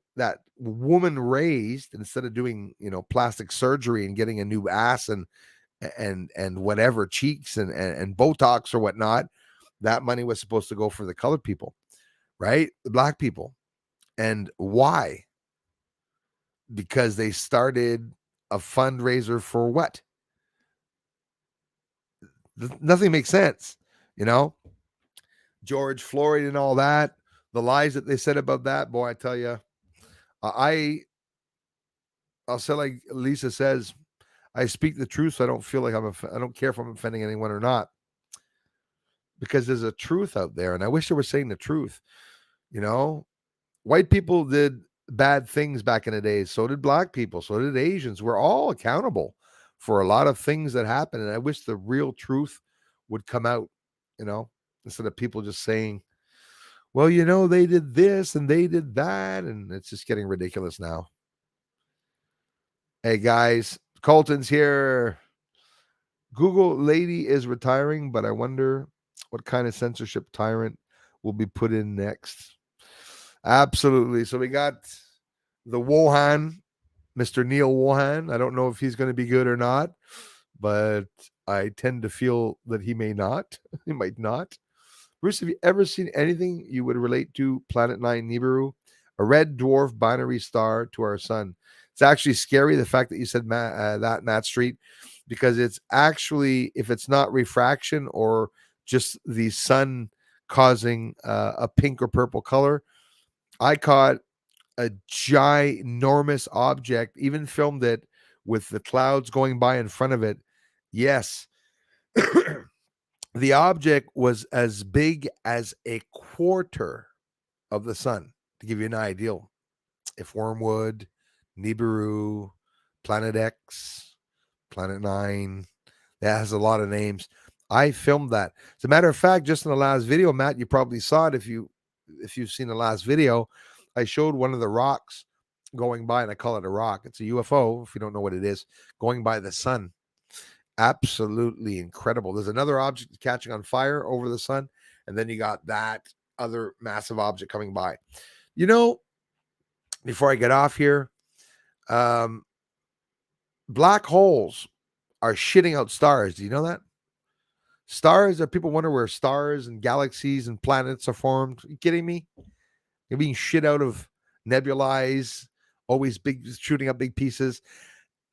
woman raised, instead of doing, plastic surgery and getting a new ass and whatever, cheeks and Botox or whatnot, that money was supposed to go for the colored people, right? The black people. And why? Because they started a fundraiser for what? Nothing makes sense, George Floyd and all that, the lies that they said about that, boy, I tell you, I'll say like Lisa says, I speak the truth, so I don't feel like I don't care if I'm offending anyone or not, because there's a truth out there, and I wish they were saying the truth. You know, white people did bad things back in the day. So did black people. So did Asians. We're all accountable for a lot of things that happen, and I wish the real truth would come out. You know, instead of people just saying, "Well, you know, they did this and they did that," and it's just getting ridiculous now. Hey guys, Colton's here. Google lady is retiring, but I wonder what kind of censorship tyrant will be put in next. Absolutely. So we got the Wuhan, Mr. Neil Wuhan. I don't know if he's going to be good or not, but I tend to feel that he may not. He might not. Bruce, have you ever seen anything you would relate to Planet 9 Nibiru? A red dwarf binary star to our sun. It's actually scary, the fact that you said that, Matt Street, because it's actually, if it's not refraction or just the sun causing a pink or purple color, I caught a ginormous object, even filmed it with the clouds going by in front of it. Yes. The object was as big as a quarter of the sun, to give you an idea. If Wormwood, Nibiru, Planet X, Planet 9, that has a lot of names. I filmed that. As a matter of fact, just in the last video, Matt, you probably saw it if you've seen the last video. I showed one of the rocks going by, and I call it a rock. It's a UFO, if you don't know what it is, going by the sun. Absolutely incredible. There's another object catching on fire over the sun, and then you got that other massive object coming by. You know, before I get off here, um, black holes are shitting out stars. Do you know that? Stars, people wonder where stars and galaxies and planets are formed. Are you kidding me? They're being shit out of nebulae, always big, shooting up big pieces.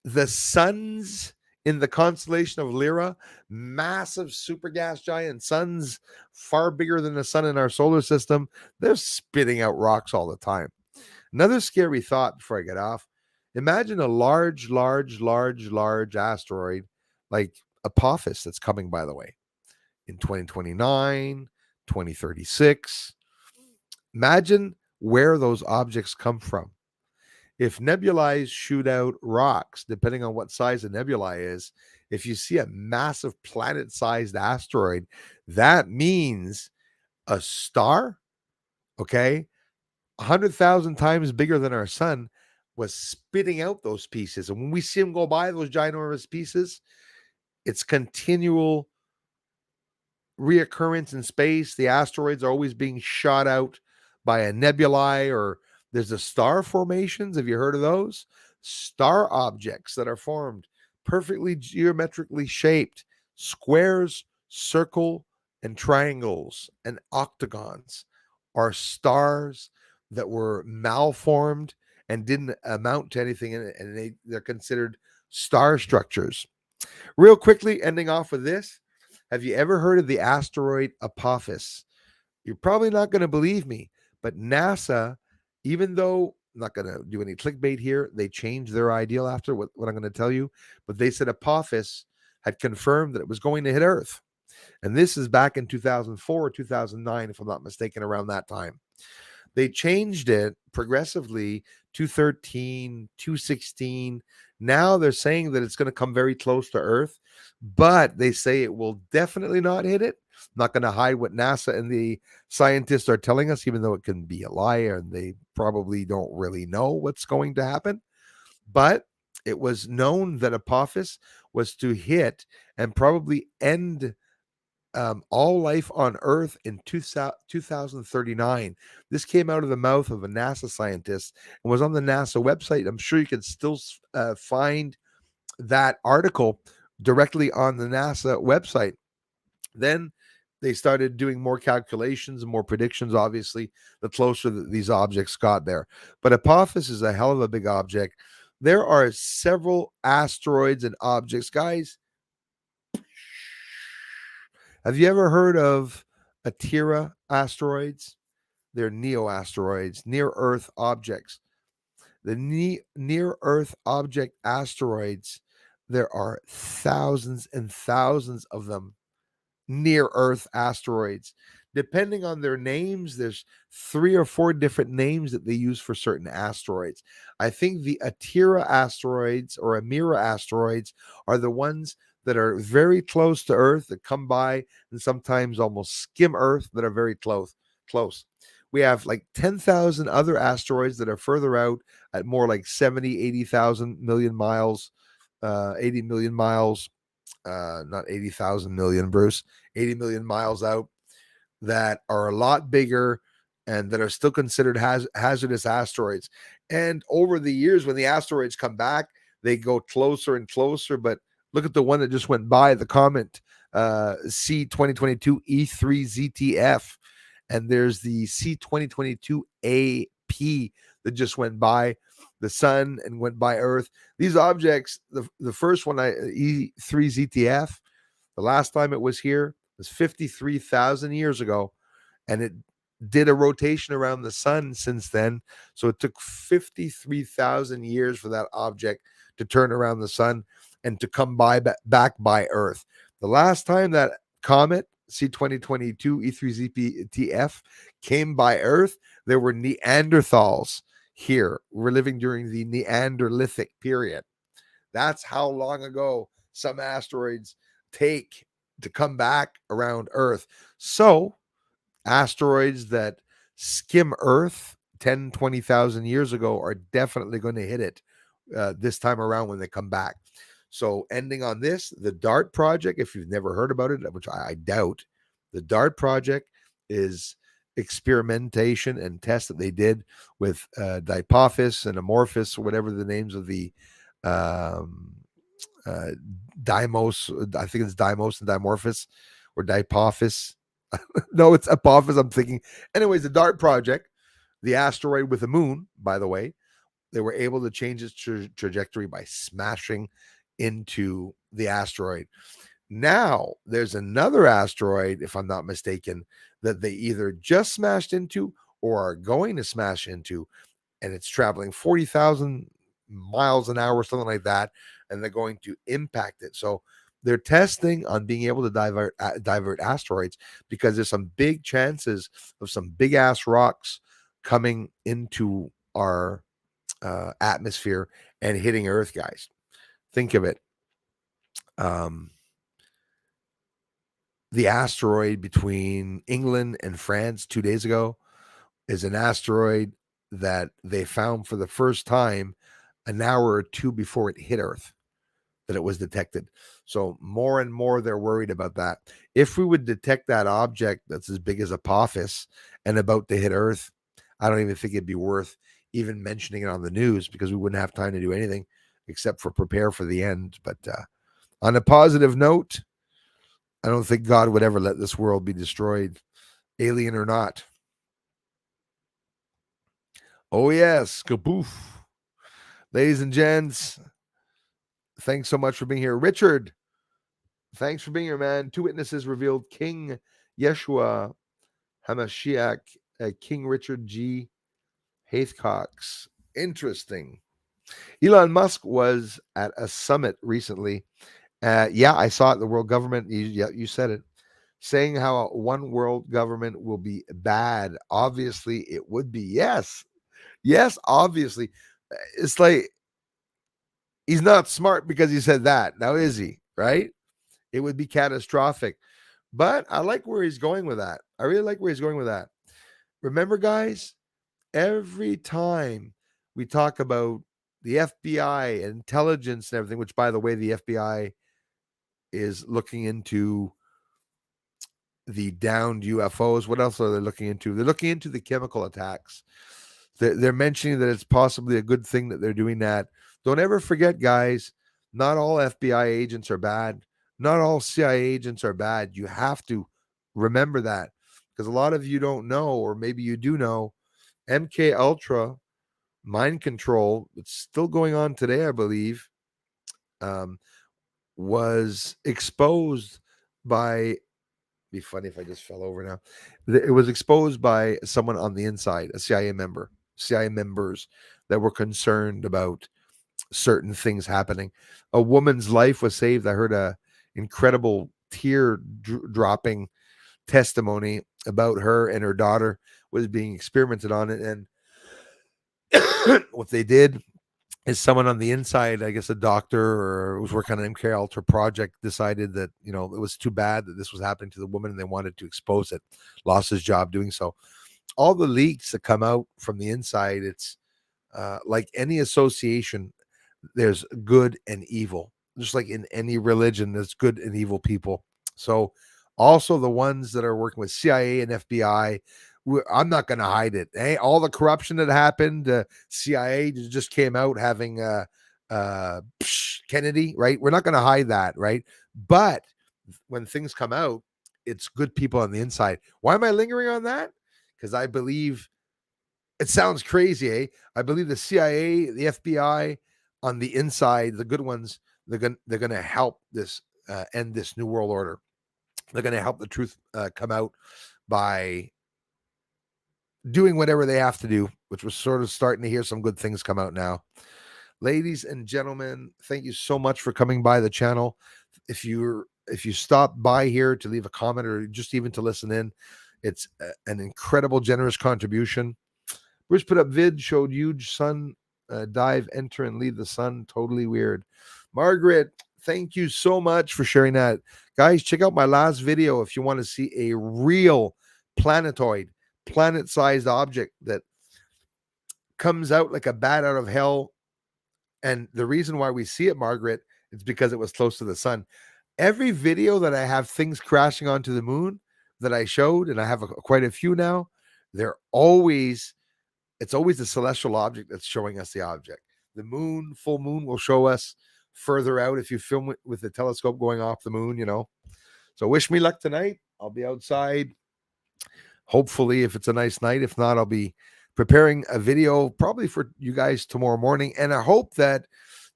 The suns in the constellation of Lyra, massive super gas giant suns, far bigger than the sun in our solar system, they're spitting out rocks all the time. Another scary thought before I get off, imagine a large, large, large, large asteroid like Apophis that's coming, by the way, in 2029, 2036. Imagine where those objects come from. If nebulae shoot out rocks, depending on what size the nebulae is, if you see a massive planet sized asteroid, that means a star, okay, 100,000 times bigger than our sun, was spitting out those pieces. And when we see them go by, those ginormous pieces, it's continual reoccurrence in space. The asteroids are always being shot out by a nebulae, or there's the star formations. Have you heard of those? Star objects that are formed perfectly geometrically shaped, squares, circle, and triangles and octagons are stars that were malformed and didn't amount to anything in it, and they're considered star structures. Real quickly, ending off with this. Have you ever heard of the asteroid Apophis? You're probably not going to believe me, but NASA, even though I'm not going to do any clickbait here, they changed their ideal after what I'm going to tell you, but they said Apophis had confirmed that it was going to hit Earth. And this is back in 2004 or 2009, if I'm not mistaken, around that time. They changed it progressively, 213, 216. Now they're saying that it's going to come very close to Earth, but they say it will definitely not hit it. I'm not going to hide what NASA and the scientists are telling us, even though it can be a lie and they probably don't really know what's going to happen. But it was known that Apophis was to hit and probably end all life on Earth in 2039. This came out of the mouth of a NASA scientist and was on the NASA website. I'm sure you can still find that article directly on the NASA website. Then they started doing more calculations and more predictions, obviously, the closer that these objects got there. But Apophis is a hell of a big object. There are several asteroids and objects, guys. Have you ever heard of Atira asteroids? They're neo asteroids, near Earth objects. The near Earth object asteroids, there are thousands and thousands of them. Near Earth asteroids. Depending on their names, there's 3 or 4 different names that they use for certain asteroids. I think the Atira asteroids or Amira asteroids are the ones that are very close to Earth that come by and sometimes almost skim Earth that are very close. Close. We have like 10,000 other asteroids that are further out at more like 70, 80,000 million miles, 80 million miles, not 80,000 million, Bruce, 80 million miles out, that are a lot bigger and that are still considered hazardous asteroids. And over the years, when the asteroids come back, they go closer and closer. But look at the one that just went by, the comet C 2022 E3ZTF. And there's the C 2022 AP that just went by the sun and went by Earth. These objects, the first one, E3ZTF, the last time it was here was 53,000 years ago, and it did a rotation around the sun since then. So it took 53,000 years for that object to turn around the sun and to come back by Earth. The last time that comet C2022 E3ZTF came by Earth, there were Neanderthals here. We're living during the Neanderthalic period. That's how long ago some asteroids take to come back around Earth. So asteroids that skim Earth 10, 20,000 years ago are definitely going to hit it this time around when they come back. So ending on this, the DART project, if you've never heard about it, which I doubt, the DART project is experimentation and tests that they did with Apophis and Amorphous, or whatever the names of the Dimos, I think it's Dimos and Dimorphos or Dipophis. No, it's Apophis, I'm thinking. Anyways, the DART project, the asteroid with the moon, by the way, they were able to change its trajectory by smashing into the asteroid. Now, there's another asteroid, if I'm not mistaken, that they either just smashed into or are going to smash into, and it's traveling 40,000 miles an hour, something like that, and they're going to impact it. So they're testing on being able to divert asteroids because there's some big chances of some big ass rocks coming into our atmosphere and hitting Earth, guys. Think of it. The asteroid between England and France 2 days ago is an asteroid that they found for the first time an hour or two before it hit Earth, that it was detected. So more and more they're worried about that. If we would detect that object that's as big as Apophis and about to hit Earth, I don't even think it'd be worth even mentioning it on the news because we wouldn't have time to do anything except for prepare for the end. But on a positive note, I don't think God would ever let this world be destroyed, alien or not. Oh, yes. Kaboof. Ladies and gents, thanks so much for being here. Richard, thanks for being here, man. 2 witnesses revealed King Yeshua Hamashiach, King Richard G. Haithcox. Interesting. Elon Musk was at a summit recently. Yeah, I saw it. The world government, you said it, saying how a one world government will be bad. Obviously, it would be. Yes. Yes, obviously. It's like he's not smart because he said that. Now, is he? Right? It would be catastrophic. But I like where he's going with that. I really like where he's going with that. Remember, guys, every time we talk about the FBI and intelligence and everything, which, by the way, the FBI is looking into the downed UFOs. What else are they looking into? They're looking into the chemical attacks. They're mentioning that it's possibly a good thing that they're doing that. Don't ever forget, guys, not all FBI agents are bad. Not all CIA agents are bad. You have to remember that because a lot of you don't know, or maybe you do know, MK Ultra mind control, it's still going on today, I believe, was exposed by, be funny if I just fell over now. It was exposed by someone on the inside, a CIA member, CIA members that were concerned about certain things happening. A woman's life was saved. I heard a incredible tear dropping testimony about her and her daughter was being experimented on it. And what they did is someone on the inside, I guess a doctor or was working on an MK Ultra project, decided that, you know, it was too bad that this was happening to the woman and they wanted to expose it, lost his job doing so. All the leaks that come out from the inside, it's like any association, there's good and evil. Just like in any religion, there's good and evil people. So also the ones that are working with CIA and FBI, I'm not going to hide it. Hey, all the corruption that happened, CIA just came out having Kennedy, right? We're not going to hide that, right? But when things come out, it's good people on the inside. Why am I lingering on that? Because I believe, it sounds crazy, eh? I believe the CIA, the FBI on the inside, the good ones, they're going to help this end this new world order. They're going to help the truth come out by doing whatever they have to do, which was sort of starting to hear some good things come out now. Ladies and gentlemen, thank you so much for coming by the channel. If you stop by here to leave a comment or just even to listen in, it's an incredible, generous contribution. Bruce put up vid, showed huge sun dive, enter and leave the sun. Totally weird. Margaret, thank you so much for sharing that. Guys, check out my last video if you want to see a real planetoid, planet-sized object that comes out like a bat out of hell. And the reason why we see it, Margaret, it's because it was close to the sun. Every video that I have things crashing onto the moon that I showed, and I have quite a few now, it's always the celestial object that's showing us the object. The moon, full moon, will show us further out if you film it with the telescope going off the moon, you know. So wish me luck tonight. I'll be outside. Hopefully, if it's a nice night. If not, I'll be preparing a video probably for you guys tomorrow morning. And I hope that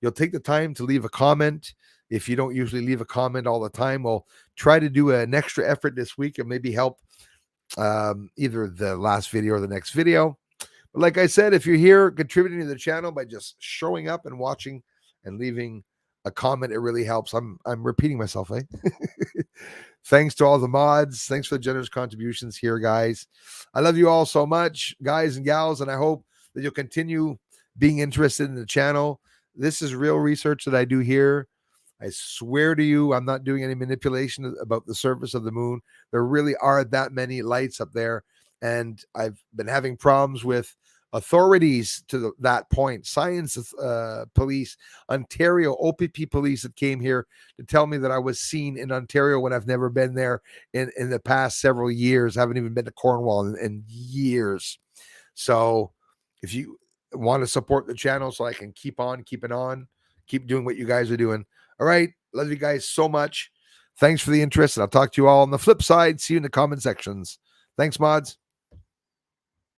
you'll take the time to leave a comment. If you don't usually leave a comment all the time, we'll try to do an extra effort this week and maybe help either the last video or the next video. But like I said, if you're here contributing to the channel by just showing up and watching and leaving a comment, it really helps. I'm repeating myself, eh? Thanks to all the mods. Thanks for the generous contributions here, guys. I love you all so much, guys and gals, and I hope that you'll continue being interested in the channel. This is real research that I do here. I swear to you, I'm not doing any manipulation about the surface of the moon. There really are that many lights up there. And I've been having problems with authorities to that point. Science police, Ontario OPP police that came here to tell me that I was seen in Ontario when I've never been there in the past several years. I haven't even been to Cornwall in years. So if you want to support the channel so I can keep on keeping on, keep doing what you guys are doing. All right. Love you guys so much. Thanks for the interest. And I'll talk to you all on the flip side. See you in the comment sections. Thanks, mods.